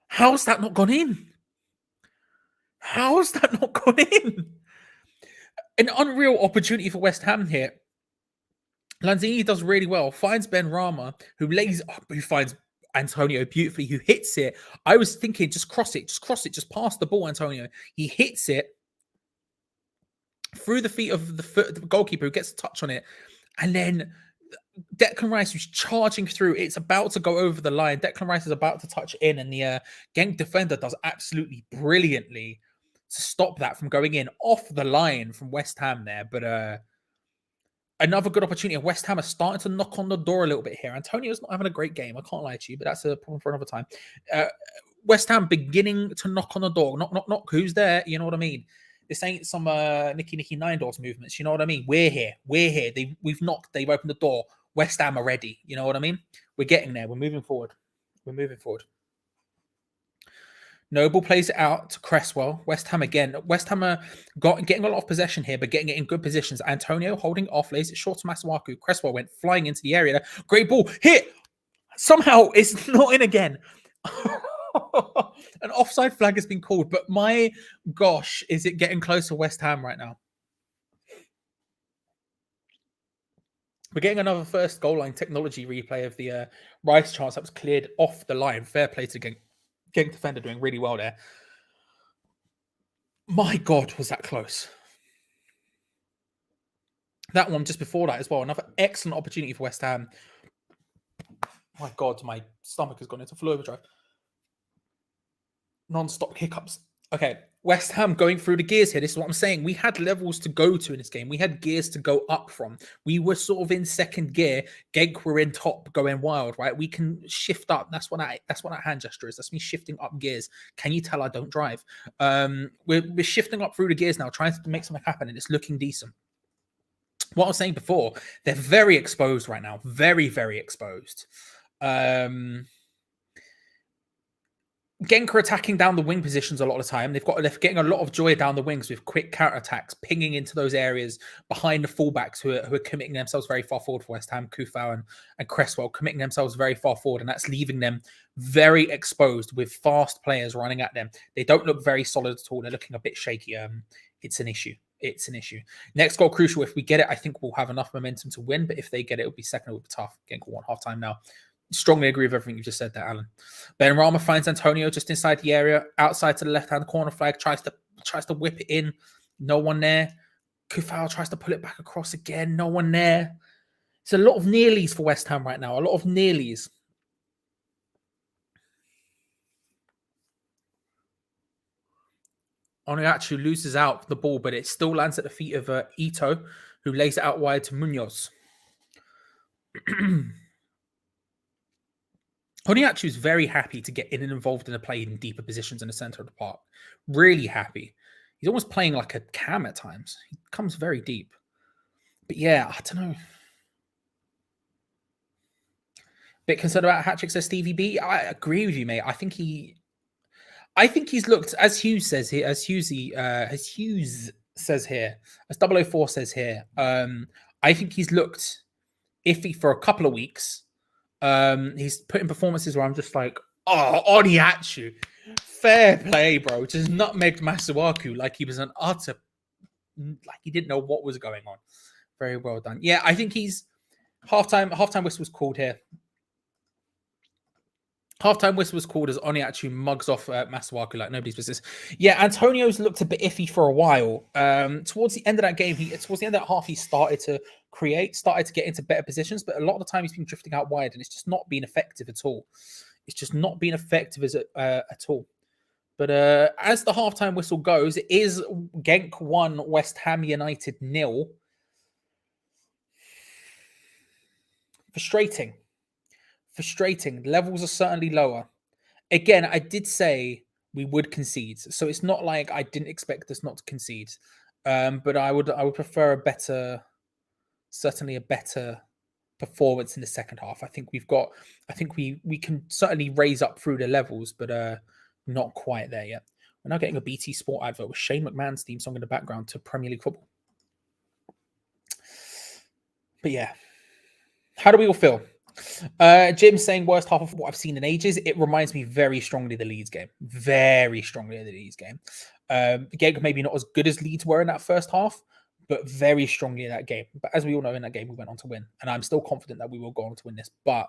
How's that not gone in? How's that not gone in? An unreal opportunity for West Ham here. Lanzini does really well. Finds Benrahma, who finds Antonio beautifully, who hits it. I was thinking, just cross it, just pass the ball, Antonio. He hits it through the feet of the goalkeeper, who gets a touch on it. And then Declan Rice, who's charging through, it's about to go over the line. Declan Rice is about to touch in, and the Genk defender does absolutely brilliantly to stop that from going in off the line from West Ham there. But another good opportunity. West Ham are starting to knock on the door a little bit here. Antonio's not having a great game. I can't lie to you, but that's a problem for another time. West Ham beginning to knock on the door. Knock, knock, knock. Who's there? You know what I mean? This ain't some Nicky Nine Doors movements. You know what I mean? We're here. We've knocked. They've opened the door. West Ham are ready. You know what I mean? We're getting there. We're moving forward. Noble plays it out to Cresswell. West Ham again. West Ham are getting a lot of possession here, but getting it in good positions. Antonio holding off, lays it short to Masuaku. Cresswell went flying into the area. Great ball. Hit. Somehow it's not in again. An offside flag has been called, but my gosh, is it getting close to West Ham right now? We're getting another first goal line technology replay of the Rice chance that was cleared off the line. Fair play to Genk defender, doing really well there. My God, was that close? That one just before that as well. Another excellent opportunity for West Ham. My God, my stomach has gone into full overdrive. Non-stop hiccups. Okay, West Ham going through the gears here. This is what I'm saying. We had levels to go to in this game. We had gears to go up from. We were sort of in second gear. Genk were in top, going wild, right? We can shift up. That's what that hand gesture is. That's me shifting up gears. Can you tell I don't drive? We're shifting up through the gears now, trying to make something happen, and it's looking decent. What I was saying before, they're very exposed right now. Very, very exposed. Genk are attacking down the wing positions a lot of the time. They're getting a lot of joy down the wings with quick counter-attacks, pinging into those areas behind the fullbacks who are committing themselves very far forward for West Ham. Kufau and Cresswell committing themselves very far forward, and that's leaving them very exposed with fast players running at them. They don't look very solid at all. They're looking a bit shaky. It's an issue. Next goal crucial. If we get it, I think we'll have enough momentum to win, but if they get it, it'll be second. It will be tough. Genk will want half-time now. Strongly agree with everything you just said there, Alan. Benrahma finds Antonio just inside the area, outside to the left-hand corner flag, tries to whip it in. No one there. Kufau tries to pull it back across again. No one there. It's a lot of nearlies for West Ham right now. A lot of nearlies. Onuachu loses out the ball, but it still lands at the feet of Ito, who lays it out wide to Munoz. Oniachu is very happy to get in and involved in the play in deeper positions in the center of the park. Really happy. He's almost playing like a cam at times. He comes very deep. But yeah, I don't know. Bit concerned about hat-trick, says Stevie B. I agree with you, mate. I think he's looked, as Hughes says here, as 004 says here, I think he's looked iffy for a couple of weeks. He's put in performances where I'm just like, oh, Oniachu, fair play, bro. Just nutmegged Masuaku like he was like he didn't know what was going on. Very well done. Yeah, I think he's halftime whistle was called here. Halftime whistle was called as Oniachu mugs off Masuaku like nobody's business. Yeah, Antonio's looked a bit iffy for a while. Towards the end of that game, towards the end of that half, he started to get into better positions, but a lot of the time he's been drifting out wide, and it's just not been effective at all. It's just not been effective at all. But as the halftime whistle goes, it is Genk 1, West Ham United 0. Frustrating. Levels are certainly lower. Again, I did say we would concede, so it's not like I didn't expect us not to concede. But I would prefer certainly a better performance in the second half. I think we can certainly raise up through the levels, but not quite there yet. We're now getting a BT Sport advert with Shane McMahon's theme song in the background to Premier League football. But yeah, how do we all feel? Jim saying worst half of what I've seen in ages. It reminds me very strongly of the Leeds game. Genk maybe not as good as Leeds were in that first half, but very strongly in that game. But as we all know, in that game we went on to win, and I'm still confident that we will go on to win this. But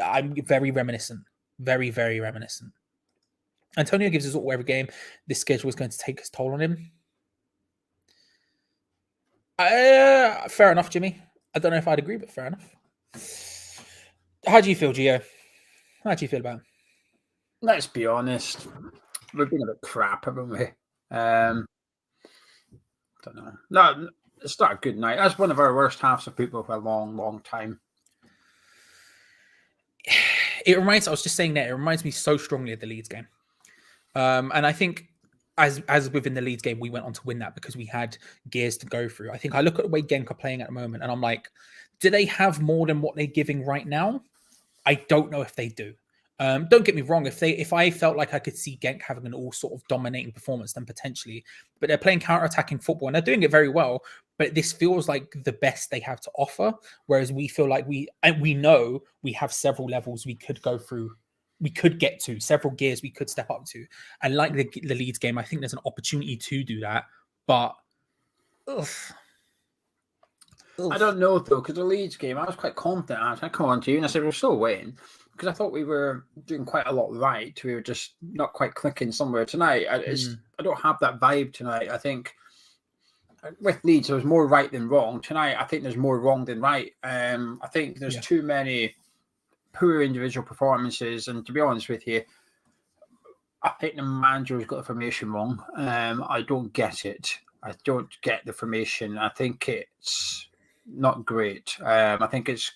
I'm very reminiscent, very reminiscent. Antonio gives us all every game. This schedule is going to take its toll on him. Fair enough, Jimmy. I don't know if I'd agree, but fair enough. How do you feel, Gio? How do you feel about him? Let's be honest. We've been a bit crap, haven't we? Don't know. No, it's not a good night. That's one of our worst halves of football for a long time. I was just saying that, it reminds me so strongly of the Leeds game. And I think as within the Leeds game, we went on to win that because we had gears to go through. I think I look at the way Genk are playing at the moment and I'm like, do they have more than what they're giving right now? I don't know if they do. Don't get me wrong. If I felt like I could see Genk having an all sort of dominating performance, then potentially. But they're playing counter-attacking football and they're doing it very well. But this feels like the best they have to offer. Whereas we feel like we know we have several levels we could go through. We could get to several gears we could step up to. And like the Leeds game, I think there's an opportunity to do that. But I don't know though, because the Leeds game, I was quite confident. I come on to you and I said we're still winning because I thought we were doing quite a lot right. We were just not quite clicking somewhere tonight. I don't have that vibe tonight. I think with Leeds there was more right than wrong. Tonight I think there's more wrong than right. I think there's too many poor individual performances, and to be honest with you, I think the manager has got the formation wrong. I don't get it. I don't get the formation. I think it's not great. I think it's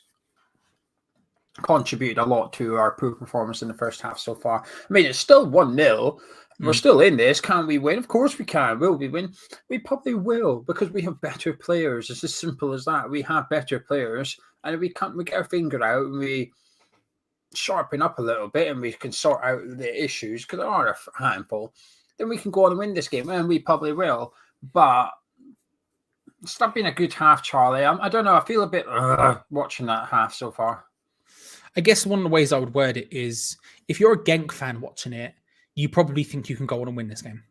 contributed a lot to our poor performance in the first half so far. I mean, it's still 1-0. We're still in this. Can we win? Of course we can. Will we win? We probably will because we have better players. It's as simple as that. We have better players, and if we get our finger out and we sharpen up a little bit and we can sort out the issues, because there are a handful, then we can go on and win this game, and we probably will. But it's not been a good half, Charlie. I don't know. I feel a bit watching that half so far. I guess one of the ways I would word it is, if you're a Genk fan watching it, you probably think you can go on and win this game.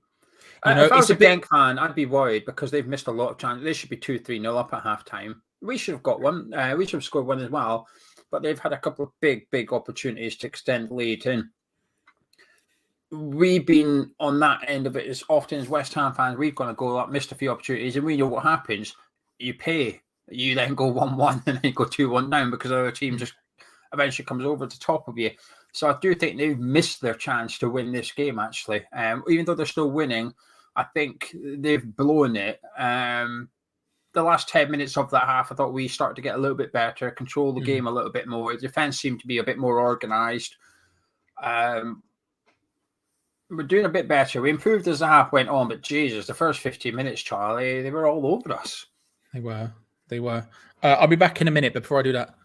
If I was a Genk fan, I'd be worried because they've missed a lot of chances. They should be 2-3-0 up at halftime. We should have got one. We should have scored one as well. But they've had a couple of big opportunities to extend the lead. And we've been on that end of it as often as West Ham fans. We've gone to go up, missed a few opportunities, and we know what happens. You pay. You then go 1-1 and then you go 2-1 down because our team just eventually comes over the top of you. So I do think they've missed their chance to win this game, actually. Even though they're still winning, I think they've blown it. The last 10 minutes of that half, I thought we started to get a little bit better, control the game a little bit more. The defense seemed to be a bit more organised. We're doing a bit better. We improved as the half went on, but Jesus, the first 15 minutes, Charlie, they were all over us. They were. I'll be back in a minute, but before I do that,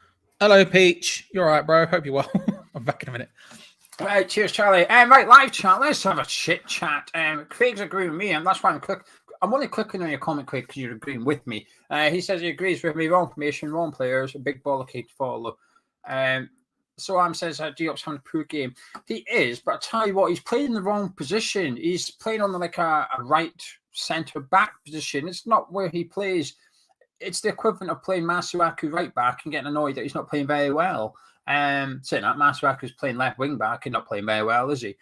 hello, Peach. You all right, bro? Hope you're well. I'm back in a minute. All right, cheers, Charlie. Right, live chat. Let's have a shit chat. Craig's agreeing with me, and that's why I'm only clicking on your comment, Craig, because you're agreeing with me. He says he agrees with me. Wrong formation, wrong players, a big bollocky to follow. So says Diop's having a poor game. He is, but I tell you what, he's playing in the wrong position. He's playing on like a right centre back position. It's not where he plays. it's the equivalent of playing Masuaku right back and getting annoyed that he's not playing very well. Saying that Masuaku's playing left wing back and not playing very well, is he?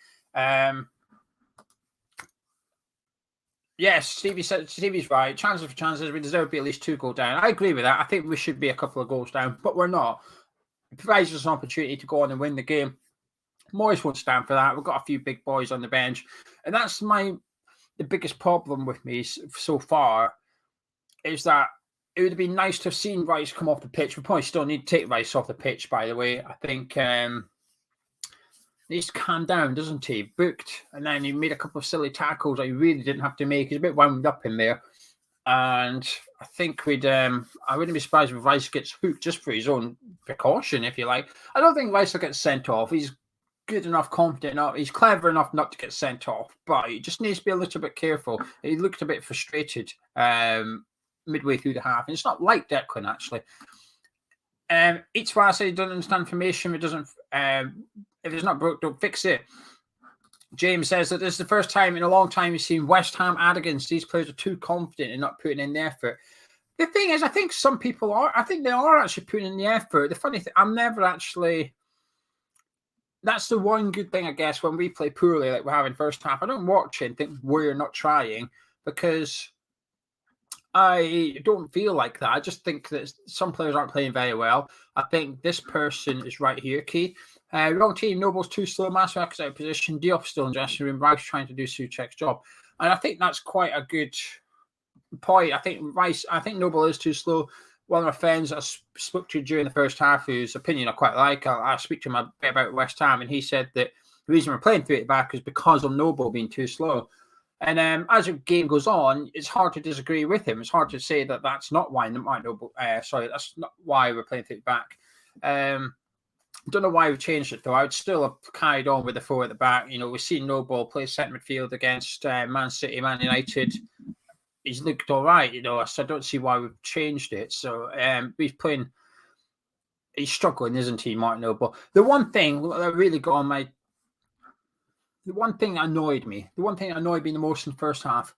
Yes, Stevie's right. Chances for chances, we deserve to be at least 2 goals down. I agree with that. I think we should be a couple of goals down, but we're not. It provides us an opportunity to go on and win the game. Morris won't stand for that. We've got a few big boys on the bench, and that's the biggest problem with me so far, is that it would have been nice to have seen Rice come off the pitch. We probably still need to take Rice off the pitch, by the way. I think needs to calm down, doesn't he? Booked, and then he made a couple of silly tackles that he really didn't have to make. He's a bit wound up in there. And I think I wouldn't be surprised if Rice gets hooked just for his own precaution, if you like. I don't think Rice will get sent off. He's good enough, confident enough. He's clever enough not to get sent off, but he just needs to be a little bit careful. He looked a bit frustrated midway through the half. And it's not like Declan, actually. Each why I say he doesn't understand formation. It doesn't. If it's not broke, don't fix it. James says that this is the first time in a long time he's seen West Ham arrogance. These players are too confident in not putting in the effort. The thing is, I think some people are. I think they are actually putting in the effort. The funny thing, I'm never actually. That's the one good thing, I guess, when we play poorly, like we have in first half. I don't watch it and think we're not trying, because I don't feel like that. I just think that some players aren't playing very well. I think this person is right here, Key. Wrong team. Noble's too slow. Masuaku's out of position. Diop still in dressing room. Rice trying to do Souček's job, and I think that's quite a good point. I think Noble is too slow. One of my friends I spoke to during the first half, whose opinion I quite like, I speak to him a bit about West Ham, and he said that the reason we're playing 3 at the back is because of Noble being too slow. And as the game goes on, it's hard to disagree with him. It's hard to say that that's not why Noble. That's not why we're playing 3 at the back. Don't know why we've changed it though. I would still have carried on with the 4 at the back. You know, we've seen Noble play centre midfield against Man City, Man United. He's looked all right, you know, so I don't see why we've changed it. So he's struggling, isn't he, Martin Noble? The one thing that really got on the one thing that annoyed me the most in the first half,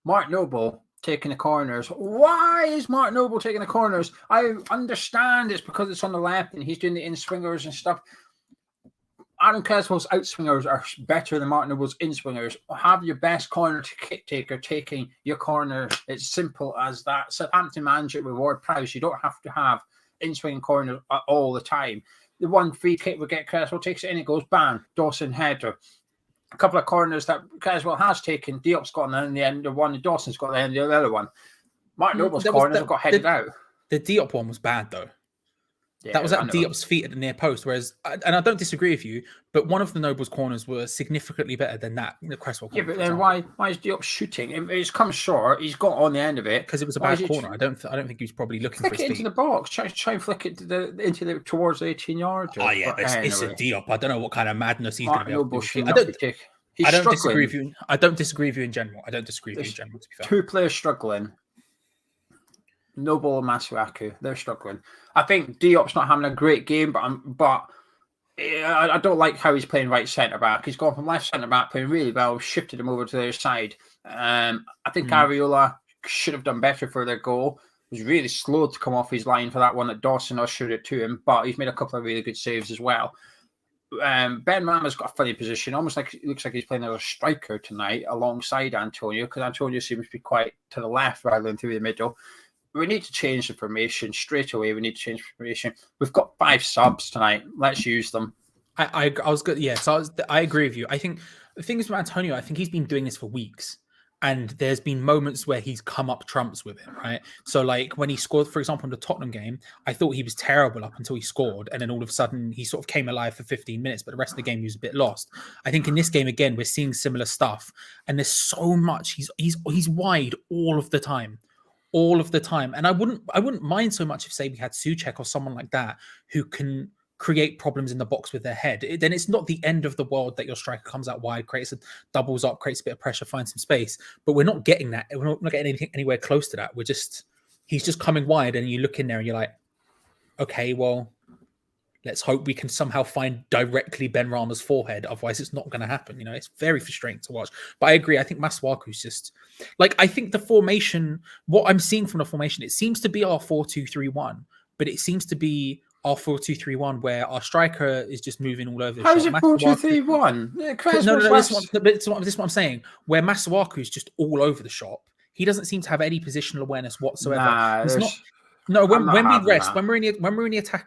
Martin Noble taking the corners. Why is Martin Noble taking the corners? I understand it's because it's on the left and he's doing the in-swingers and stuff. Aaron Creswell's out-swingers are better than Martin Noble's in-swingers. Have your best corner kick taker taking your corner. It's simple as that. Southampton manager with Ward-Prowse. You don't have to have in-swinging corners all the time. The one free kick we get, Creswell takes it in, it goes bang, Dawson header. A couple of corners that Creswell has taken, Diop's got on the end of one, and Dawson's got on the end of the other one. Martin Noble's corners have got headed out. The Diop one was bad, though. Yeah, that was at Diop's feet at the near post, whereas, and I don't disagree with you, but one of the Noble's corners were significantly better than that, the Cresswell corner. Yeah, but then why is Diop shooting? It's come short. He's got on the end of it. Because it was a bad corner. I don't think he was probably looking for his feet. Flick it into the box. Try and flick it towards the 18 yards. Oh, yeah, but it's a Diop. I don't know what kind of madness he's going to be able to do. I don't disagree with you. I don't disagree with you in general. To be fair. 2 players struggling. Noble and Masuaku, they're struggling. I think Diop's not having a great game, but I don't like how he's playing right centre back. He's gone from left centre back, playing really well, shifted him over to the other side. I think Areola should have done better for their goal. He was really slow to come off his line for that one that Dawson ushered it to him, but he's made a couple of really good saves as well. Ben Rama's got a funny position, almost like it looks like he's playing as a striker tonight alongside Antonio, because Antonio seems to be quite to the left rather than through the middle. We need to change the formation straight away. We need to change the formation. We've got 5 subs tonight. Let's use them. I was good. Yeah, so I agree with you. I think the thing is with Antonio, I think he's been doing this for weeks. And there's been moments where he's come up trumps with it, right? So like when he scored, for example, in the Tottenham game, I thought he was terrible up until he scored. And then all of a sudden he sort of came alive for 15 minutes, but the rest of the game he was a bit lost. I think in this game, again, we're seeing similar stuff. And there's so much, he's wide all of the time. And I wouldn't mind so much if, say, we had Souček or someone like that who can create problems in the box with their head. Then it's not the end of the world that your striker comes out wide, doubles up, creates a bit of pressure, finds some space. But we're not getting that. We're not getting anything anywhere close to that. He's just coming wide, and you look in there and you're like, okay, well, Let's hope we can somehow find directly Ben Rama's forehead. Otherwise, it's not going to happen. You know, it's very frustrating to watch. But I agree. I think Masuaku's just like, I think the formation, what I'm seeing from the formation, it seems to be our 4-2-3-1, but it seems to be our 4-2-3-1 where our striker is just moving all over the How shop. is it 4-2-3-1? No, this is what I'm saying. Where Masuaku is just all over the shop. He doesn't seem to have any positional awareness whatsoever. Nah, He's not. No, when we rest, that. when we're in the attack,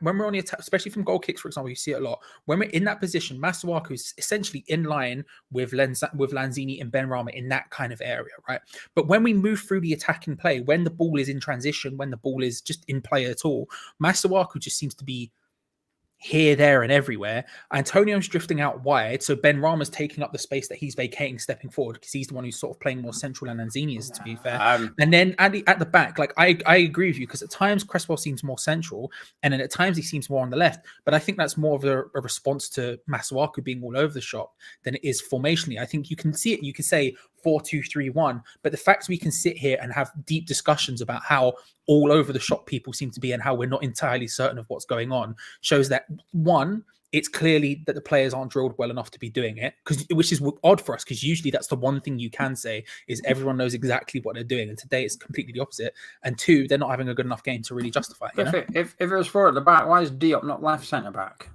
especially from goal kicks, for example, you see it a lot. When we're in that position, Masuaku is essentially in line with Lanzini and Benrahma in that kind of area, right? But when we move through the attacking play, when the ball is in transition, when the ball is just in play at all, Masuaku just seems to be here, there, and everywhere. Antonio's drifting out wide, so Benrahma's taking up the space that he's vacating, stepping forward, because he's the one who's sort of playing more central than Lanzini is, to be fair. And then at the back, like I agree with you, because at times Cresswell seems more central, and then at times he seems more on the left. But I think that's more of a response to Masuaku being all over the shop than it is formationally. I think you can see it. You can say 4-2-3-1, but the fact we can sit here and have deep discussions about how all over the shop people seem to be and how we're not entirely certain of what's going on shows that, one, it's clearly that the players aren't drilled well enough to be doing it, which is odd for us, because usually that's the one thing you can say is everyone knows exactly what they're doing, and today it's completely the opposite. And two, they're not having a good enough game to really justify it. If it was 4 at the back, why is Diop not left centre back?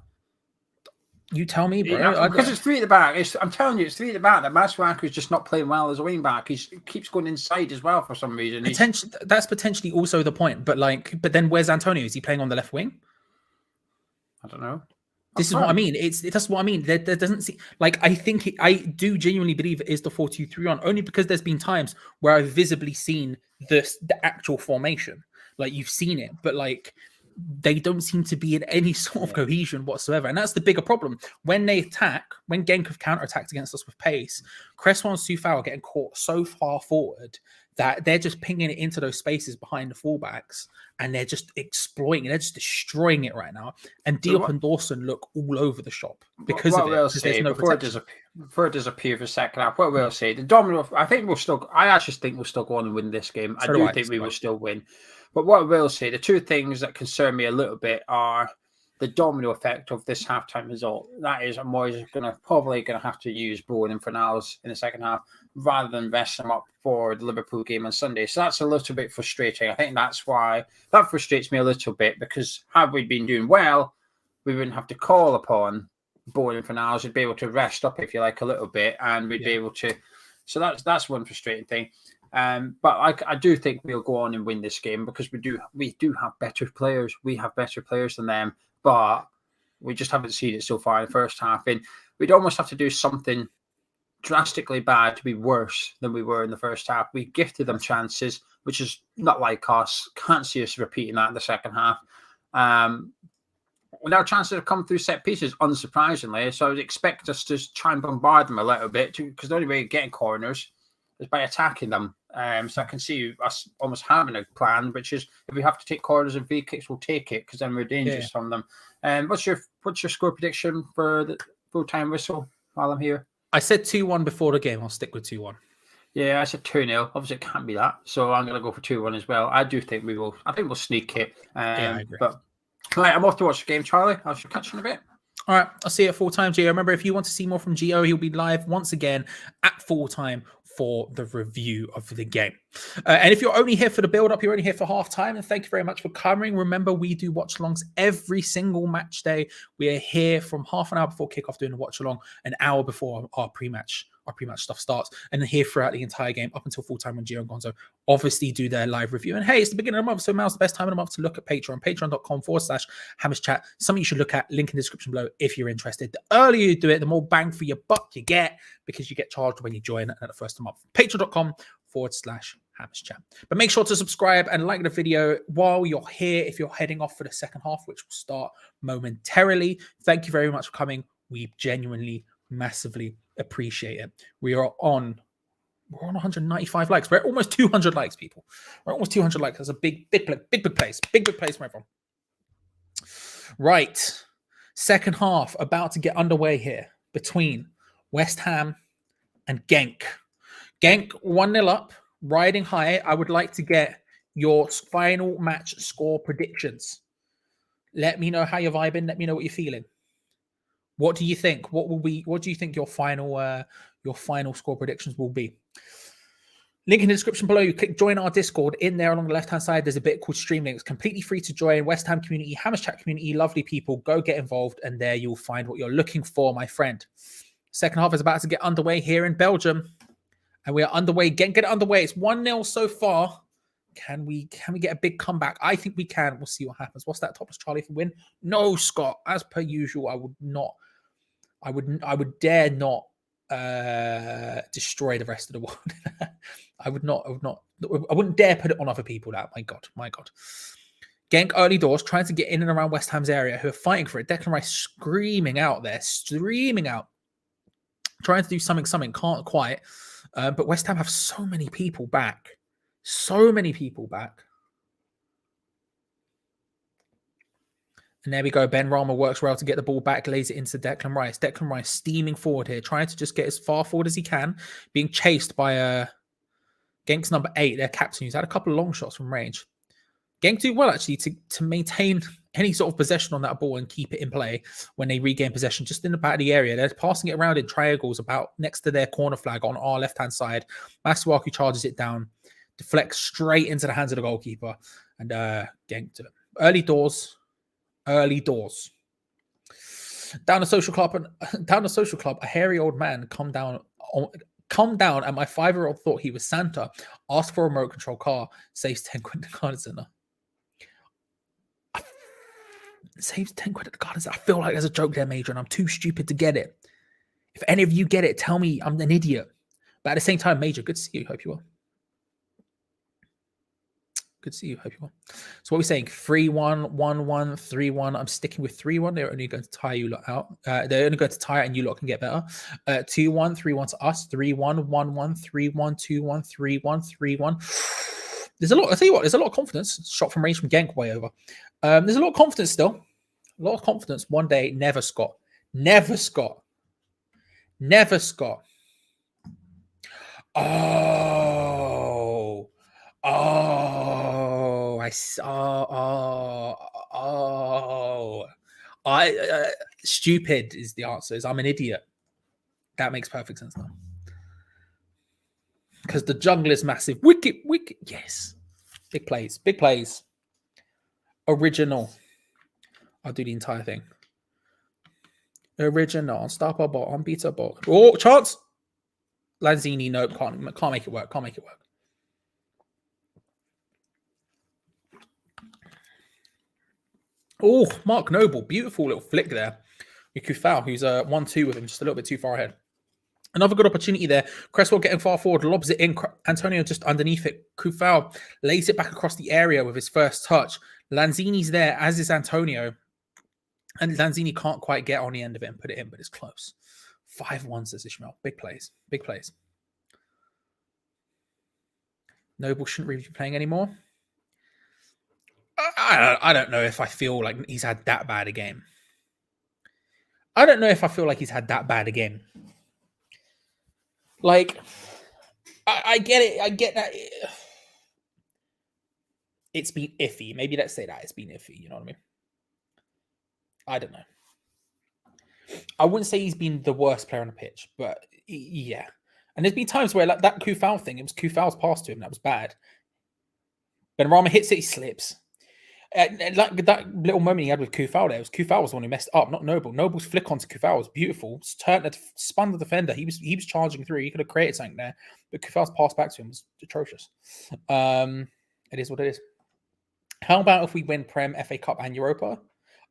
You tell me, bro. Because it's 3 at the back. I'm telling you, it's 3 at the back. That Masuaku is just not playing well as a wing back. He keeps going inside as well for some reason. That's potentially also the point. But then where's Antonio? Is he playing on the left wing? I don't know. This is what I mean. That's what I mean. There doesn't seem like, I do genuinely believe it is the 4-2-3-1, only because there's been times where I've visibly seen the actual formation. Like, you've seen it, but like, they don't seem to be in any sort of cohesion whatsoever. And that's the bigger problem. When they attack, when Genk have counterattacked against us with pace, Cresswell and Soufal are getting caught so far forward that they're just pinging it into those spaces behind the fullbacks, and they're just exploiting it. They're just destroying it right now. And Diop and Dawson look all over the shop because of it. There's no protection. Before it disappears for the second half, what we'll say, the domino, I actually think we'll still go on and win this game. I do think we will still win. But what I will say, the two things that concern me a little bit are the domino effect of this halftime result. That is, I'm always probably going to have to use Bowen and Fornals in the second half rather than vest them up for the Liverpool game on Sunday. So that's a little bit frustrating. I think that's why that frustrates me a little bit, because had we been doing well, we wouldn't have to call upon Bowen and Fornals. We'd be able to rest up, if you like, a little bit, and we'd be able to. So that's one frustrating thing. But I do think we'll go on and win this game, because we do have better players. We have better players than them, but we just haven't seen it so far in the first half. And we'd almost have to do something drastically bad to be worse than we were in the first half. We gifted them chances, which is not like us. Can't see us repeating that in the second half. And our chances have come through set pieces, unsurprisingly. So I would expect us to try and bombard them a little bit, because the only way of getting corners is by attacking them. So I can see us almost having a plan, which is if we have to take corners and free kicks, we'll take it, because then we're dangerous from them. What's your score prediction for the full-time whistle while I'm here? I said 2-1 before the game. I'll stick with 2-1. Yeah, I said 2-0. Obviously, it can't be that. So I'm going to go for 2-1 as well. I do think we will. I think we'll sneak it. I agree. But right, I'm off to watch the game, Charlie. I shall catch you in a bit. All right, I'll see you at full-time, Gio. Remember, if you want to see more from Gio, he'll be live once again at full-time for the review of the game. And if you're only here for the build-up, you're only here for half-time, and thank you very much for coming. Remember, we do watch-alongs every single match day. We are here from half an hour before kickoff doing a watch-along, an hour before our pre-match stuff starts, and then here throughout the entire game up until full time when Gio and Gonzo obviously do their live review. And hey, it's the beginning of the month, so now's the best time of the month to look at Patreon, patreon.com/HammersChat. Something you should look at, link in the description below if you're interested. The earlier you do it, the more bang for your buck you get, because you get charged when you join at the first of the month. Patreon.com/HammersChat. But make sure to subscribe and like the video while you're here if you're heading off for the second half, which will start momentarily. Thank you very much for coming. We genuinely massively appreciate it. We're on 195 likes. We're at almost 200 likes, people. We're almost 200 likes. That's a big place. Big place, my friend. Right. Second half about to get underway here between West Ham and Genk. Genk 1-0 up, riding high. I would like to get your final match score predictions. Let me know how you're vibing. Let me know what you're feeling. What do you think? What do you think your final score predictions will be? Link in the description below. You click join our Discord. In there along the left-hand side, there's a bit called Stream Links. Completely free to join. West Ham community, Hammers Chat community, lovely people. Go get involved, and there you'll find what you're looking for, my friend. Second half is about to get underway here in Belgium. And we are underway. Get underway. It's 1-0 so far. Can we get a big comeback? I think we can. We'll see what happens. What's that? Topless Charlie for win? No, Scott. As per usual, I would dare not destroy the rest of the world. I wouldn't dare put it on other people. That my God. Genk early doors trying to get in and around West Ham's area, who are fighting for it. Declan Rice screaming out, trying to do something, can't quite. But West Ham have so many people back. And there we go. Ben Rama works well to get the ball back, lays it into Declan Rice. Declan Rice steaming forward here, trying to just get as far forward as he can, being chased by Genk's number 8, their captain, who's had a couple of long shots from range. Genk do well, actually, to maintain any sort of possession on that ball and keep it in play when they regain possession, just in the back of the area. They're passing it around in triangles about next to their corner flag on our left-hand side. Masuaku charges it down, deflects straight into the hands of the goalkeeper, and Genk do it. Early doors. Down the social club, a hairy old man come down, and my 5-year-old thought he was Santa. Asked for a remote control car. Saves 10 quid at the garden centre. Saves 10 quid at the garden centre. I feel like there's a joke there, Major, and I'm too stupid to get it. If any of you get it, tell me I'm an idiot. But at the same time, Major, good to see you. Hope you will. Good to see you. Hope you will. So what are we saying? 3-1, 1-1, 3-1. I'm sticking with 3-1. They're only going to tire you lot out. They're only going to tire and you lot can get better. 2-1, 3-1 to us. 3-1, 1-1, 3-1, 2-1, 3-1, 3-1. There's a lot. I tell you what, there's a lot of confidence. Shot from range from Genk way over. There's a lot of confidence still. A lot of confidence. One day, never Scott. Never Scott. Never Scott. Oh, I saw. Stupid is the answer. Is I'm an idiot. That makes perfect sense now. Because the jungle is massive. Wicked. Yes. Big plays. Original. I'll do the entire thing. Original. Unstoppable. Unbeatable. Oh, chance. Lanzini, nope. Can't make it work. Oh, Mark Noble. Beautiful little flick there. With Kufau, who's 1-2 with him, just a little bit too far ahead. Another good opportunity there. Cresswell getting far forward, lobs it in. Antonio just underneath it. Kufau lays it back across the area with his first touch. Lanzini's there, as is Antonio. And Lanzini can't quite get on the end of it and put it in, but it's close. 5-1, says Ishmael. Big plays. Noble shouldn't really be playing anymore. I don't know if I feel like he's had that bad a game. Like, I get it. I get that. It's been iffy. Maybe let's say that. It's been iffy. You know what I mean? I don't know. I wouldn't say he's been the worst player on the pitch, but yeah. And there's been times where like that Kufau thing, it was Kufau's pass to him. That was bad. Benrahma hits it, he slips. Like that little moment he had with Kufau there, Kufau was the one who messed up, not Noble. Noble's flick onto Kufau was beautiful. Spun the defender. He was charging through. He could have created something there, but Kufau's pass back to him was atrocious. It is what it is. How about if we win Prem, FA Cup, and Europa?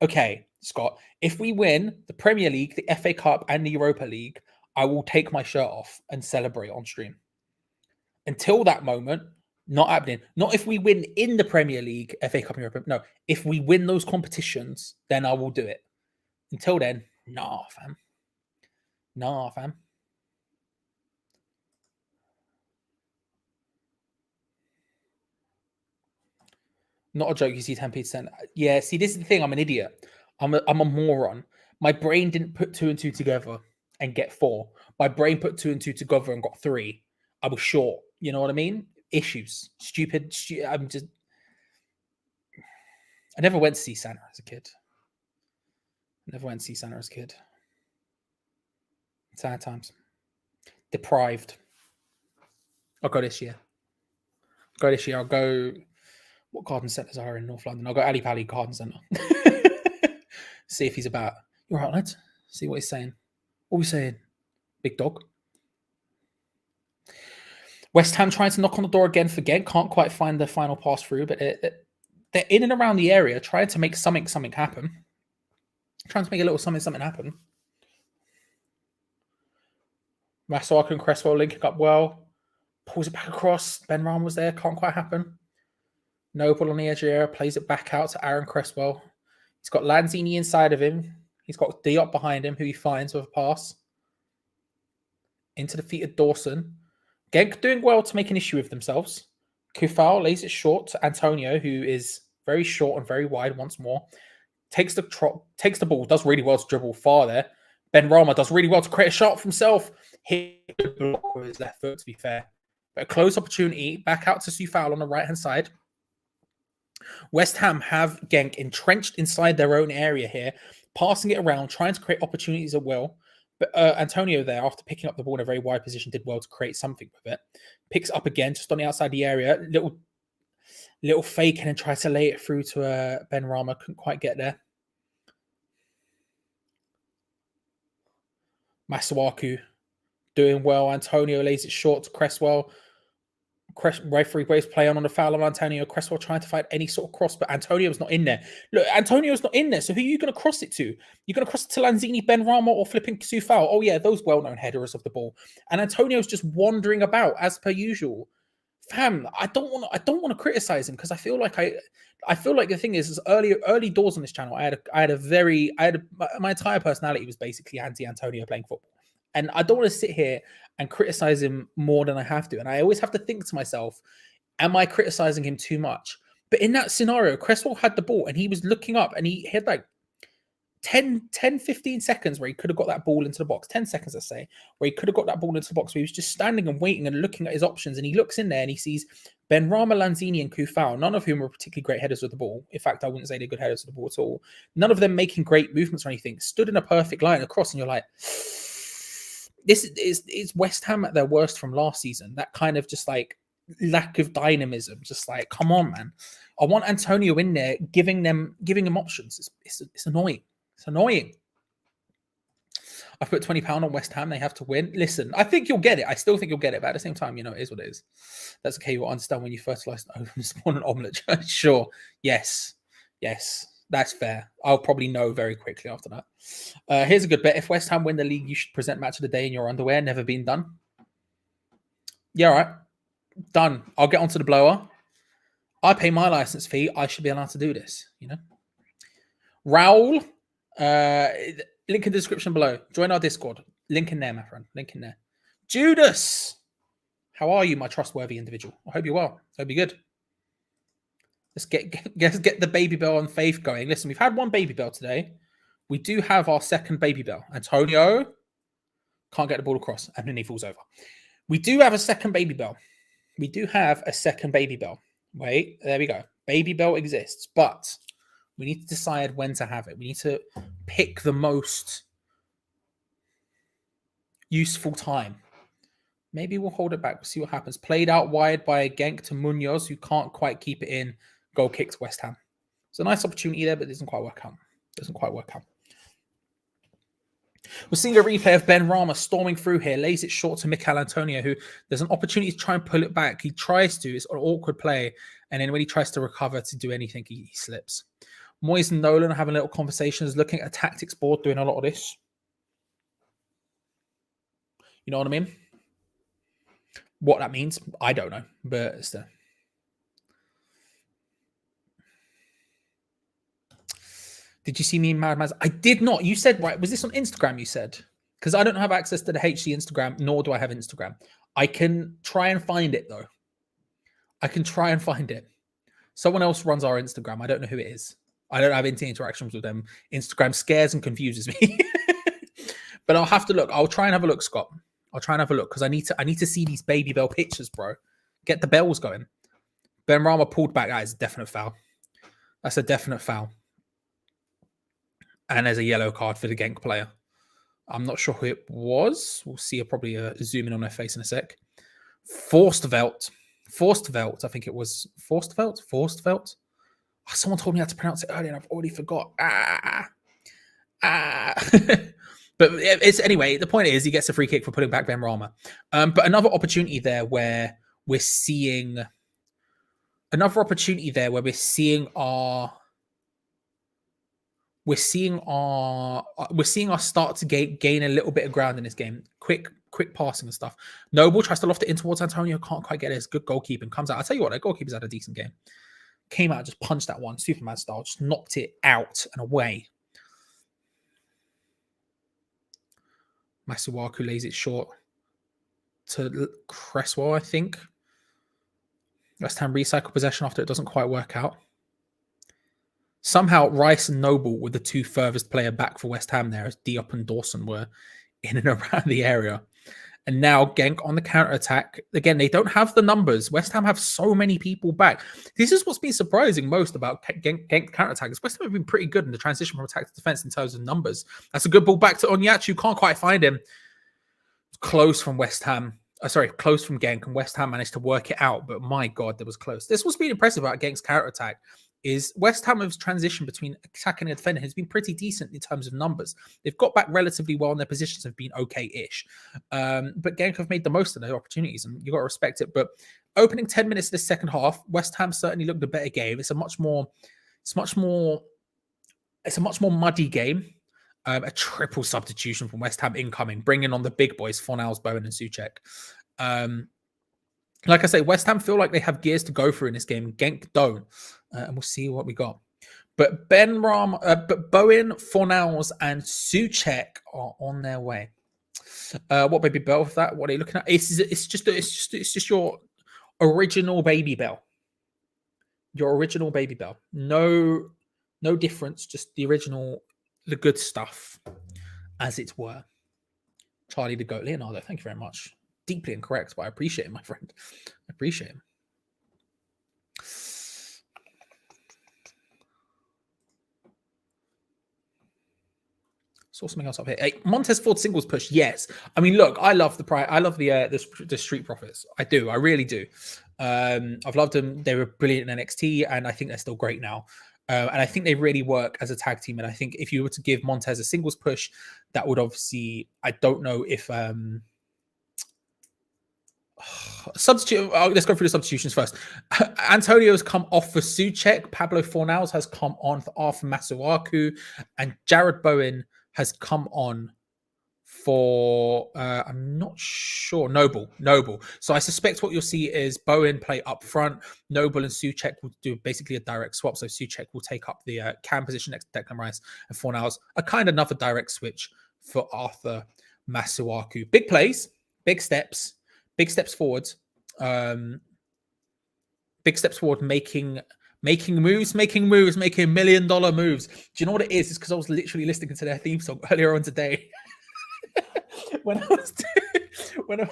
Okay, Scott. If we win the Premier League, the FA Cup, and the Europa League, I will take my shirt off and celebrate on stream. Until that moment, not happening. Not if we win in the Premier League, FA Cup, and Europa. No, if we win those competitions, then I will do it. Until then, nah, fam. Not a joke. You see 10%. Yeah, see, this is the thing. I'm an idiot. I'm a moron. My brain didn't put 2 and 2 together and get 4. My brain put 2 and 2 together and got 3. I was short. You know what I mean? Issues. Stupid. I never went to see Santa as a kid. Sad times. Deprived. I'll go this year. I'll go. What garden centres are in North London? I'll go Ali Pali Garden Centre. See if he's about. You're right, lads. See what he's saying. What are we saying? Big dog. West Ham trying to knock on the door again for Genk. Can't quite find the final pass through, but they're in and around the area trying to make something happen. Trying to make a little something happen. Masuaku and Cresswell linking up well. Pulls it back across. Ben Rama was there. Can't quite happen. Noble on the edge of the area. Plays it back out to Aaron Cresswell. He's got Lanzini inside of him. He's got Diop behind him, who he finds with a pass. Into the feet of Dawson. Genk doing well to make an issue of themselves. Kufal lays it short to Antonio, who is very short and very wide once more. Takes the ball, does really well to dribble far there. Ben Rama does really well to create a shot for himself. Hit the block with his left foot, to be fair. But a close opportunity. Back out to Sufal on the right-hand side. West Ham have Genk entrenched inside their own area here, passing it around, trying to create opportunities at will. But Antonio there, after picking up the ball in a very wide position, did well to create something with it. Picks it up again, just on the outside of the area. Little fake and then tries to lay it through to Ben Rama. Couldn't quite get there. Masuaku doing well. Antonio lays it short to Cresswell. Referee waves play on the foul of Antonio. Cresswell trying to find any sort of cross, but Antonio's not in there. Look, Antonio's not in there, so who are you going to cross it to? You're going to cross it to Lanzini, Ben Rama, or flipping Sufal? Oh yeah, those well-known headers of the ball. And Antonio's just wandering about as per usual. Fam, I don't want to criticize him because I feel like the thing is early doors on this channel. My entire personality was basically anti-Antonio playing football. And I don't want to sit here and criticize him more than I have to. And I always have to think to myself, am I criticizing him too much? But in that scenario, Cresswell had the ball and he was looking up and he had like 15 seconds where he could have got that ball into the box. 10 seconds, let's say, where he could have got that ball into the box where he was just standing and waiting and looking at his options. And he looks in there and he sees Ben Rama, Lanzini and Kufal, none of whom are particularly great headers of the ball. In fact, I wouldn't say they're good headers of the ball at all. None of them making great movements or anything. Stood in a perfect line across and you're like... This is West Ham at their worst from last season. That kind of just like lack of dynamism. Just like, come on, man. I want Antonio in there, giving him options. It's annoying. It's annoying. I put £20 on West Ham. They have to win. Listen, I think you'll get it. I still think you'll get it. But at the same time, it is what it is. That's okay. You'll understand when you fertilize and spawn an omelette. Sure. Yes. That's fair. I'll probably know very quickly after that. Here's a good bet. If West Ham win the league, you should present match of the day in your underwear. Never been done. Yeah, all right. Done. I'll get onto the blower. I pay my license fee. I should be allowed to do this, Raul, link in the description below. Join our Discord. Link in there, my friend. Link in there. Judas, how are you, my trustworthy individual? I hope you're well. I hope you're good. Let's get the baby bell on Faith going. Listen, we've had one baby bell today. We do have our second baby bell. Antonio can't get the ball across, and then he falls over. We do have a second baby bell. Wait, there we go. Baby bell exists, but we need to decide when to have it. We need to pick the most useful time. Maybe we'll hold it back. We'll see what happens. Played out wide by Genk to Munoz, who can't quite keep it in. Goal kick to West Ham. It's a nice opportunity there, but it doesn't quite work out. We're seeing a replay of Ben Rama storming through here. Lays it short to Mikel Antonio, who there's an opportunity to try and pull it back. He tries to. It's an awkward play. And then when he tries to recover to do anything, he slips. Moyes and Nolan are having little conversations, looking at a tactics board, doing a lot of this. You know what I mean? What that means, I don't know. But still. Did you see me in Mad Mads? I did not. You said, right, was this on Instagram, you said? Because I don't have access to the HD Instagram, nor do I have Instagram. I can try and find it, though. Someone else runs our Instagram. I don't know who it is. I don't have any interactions with them. Instagram scares and confuses me. But I'll have to look. I'll try and have a look, Scott. I'll try and have a look, because I need to see these baby bell pictures, bro. Get the bells going. Ben Rama pulled back. That is a definite foul. That's a definite foul. And there's a yellow card for the Genk player. I'm not sure who it was. We'll see. Probably zoom in on their face in a sec. Forstveld, I think it was Forstveld. Oh, someone told me how to pronounce it earlier and I've already forgot. But it's anyway, the point is he gets a free kick for putting back Ben Rama. But another opportunity there where we're seeing our start to gain a little bit of ground in this game. Quick passing and stuff. Noble tries to loft it in towards Antonio, can't quite get it. It's good goalkeeping. Comes out. I'll tell you what, the goalkeeper's had a decent game. Came out, just punched that one, Superman style, just knocked it out and away. Masuaku lays it short to Cresswell, I think. West Ham recycle possession after it doesn't quite work out. Somehow Rice and Noble were the two furthest player back for West Ham there, as Diop and Dawson were in and around the area. And now Genk on the counter-attack. Again, they don't have the numbers. West Ham have so many people back. This is what's been surprising most about Genk counter-attack. West Ham have been pretty good in the transition from attack to defense in terms of numbers. That's a good ball back to Onyachu. Can't quite find him. Close from West Ham. Close from Genk, and West Ham managed to work it out. But my God, that was close. This what's been impressive about Genk's counter-attack is West Ham's transition between attacking and defending has been pretty decent in terms of numbers. They've got back relatively well and their positions have been okay-ish. But Genk have made the most of their opportunities and you've got to respect it. But opening 10 minutes of the second half, West Ham certainly looked a better game. It's a much more muddy game. A triple substitution from West Ham incoming, bringing on the big boys, Fornals, Bowen and Souček. Like I say, West Ham feel like they have gears to go through in this game. Genk don't. And we'll see what we got. But Bowen, Fornals, and Souček are on their way. What baby bell with that? What are you looking at? It's just your original baby bell. Your original baby bell. No difference. Just the original, the good stuff, as it were. Charlie the Goat Leonardo. Thank you very much. Deeply incorrect, but I appreciate it, my friend. I appreciate him. Saw something else up here. Hey, Montez Ford singles push. Yes. I mean, look, I love the Street Profits. I do. I really do. I've loved them. They were brilliant in NXT, and I think they're still great now. And I think they really work as a tag team. And I think if you were to give Montez a singles push, that would obviously, I don't know if substitute. Let's go through the substitutions first. Antonio's come off for Souček. Pablo Fornals has come on for Arthur Masuaku, and Jared Bowen has come on for I'm not sure. Noble. So I suspect what you'll see is Bowen play up front. Noble and Souček will do basically a direct swap. So Souček will take up the cam position next to Declan Rice, and Fornals a kind of another direct switch for Arthur Masuaku. Big plays, big steps forward. Big steps forward, making moves, making $1 million moves. Do you know what it is? It's because I was literally listening to their theme song earlier on today. when I was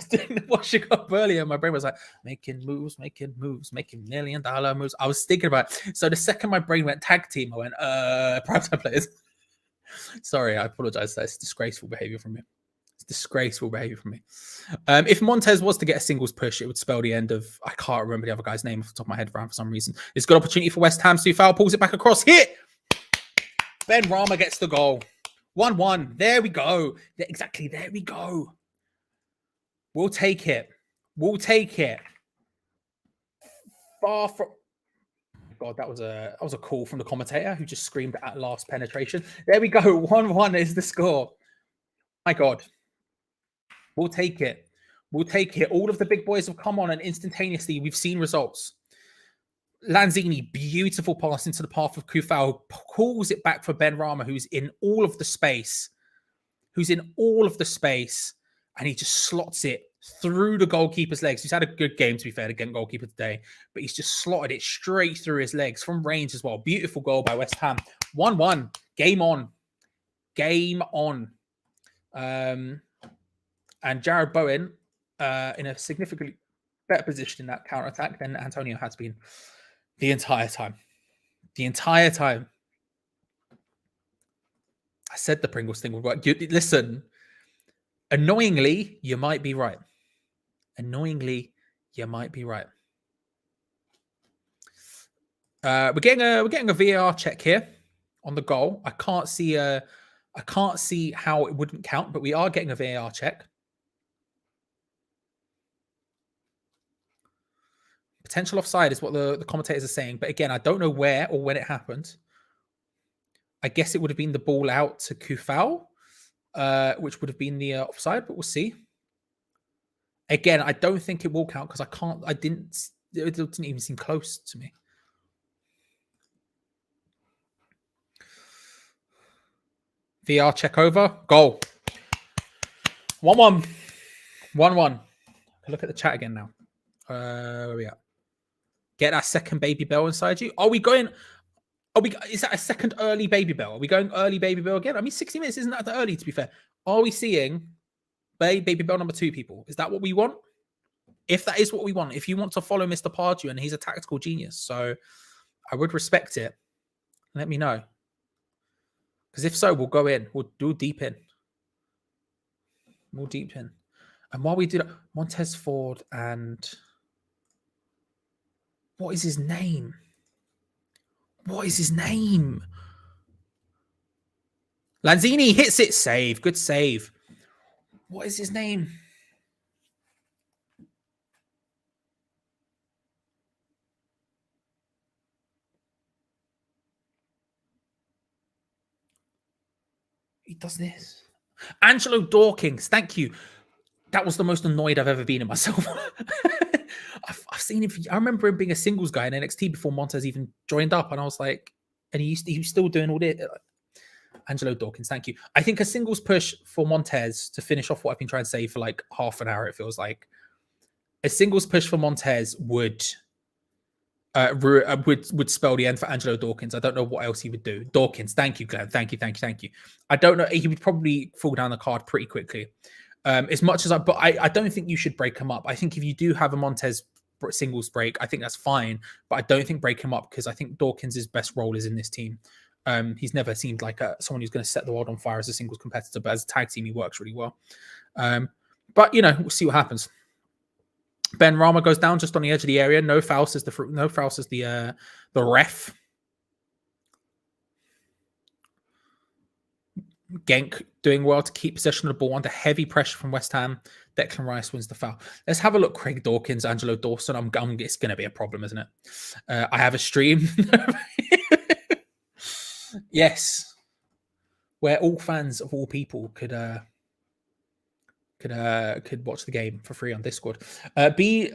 doing the washing up earlier, my brain was like, making moves, $1 million moves. I was thinking about it. So the second my brain went tag team, I went, primetime players. Sorry, I apologize. That's disgraceful behavior from me. If Montez was to get a singles push, it would spell the end of, I can't remember the other guy's name off the top of my head for some reason. It's a good opportunity for West Ham. Soufal pulls it back across. Hit! Ben Rama gets the goal. 1-1. There we go. Exactly. There we go. We'll take it. Far from... God, that was a call from the commentator who just screamed at last penetration. There we go. 1-1 is the score. My God. We'll take it. All of the big boys have come on, and instantaneously we've seen results. Lanzini, beautiful pass into the path of Kufau, pulls it back for Ben Rama, who's in all of the space, and he just slots it through the goalkeeper's legs. He's had a good game, to be fair, against goalkeeper today, but he's just slotted it straight through his legs from range as well. Beautiful goal by West Ham. 1-1. Game on. And Jared Bowen in a significantly better position in that counter-attack than Antonio has been the entire time. The entire time. I said the Pringles thing would work. Listen, annoyingly, you might be right. Annoyingly, you might be right. We're getting a VAR check here on the goal. I can't see how it wouldn't count, but we are getting a VAR check. Potential offside is what the commentators are saying, but again, I don't know where or when it happened. I guess it would have been the ball out to Kufal, which would have been the offside, but we'll see. Again, I don't think it will count because it didn't even seem close to me. VR check over. Goal. 1-1. 1-1. Look at the chat again now. Where are we at? Get that second Baby Bell inside you. Is that a second early Baby Bell? Are we going early Baby Bell again? I mean, 60 minutes isn't that early, to be fair. Are we seeing Baby Bell number 2, people? Is that what we want? If that is what we want, if you want to follow Mr. Pardew, and he's a tactical genius, so I would respect it. Let me know. Because if so, we'll go in. We'll do deep in. More deep in. And while we do that, Montez Ford and... What is his name? What is his name? Lanzini hits it. Save. Good save. What is his name? He does this. Angelo Dawkins. Thank you. That was the most annoyed I've ever been in myself. I've seen him. I remember him being a singles guy in NXT before Montez even joined up, and I was like, and he was still doing all this. Angelo Dawkins, thank you. I think a singles push for Montez to finish off what I've been trying to say for like half an hour. It feels like a singles push for Montez would spell the end for Angelo Dawkins. I don't know what else he would do. Dawkins, thank you, Glenn. Thank you. I don't know. He would probably fall down the card pretty quickly. As much as I don't think you should break him up. I think if you do have a Montez singles break, I think that's fine. But I don't think break him up because I think Dawkins' best role is in this team. He's never seemed like someone who's going to set the world on fire as a singles competitor, but as a tag team, he works really well. But we'll see what happens. Ben Rama goes down just on the edge of the area. No foul says the ref. Genk doing well to keep possession of the ball under heavy pressure from West Ham. Declan Rice wins the foul. Let's have a look. Craig Dawkins, Angelo Dawson. It's going to be a problem, isn't it? I have a stream. Yes, where all fans of all people could watch the game for free on Discord. Be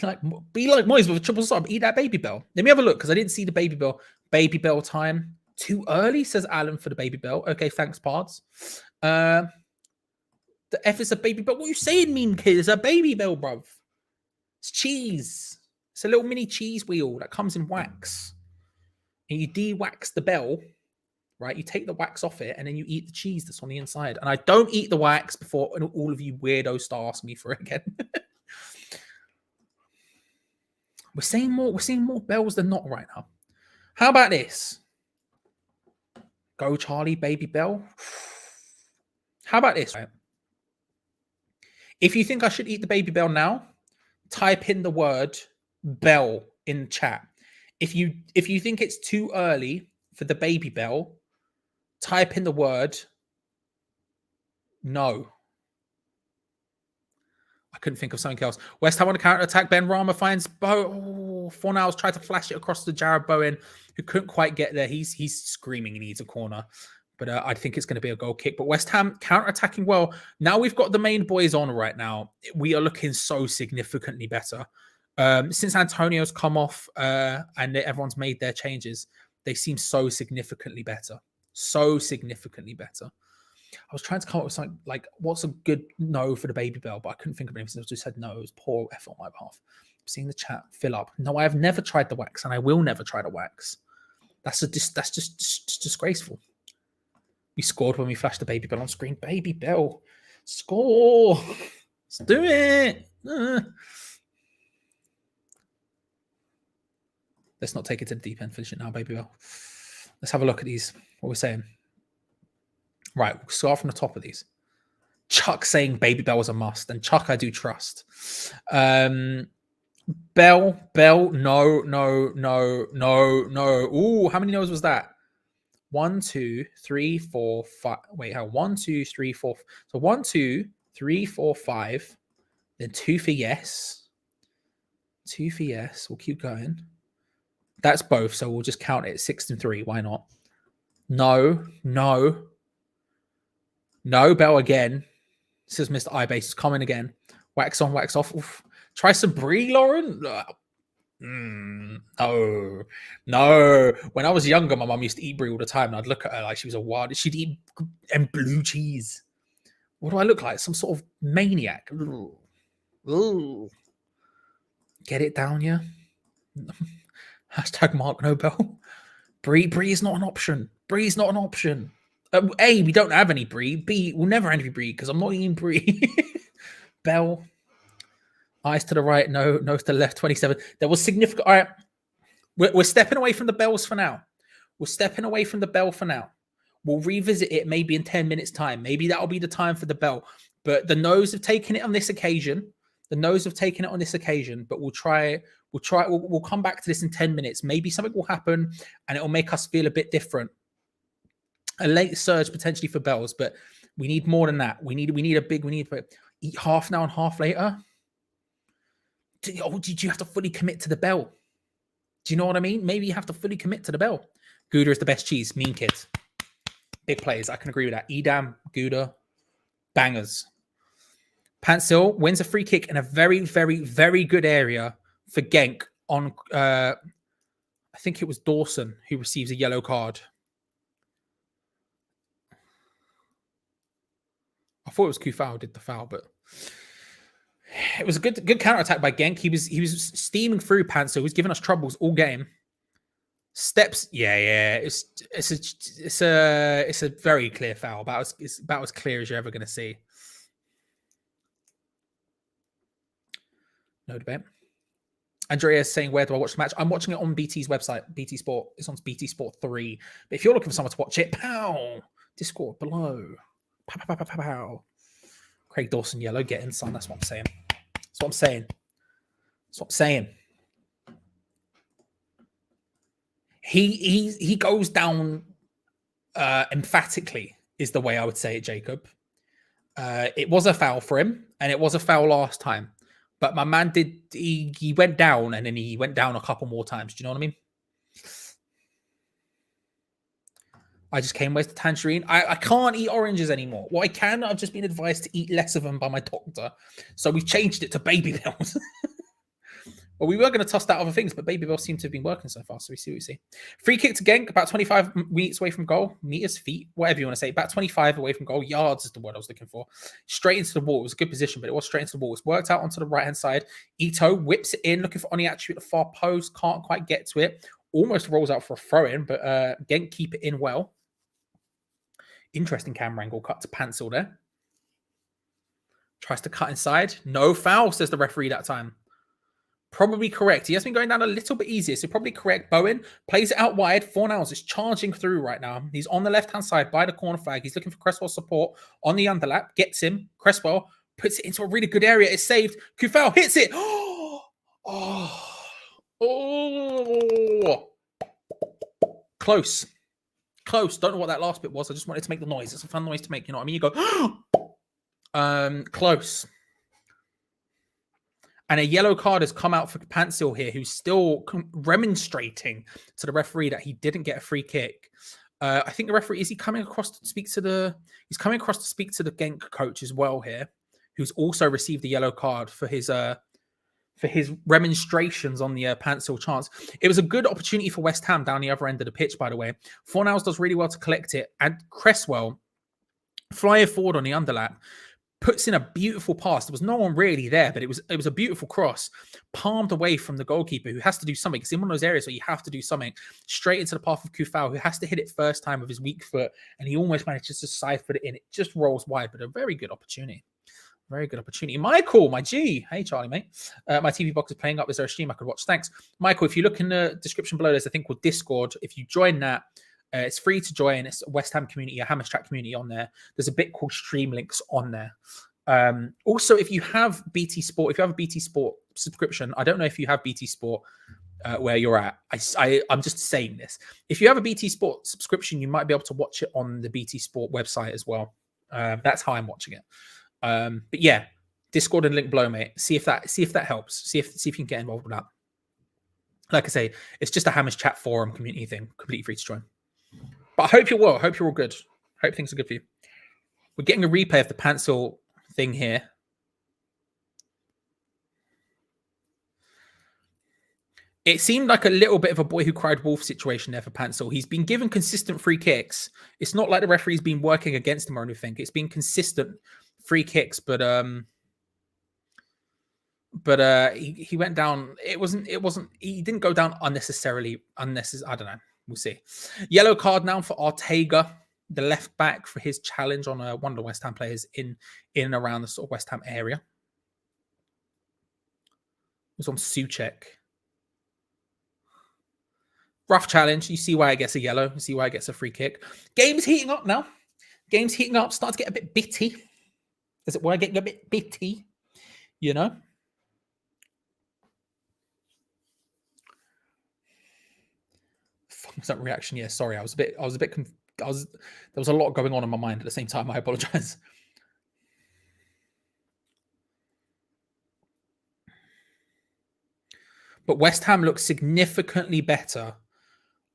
like Moyes with a triple sub. Eat that Baby Bell. Let me have a look because I didn't see the Baby Bell. Baby Bell time. Too early, says Alan for the Baby Bell. Okay, thanks, Pards. The F is a Baby Bell. What are you saying, mean kid? It's a Baby Bell, bruv. It's cheese. It's a little mini cheese wheel that comes in wax. And you de-wax the bell, right? You take the wax off it and then you eat the cheese that's on the inside. And I don't eat the wax before all of you weirdos start asking me for it again. We're seeing more bells than not right now. How about this? Go Charlie, Baby Bell. How about this, right? If you think I should eat the Baby Bell now, type in the word bell in chat. If you think it's too early for the Baby Bell, type in the word no. I couldn't think of something else. West Ham on a counter-attack. Ben Rama finds Fornals tried to flash it across to Jared Bowen, who couldn't quite get there. He's screaming he needs a corner. But I think it's going to be a goal kick. But West Ham counter-attacking well. Now we've got the main boys on right now. We are looking so significantly better. Since Antonio's come off and everyone's made their changes, they seem so significantly better. So significantly better. I was trying to come up with something like, what's a good no for the Baby Bell? But I couldn't think of anything. I just said no. It was poor effort on my behalf. Seeing the chat fill up. No, I have never tried the wax, and I will never try the wax. That's just disgraceful. We scored when we flashed the Baby Bell on screen. Baby Bell, score! Let's do it. Let's not take it to the deep end. Finish it now, baby bell. Let's have a look at these. What we're saying. Right, we'll start from the top of these. Chuck saying Baby Bell was a must, and Chuck I do trust. Bell, no. Ooh, how many no's was that? 1, 2, 3, 4, 5. Wait, how? 1, 2, 3, 4. So 1, 2, 3, 4, 5. Then 2 for yes. 2 for yes. We'll keep going. That's both, so we'll just count it 6 and 3. Why not? No. Bell again. This is Mr. iBase coming again. Wax on, wax off. Oof. Try some brie, Lauren. No. When I was younger, my mum used to eat brie all the time, and I'd look at her like she was a wild. She'd eat and blue cheese. What do I look like? Some sort of maniac. Ooh. Get it down, yeah. Hashtag Mark Nobel. Brie is not an option. Brie's not an option. A, we don't have any brie. B, we'll never have any brie because I'm not eating brie. Bell. Eyes to the right, no. Nose to the left, 27. There was significant. All right. We're stepping away from the bells for now. We'll revisit it maybe in 10 minutes' time. Maybe that'll be the time for the bell. But the no's have taken it on this occasion. But we'll come back to this in 10 minutes. Maybe something will happen and it'll make us feel a bit different. A late surge potentially for bells, but we need more than that. We need eat half now and half later. Did you have to fully commit to the bell? Do you know what I mean? Maybe you have to fully commit to the bell. Gouda is the best cheese. Mean kids. Big plays. I can agree with that. Edam, Gouda, bangers. Pansil wins a free kick in a very, very, very good area for Genk on, I think it was Dawson who receives a yellow card. I thought it was Kufau did the foul, but it was a good counter-attack by Genk. He was steaming through Pansil. He was giving us troubles all game. Steps, yeah. It's a very clear foul. It's about as clear as you're ever going to see. No debate. Andrea is saying, where do I watch the match? I'm watching it on BT's website, BT Sport. It's on BT Sport 3. But if you're looking for someone to watch it, pow! Discord below. Pow. Craig Dawson yellow, get in, son. That's what I'm saying. He goes down emphatically, is the way I would say it, Jacob. It was a foul for him, and it was a foul last time. But my man he went down, and then he went down a couple more times. Do you know what I mean? I just came with the tangerine. I can't eat oranges anymore. Well, I can. I've just been advised to eat less of them by my doctor. So we've changed it to baby bells. Well, we were going to toss out other things, but baby bells seem to have been working so far. So we see what we see. Free kick to Genk, about 25 meters away from goal. Meters, feet, whatever you want to say. About 25 away from goal. Yards is the word I was looking for. Straight into the wall. It was a good position, but it was straight into the wall. It's worked out onto the right-hand side. Ito whips it in, looking for Oniachu at the far post. Can't quite get to it. Almost rolls out for a throw-in, but Genk keep it in well. Interesting camera angle. Cut to Pansil there. Tries to cut inside. No foul, says the referee that time. Probably correct. He has been going down a little bit easier, so probably correct. Bowen plays it out wide. Fornals is charging through right now. He's on the left-hand side by the corner flag. He's looking for Cresswell's support on the underlap. Gets him. Cresswell puts it into a really good area. It's saved. Kufau hits it. Close. Don't know what that last bit was. I just wanted to make the noise. It's a fun noise to make. You know what I mean? You go, close. And a yellow card has come out for Pansil here, who's still remonstrating to the referee that he didn't get a free kick. I think the referee, is he coming across to speak to the Genk coach as well here, who's also received a yellow card for his remonstrations on the Pansil chance. It was a good opportunity for West Ham down the other end of the pitch, by the way. Fornals does really well to collect it, and Cresswell, flying forward on the underlap, puts in a beautiful pass. There was no one really there, but it was a beautiful cross, palmed away from the goalkeeper, who has to do something. It's in one of those areas where you have to do something, straight into the path of Kufau, who has to hit it first time with his weak foot, and he almost manages to siphon it in. It just rolls wide, but a very good opportunity. Very good opportunity. Michael, my G. Hey, Charlie, mate. My TV box is playing up. Is there a stream I could watch? Thanks. Michael, if you look in the description below, there's a thing called Discord. If you join that, it's free to join. It's a West Ham community, a Hammers Chat community on there. There's a bit called Stream Links on there. Also, if you have BT Sport, if you have a BT Sport subscription, I don't know if you have BT Sport where you're at. I'm just saying this. If you have a BT Sport subscription, you might be able to watch it on the BT Sport website as well. That's how I'm watching it. But yeah, Discord and link below, mate. See if that helps. See if you can get involved with that. Like I say, it's just a Hammers Chat forum community thing, completely free to join. But I hope you're well. I hope you're all good. I hope things are good for you. We're getting a replay of the pencil thing here. It seemed like a little bit of a boy who cried wolf situation there for Pansel. He's been given consistent free kicks. It's not like the referee's been working against him or anything. It's been consistent free kicks, but he went down. It wasn't. He didn't go down unnecessarily. I don't know. We'll see. Yellow card now for Ortega, the left back, for his challenge on one of the West Ham players in and around the sort of West Ham area. It was on Souček. Rough challenge. You see why it gets a yellow. You see why it gets a free kick. Game's heating up now. Game's heating up. Starting to get a bit bitty. Is it why getting a bit bitty? You know? Fuck was that reaction? Yeah, sorry. There was a lot going on in my mind at the same time. I apologize. But West Ham looks significantly better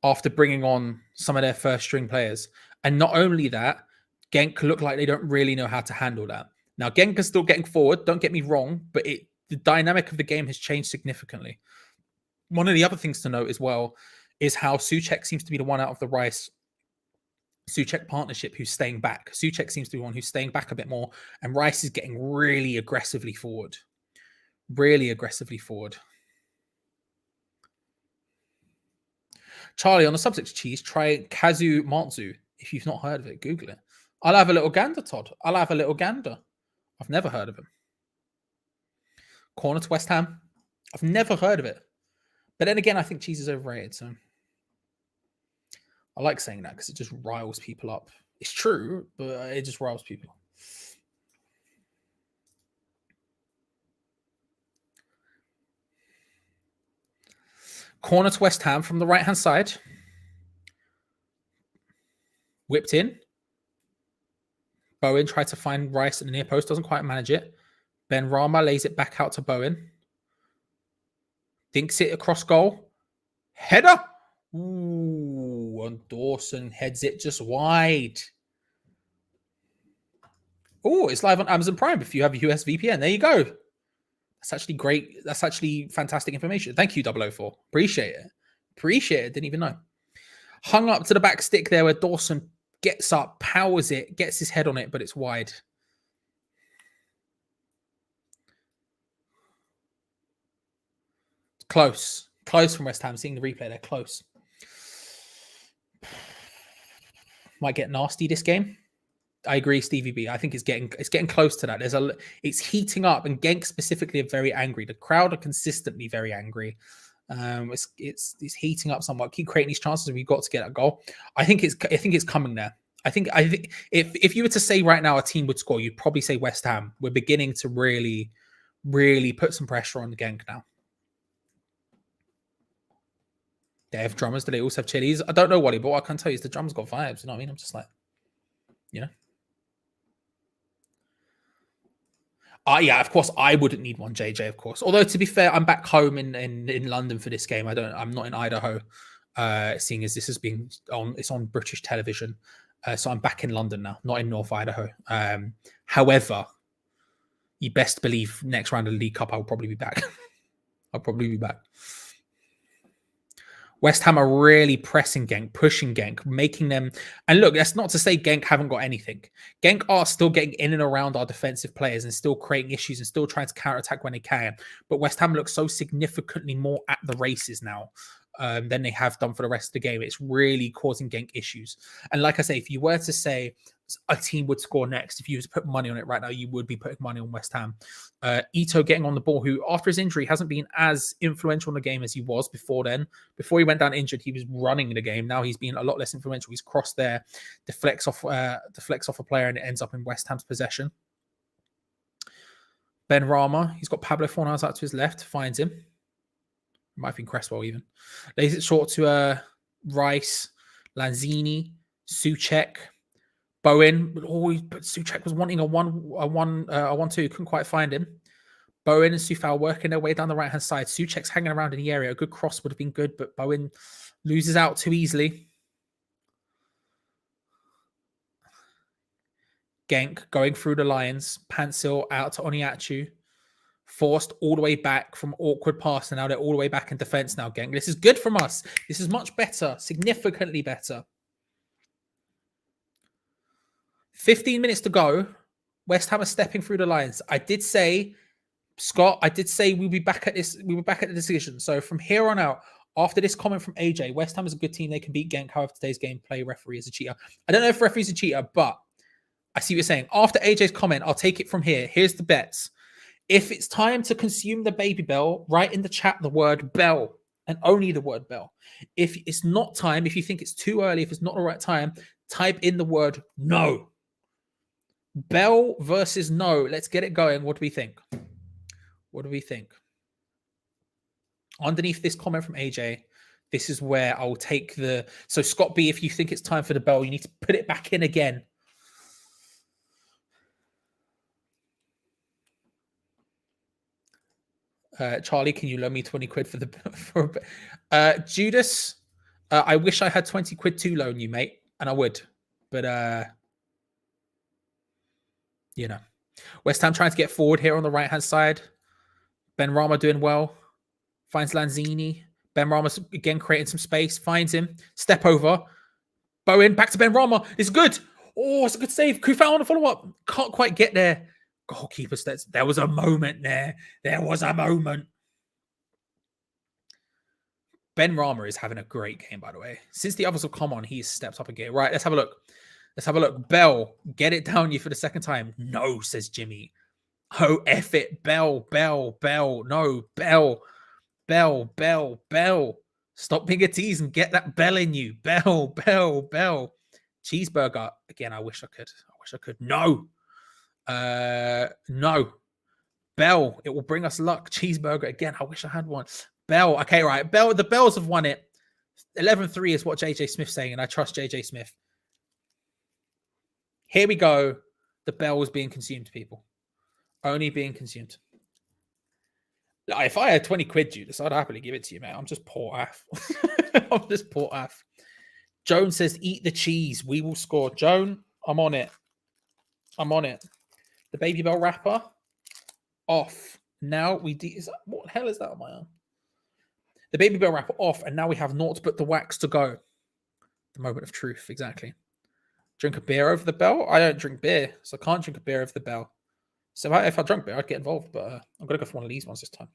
after bringing on some of their first string players. And not only that, Genk look like they don't really know how to handle that. Now, Genk is still getting forward, don't get me wrong, but the dynamic of the game has changed significantly. One of the other things to note as well is how Souček seems to be the one out of the Rice-Souček partnership who's staying back. Souček seems to be one who's staying back a bit more, and Rice is getting really aggressively forward. Really aggressively forward. Charlie, on the subject of cheese, try Kazu Matsu. If you've not heard of it, Google it. I'll have a little gander, Todd. I'll have a little gander. I've never heard of him. Corner to West Ham. I've never heard of it. But then again, I think cheese is overrated. So I like saying that because it just riles people up. It's true, but it just riles people. Corner to West Ham from the right-hand side. Whipped in. Bowen tried to find Rice at the near post. Doesn't quite manage it. Ben Rama lays it back out to Bowen. Thinks it across goal. Header. Ooh, and Dawson heads it just wide. Oh, it's live on Amazon Prime if you have a US VPN. There you go. That's actually great. That's actually fantastic information. Thank you, 004. Appreciate it. Appreciate it. Didn't even know. Hung up to the back stick there where Dawson gets up, powers it, gets his head on it, but it's wide. It's close. Close from West Ham. Seeing the replay, they're close. Might get nasty this game. I agree, Stevie B. I think it's getting close to that. It's heating up, and Genk specifically are very angry. The crowd are consistently very angry. It's heating up somewhat. Keep creating these chances. We've got to get a goal. I think it's coming there. I think if you were to say right now a team would score, you'd probably say West Ham. We're beginning to really, really put some pressure on the Genk now. They have drummers. Do they also have chilies? I don't know, Wally, but what I can tell you is the drums got vibes. You know what I mean? I'm just like, you know. Yeah, of course, I wouldn't need one, JJ, of course. Although, to be fair, I'm back home in London for this game. I'm not in Idaho, seeing as this is it's on British television. So I'm back in London now, not in North Idaho. However, you best believe next round of the League Cup, I'll probably be back. I'll probably be back. West Ham are really pressing Genk, pushing Genk, making them... And look, that's not to say Genk haven't got anything. Genk are still getting in and around our defensive players and still creating issues and still trying to counterattack when they can. But West Ham looks so significantly more at the races now than they have done for the rest of the game. It's really causing Genk issues. And like I say, if you were to say a team would score next. If you were to put money on it right now, you would be putting money on West Ham. Ito getting on the ball, who after his injury hasn't been as influential in the game as he was before then. Before he went down injured, he was running the game. Now he's been a lot less influential. He's crossed there, deflects off a player, and it ends up in West Ham's possession. Ben Rama, he's got Pablo Fornals out to his left, finds him. Might have been Cresswell even. Lays it short to Rice, Lanzini, Souček, Bowen. But Souček was wanting a 1-2. Couldn't quite find him. Bowen and Soufal working their way down the right-hand side. Souček's hanging around in the area. A good cross would have been good, but Bowen loses out too easily. Genk going through the lines. Pansil out to Oniachu. Forced all the way back from awkward pass, and now they're all the way back in defense now, Genk. This is good from us. This is much better, significantly better. 15 minutes to go. West Ham are stepping through the lines. I did say, Scott, we'll be back at this. We were back at the decision. So from here on out, after this comment from AJ, West Ham is a good team. They can beat Genk. However, today's gameplay referee is a cheater. I don't know if referee's a cheater, but I see what you're saying. After AJ's comment, I'll take it from here. Here's the bets. If it's time to consume the baby bell, write in the chat the word bell and only the word bell. If it's not time, if you think it's too early, if it's not the right time, type in the word no. Bell versus no. Let's get it going. What do we think? What do we think? Underneath this comment from AJ, this is where I'll take the... So Scott B, if you think it's time for the bell, you need to put it back in again. Charlie, can you loan me 20 quid for the... Judas, I wish I had 20 quid to loan you, mate. And I would. But, you know. West Ham trying to get forward here on the right-hand side. Ben Rama doing well. Finds Lanzini. Ben Rama's again creating some space. Finds him. Step over. Bowen, back to Ben Rama. It's good. Oh, it's a good save. Kufau on the follow-up. Can't quite get there. Goalkeeper stats. There was a moment there. There was a moment. Ben Rama is having a great game, by the way. Since the others have come on, he's stepped up again. Right, let's have a look. Let's have a look. Bell, get it down you for the second time. No, says Jimmy. Oh, F it. Bell. No, Bell. Stop being a tease and get that bell in you. Bell. Cheeseburger. Again, I wish I could. No. No. Bell, it will bring us luck. Cheeseburger again. I wish I had one. Bell. Okay, right. Bell. The Bells have won it. 11-3 is what JJ Smith's saying, and I trust JJ Smith. Here we go. The Bell is being consumed, people. Only being consumed. Like, if I had 20 quid, Judas, I'd happily give it to you, mate. I'm just poor af. I'm just poor af. Joan says, eat the cheese. We will score. Joan, I'm on it. The Baby Bell wrapper off. Now we what the hell is that on my arm? The Baby Bell wrapper off, and now we have naught but the wax to go. The moment of truth, exactly. Drink a beer over the bell? I don't drink beer, so I can't drink a beer over the bell. So if I drank beer, I'd get involved, but I'm going to go for one of these ones this time.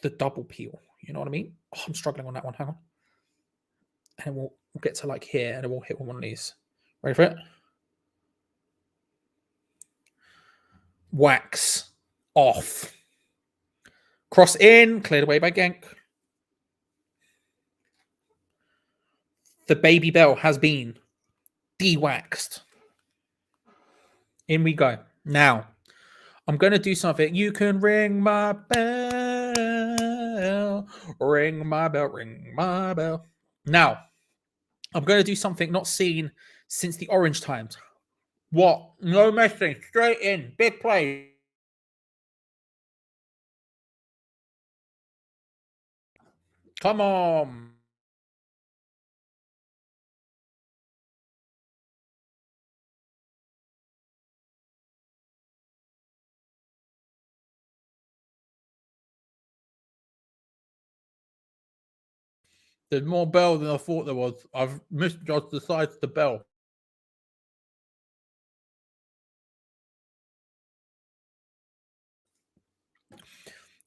The double peel, you know what I mean? Oh, I'm struggling on that one, hang on. And we'll get to like here, and then we'll hit one of these. Ready for it? Wax off. Cross in, cleared away by Genk. The Baby Bell has been de-waxed. In we go. Now, I'm going to do something. You can ring my bell. Ring my bell, ring my bell. Now, I'm going to do something not seen since the Orange times. What? No messing. Straight in. Big play. Come on. There's more bell than I thought there was. I've misjudged the size of the bell.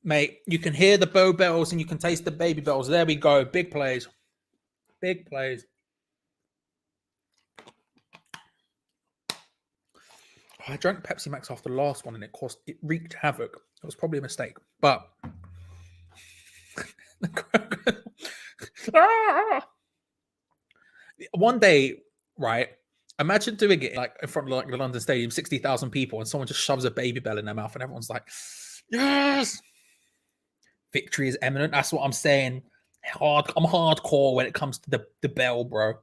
Mate, you can hear the bow bells and you can taste the baby bells. There we go. Big plays. Big plays. I drank Pepsi Max after the last one and it wreaked havoc. It was probably a mistake. But one day, right? Imagine doing it like in front of like the London Stadium, 60,000 people, and someone just shoves a baby bell in their mouth, and everyone's like, "Yes, victory is imminent." That's what I'm saying. I'm hardcore when it comes to the bell, bro.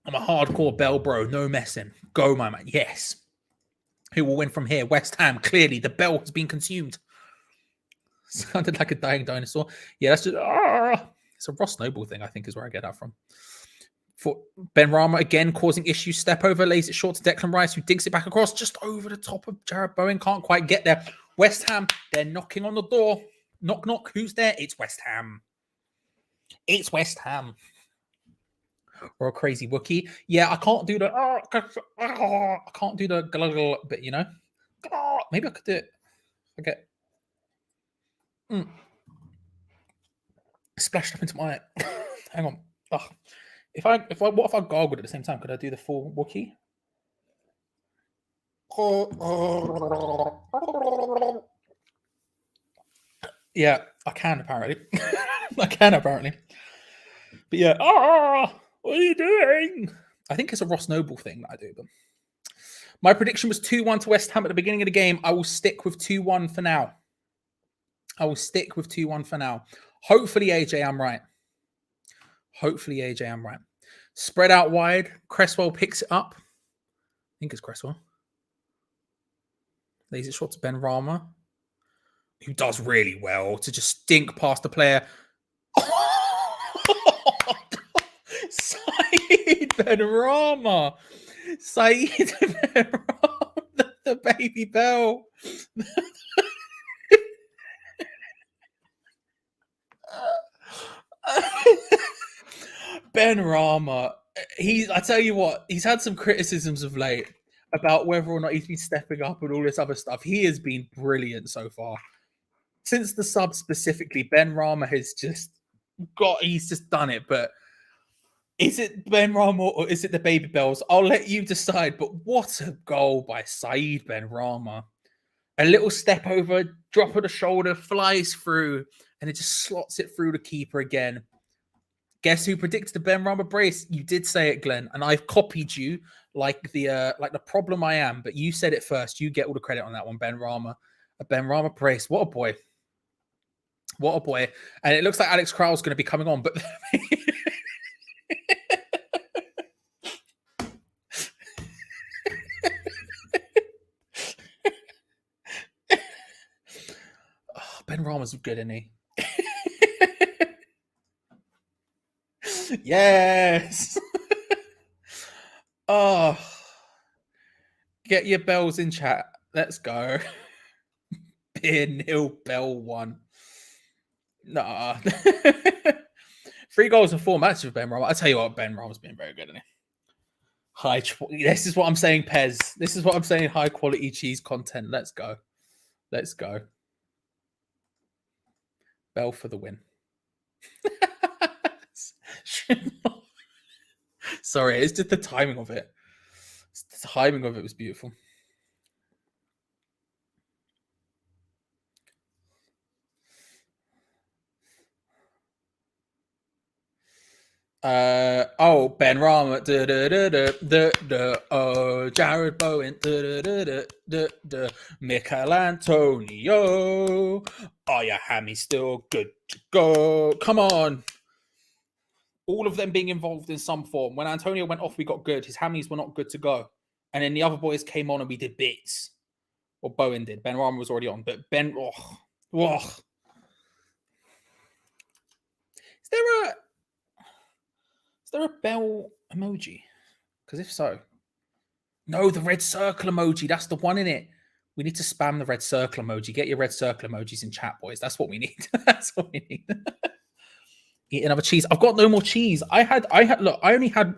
I'm a hardcore bell, bro. No messing. Go, my man. Yes. Who will win from here? West Ham. Clearly, the bell has been consumed. Sounded like a dying dinosaur. Yeah, that's just. It's a Ross Noble thing, I think, is where I get that from. For Ben Rama again causing issues. Step over, lays it short to Declan Rice, who dinks it back across just over the top of Jared Bowen. Can't quite get there. West Ham, they're knocking on the door. Knock, knock. Who's there? It's West Ham. It's West Ham. Or a crazy Wookiee. Yeah, I can't do the. I can't do the gluggle bit, you know. Maybe I could do it. Okay. Splashed up into my. Hang on. Oh. What if I gargled at the same time? Could I do the full Wookiee? Yeah, I can apparently. But yeah, what are you doing? I think it's a Ross Noble thing that I do. But my prediction was 2-1 to West Ham at the beginning of the game. I will stick with 2-1 for now. Hopefully, AJ, I'm right. Spread out wide. Cresswell picks it up. I think it's Cresswell. Lays it short to Ben Rama, who does really well to just stink past the player. Saeed Ben Rama. The baby bell. Ben Rama, I tell you what, he's had some criticisms of late about whether or not he's been stepping up and all this other stuff. He has been brilliant so far. Since the sub specifically, Ben Rama has he's just done it. But is it Ben Rama or is it the baby bells? I'll let you decide. But what a goal by Saeed Ben Rama. A little step over, drop of the shoulder, flies through, and it just slots it through the keeper again. Guess who predicted the Ben Rama brace? You did say it, Glenn, and I've copied you like the problem I am. But you said it first. You get all the credit on that one, Ben Rama. A Ben Rama brace. What a boy! And it looks like Alex Crowell's going to be coming on, but Ben Rama's good, isn't he? Yes. Oh, get your bells in chat. Let's go. Beer nil, bell 1. Nah. 3 goals in 4 matches with Ben Rama. I tell you what, Ben Rama's been very good, isn't he? This is what I'm saying, Pez. This is what I'm saying. High quality cheese content. Let's go. Bell for the win. Sorry, it's just the timing of it. The timing of it was beautiful. Ben Rama, Jared Bowen, Michael Antonio. Oh yeah, Hammy's still good to go. Come on. All of them being involved in some form. When Antonio went off, we got good. His hammies were not good to go. And then the other boys came on and we did bits. Or Bowen did. Ben Rama was already on. But Ben, Is there a bell emoji? Because if so. No, the red circle emoji. That's the one in it. We need to spam the red circle emoji. Get your red circle emojis in chat, boys. That's what we need. That's what we need. Eat another cheese. I've got no more cheese. I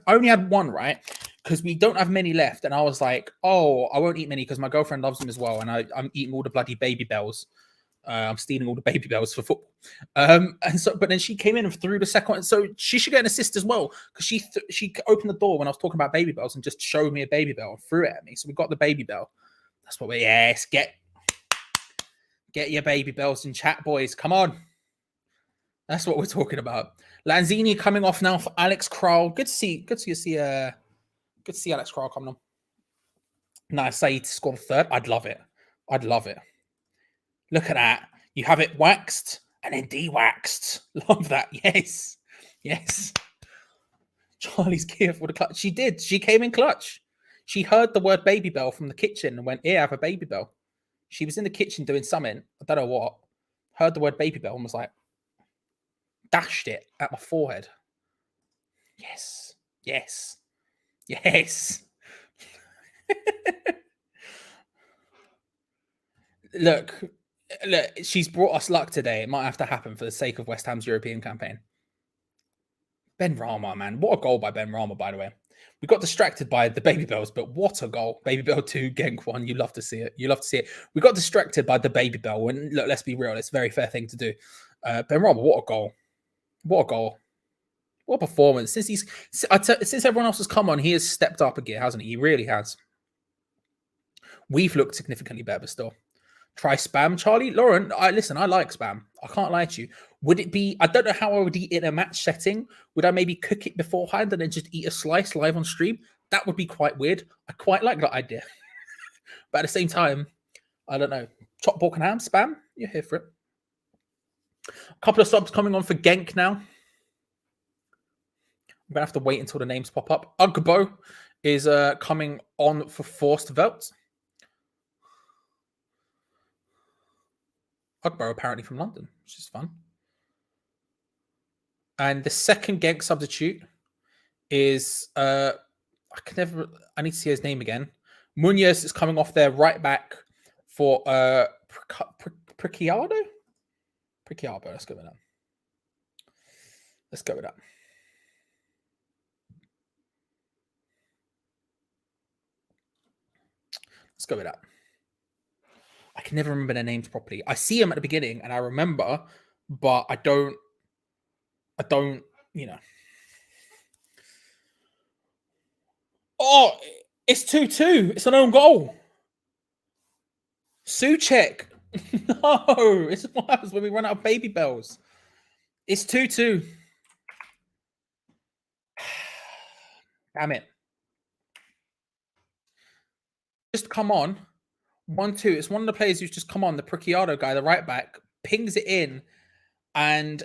only had one, right? Because we don't have many left. And I was like, oh, I won't eat many because my girlfriend loves them as well. And I'm eating all the bloody baby bells. I'm stealing all the baby bells for football. But then she came in and threw the second one. So she should get an assist as well, because she opened the door when I was talking about baby bells and just showed me a baby bell and threw it at me. So we got the baby bell. That's what get your baby bells in chat, boys. Come on. That's what we're talking about. Lanzini coming off now for Alex Krall. Good to see Alex Krall coming on. Nice. Said to score the third. I'd love it. Look at that. You have it waxed and then de-waxed. Love that. Yes. Charlie's gear for the clutch. She did. She came in clutch. She heard the word baby bell from the kitchen and went, "Here, I have a baby bell." She was in the kitchen doing something. I don't know what. Heard the word baby bell and was like, dashed it at my forehead. Yes. Look, she's brought us luck today. It might have to happen for the sake of West Ham's European campaign. Ben Rama, man. What a goal by Ben Rama, by the way. We got distracted by the baby bells, but what a goal. Baby bell 2, Genk 1. You love to see it. We got distracted by the baby bell. And look, let's be real. It's a very fair thing to do. Ben Rama, what a goal. What a performance. Since everyone else has come on, he has stepped up a gear, hasn't he? He really has. We've looked significantly better still. Try spam, Charlie. Lauren, I like spam. I can't lie to you. Would it be, I don't know how I would eat in a match setting. Would I maybe cook it beforehand and then just eat a slice live on stream? That would be quite weird. I quite like that idea. But at the same time, I don't know. Chopped pork and ham, spam? You're here for it. A couple of subs coming on for Genk now. I'm going to have to wait until the names pop up. Ugbo is coming on for Forced Velt. Ugbo apparently from London, which is fun. And the second Genk substitute is I need to see his name again. Munoz is coming off there right back for Pricciardo. Let's go with that. I can never remember their names properly. I see them at the beginning and I remember, but I don't, you know. Oh, it's 2-2. It's an own goal. Souček. No, it's what happens when we run out of baby bells. It's 2-2. Damn it. Just come on. 1-2. It's one of the players who's just come on, the Pricciardo guy, the right back, pings it in, and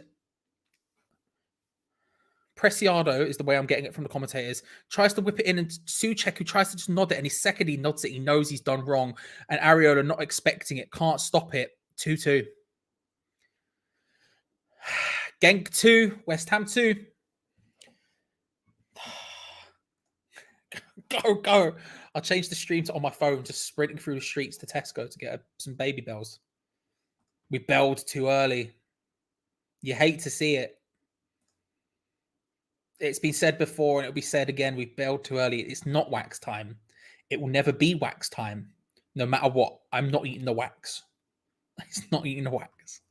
Preciado is the way I'm getting it from the commentators, tries to whip it in, and Souček, who tries to just nod it, and the second he nods it, he knows he's done wrong, and Areola, not expecting it, can't stop it. 2-2. Genk 2, West Ham 2. Go. I'll change the stream to on my phone, just sprinting through the streets to Tesco to get some baby bells. We belled too early. You hate to see it. It's been said before and it'll be said again. We've belled too early. It's not wax time. It will never be wax time. No matter what. I'm not eating the wax. It's not eating the wax.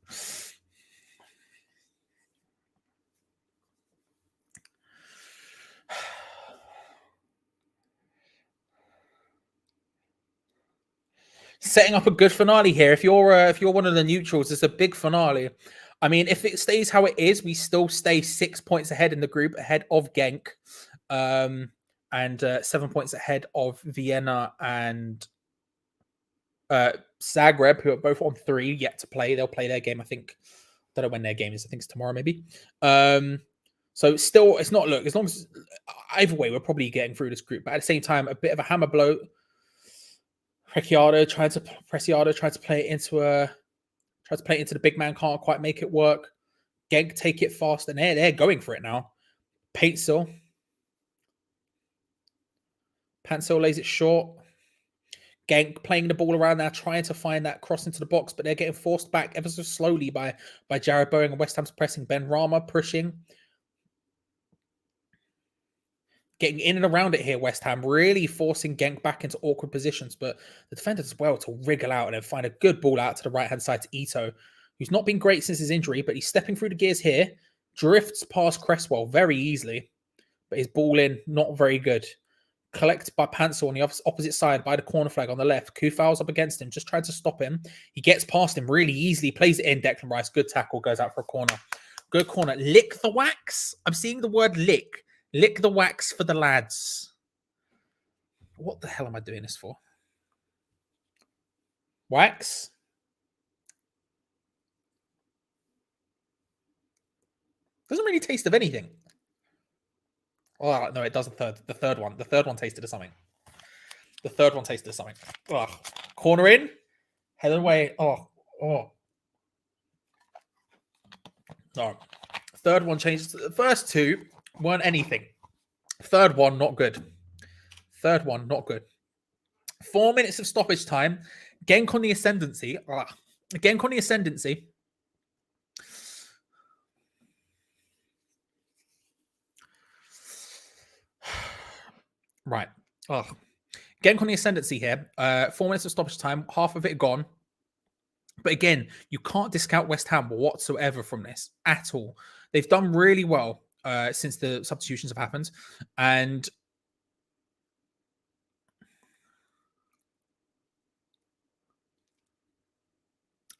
Setting up a good finale here. If you're one of the neutrals, it's a big finale. I mean, if it stays how it is, we still stay 6 points ahead in the group, ahead of Genk, and 7 points ahead of Vienna and Zagreb, who are both on 3 yet to play. They'll play their game, I think. I don't know when their game is. I think it's tomorrow, maybe. So still, it's not, look, as long as, either way, we're probably getting through this group. But at the same time, a bit of a hammer blow. Preciado tried to play it into the big man, can't quite make it work. Genk take it fast, and they're going for it now. Paintsil lays it short. Genk playing the ball around now, trying to find that cross into the box, but they're getting forced back ever so slowly by Jared Bowen, and West Ham's pressing. Ben Rama pushing. getting in and around it here, West Ham, really forcing Genk back into awkward positions, but the defenders as well to wriggle out and then find a good ball out to the right-hand side to Ito, who's not been great since his injury, but he's stepping through the gears here, drifts past Cresswell very easily, but his ball in, not very good. Collected by Pansel on the opposite side by the corner flag on the left. Kufau's up against him, just tried to stop him. He gets past him really easily, plays it in. Declan Rice, good tackle, goes out for a corner. Good corner. Lick the wax. I'm seeing the word lick. Lick the wax for the lads. What the hell am I doing this for? Wax? Doesn't really taste of anything. Oh, no, it does the third one. The third one tasted of something. The third one tasted of something. Oh. Corner in. Head away. Oh. No. Third one changed. The first two weren't anything. Third one, not good. Third one, not good. 4 minutes of stoppage time. Genk on the ascendancy. Genk on the ascendancy. Right. Genk on the ascendancy here. 4 minutes of stoppage time. Half of it gone. But again, you can't discount West Ham whatsoever from this at all. They've done really well since the substitutions have happened. And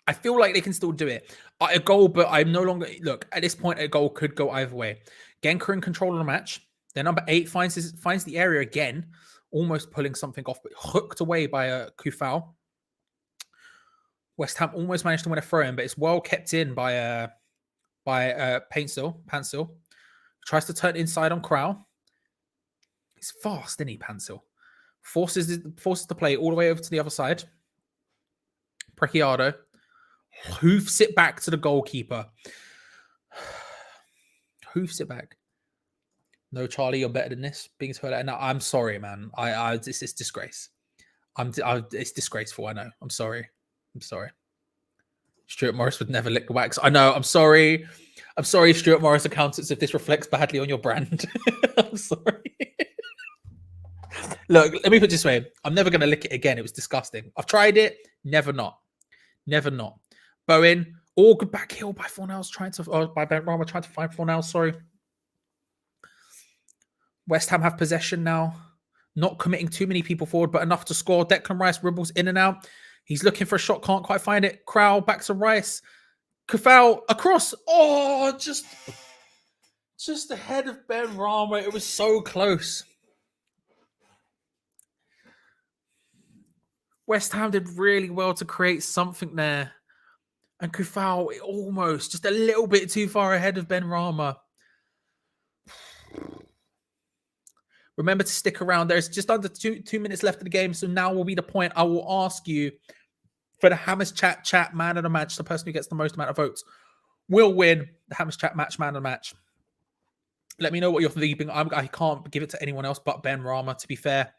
I feel like they can still do it. A goal, but I'm no longer... Look, at this point, a goal could go either way. Genk are in control of the match. Their number 8 finds the area again, almost pulling something off, but hooked away by a Kufau. West Ham almost managed to win a throw-in, but it's well kept in by Pansel. Tries to turn inside on Krau. He's fast, isn't he, Pansel? Forces the play all the way over to the other side. Preciado hoofs it back to the goalkeeper. Hoofs it back. No, Charlie, you're better than this. Being told that. No, I'm sorry, man. It's disgrace. It's disgraceful. I know. I'm sorry. Stuart Morris would never lick the wax. I know. I'm sorry. Stuart Morris accountants, if this reflects badly on your brand. I'm sorry. Look, let me put it this way. I'm never going to lick it again. It was disgusting. I've tried it. Never not. Bowen, all good back heel by Fornals by Benrahma trying to find Fornals. Sorry. West Ham have possession now. Not committing too many people forward, but enough to score. Declan Rice dribbles in and out. He's looking for a shot, can't quite find it. Krau back to Rice. Kufau across. Oh, just ahead of Benrahma. It was so close. West Ham did really well to create something there. And Kufau almost just a little bit too far ahead of Benrahma. Remember to stick around. There's just under two minutes left of the game. So now will be the point I will ask you for the Hammers Chat man of the match. The person who gets the most amount of votes will win the Hammers Chat match man of the match. Let me know what you're thinking. I can't give it to anyone else but Benrahma, to be fair.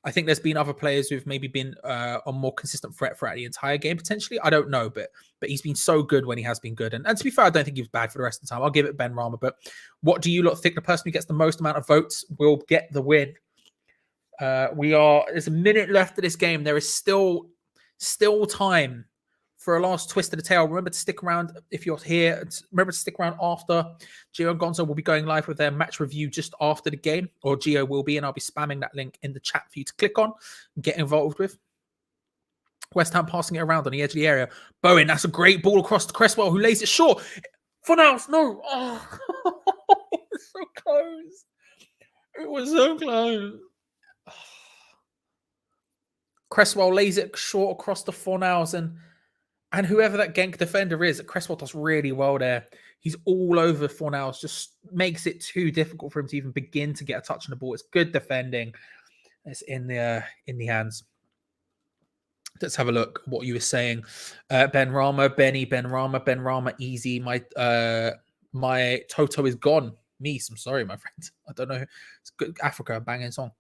I think there's been other players who've maybe been a more consistent threat throughout the entire game, potentially. I don't know, but he's been so good when he has been good. And to be fair, I don't think he was bad for the rest of the time. I'll give it Benrahma. But what do you lot think? The person who gets the most amount of votes will get the win. There's a minute left of this game. There is still time for a last twist of the tail. Remember to stick around if you're here. Remember to stick around after. Gio and Gonzo will be going live with their match review just after the game, or Gio will be, and I'll be spamming that link in the chat for you to click on and get involved with. West Ham passing it around on the edge of the area. Bowen, that's a great ball across to Cresswell, who lays it short. Fornals, no. Oh, it was so close. It was so close. Cresswell lays it short across the Fornals, and whoever that Genk defender is, Cresswell does really well there. He's all over Fornals, just makes it too difficult for him to even begin to get a touch on the ball. It's good defending. It's in the hands. Let's have a look at what you were saying. Benrahma, easy. My Toto is gone. Meese, I'm sorry, my friend. I don't know. It's good. Africa, banging song.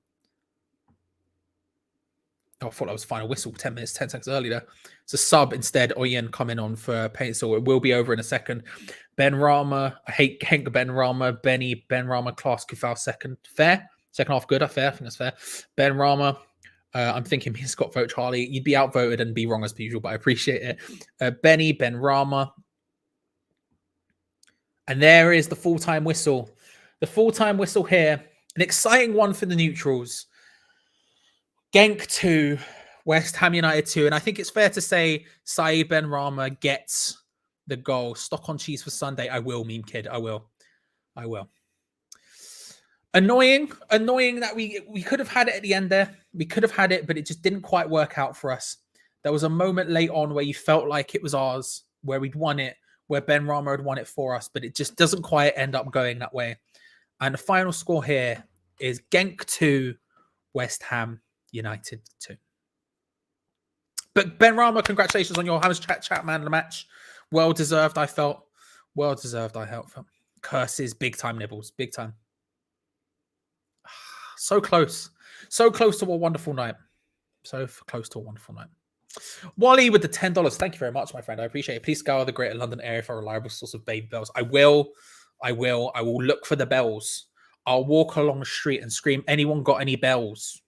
I thought that was final whistle 10 seconds earlier. It's a sub instead. Oyen coming on for Paintsel. It will be over in a second. Benrahma. I hate Genk Benrahma. Benrahma class Kufau second. Fair. Second half good. I think that's fair. Ben Rama. I'm thinking me and Scott vote Charlie. You'd be outvoted and be wrong as per usual, but I appreciate it. Benny, Ben Rama. And there is the full-time whistle. The full-time whistle here. An exciting one for the neutrals. Genk 2, West Ham United 2. And I think it's fair to say Saeed Ben Rama gets the goal. Stock on cheese for Sunday. I will, meme kid. I will. Annoying that we could have had it at the end there. We could have had it, but it just didn't quite work out for us. There was a moment late on where you felt like it was ours, where we'd won it, where Ben Rama had won it for us, but it just doesn't quite end up going that way. And the final score here is Genk 2, West Ham United 2. But Ben Rama, congratulations on your Hammers Chat Man of the match. Well deserved, I felt. Well deserved, I felt. Curses, big time nibbles, big time. So close. So close to a wonderful night. So close to a wonderful night. Wally with the $10. Thank you very much, my friend. I appreciate it. Please scour the Greater London area for a reliable source of baby bells. I will look for the bells. I'll walk along the street and scream, anyone got any bells?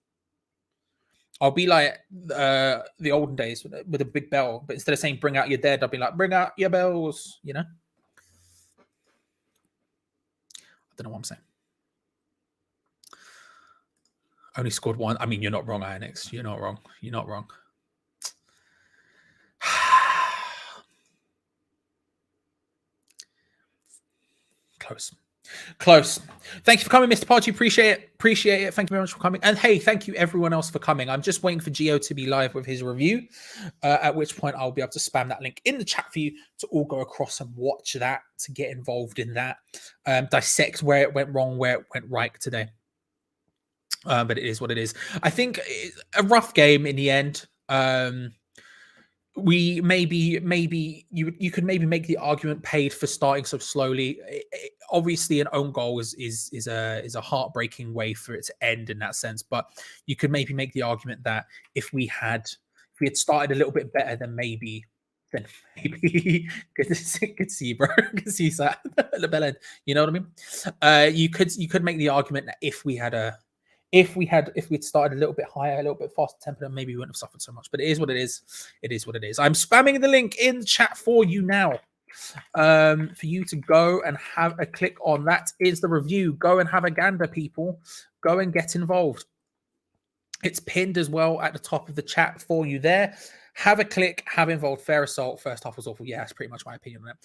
I'll be like the olden days with a big bell, but instead of saying bring out your dead, I'll be like, bring out your bells, you know? I don't know what I'm saying. Only scored one. I mean, you're not wrong, Ionix. You're not wrong. You're not wrong. Close. Thank you for coming, Mr. Party. Appreciate it. Thank you very much for coming. And hey, thank you everyone else for coming. I'm just waiting for Gio to be live with his review, at which point I'll be able to spam that link in the chat for you to all go across and watch that, to get involved in that, dissect where it went wrong, where it went right today. But it is what it is. I think a rough game in the end. We maybe you could maybe make the argument paid for starting so slowly. Obviously, an own goal is a heartbreaking way for it to end in that sense. But you could maybe make the argument that if we had started a little bit better, then maybe good to see you, bro. Good to see you, sir. You know what I mean? You could make the argument that if we'd started a little bit higher, a little bit faster tempo, maybe we wouldn't have suffered so much. But it is what it is. It is what it is. I'm spamming the link in the chat for you now, for you to go and have a click on. That is the review. Go and have a gander, people. Go and get involved. It's pinned as well at the top of the chat for you there. Have a click, have involved. Fair assault. First half was awful. Yeah, that's pretty much my opinion on it.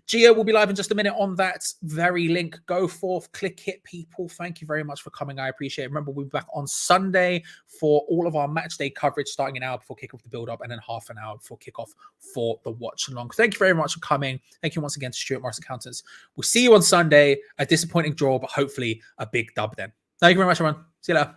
Gio will be live in just a minute on that very link. Go forth, click it, people. Thank you very much for coming. I appreciate it. Remember, we'll be back on Sunday for all of our match day coverage, starting an hour before kickoff the build-up and then half an hour before kickoff for the watch-along. Thank you very much for coming. Thank you once again to Stuart Morris Accountants. We'll see you on Sunday. A disappointing draw, but hopefully a big dub then. Thank you very much, everyone. See you later.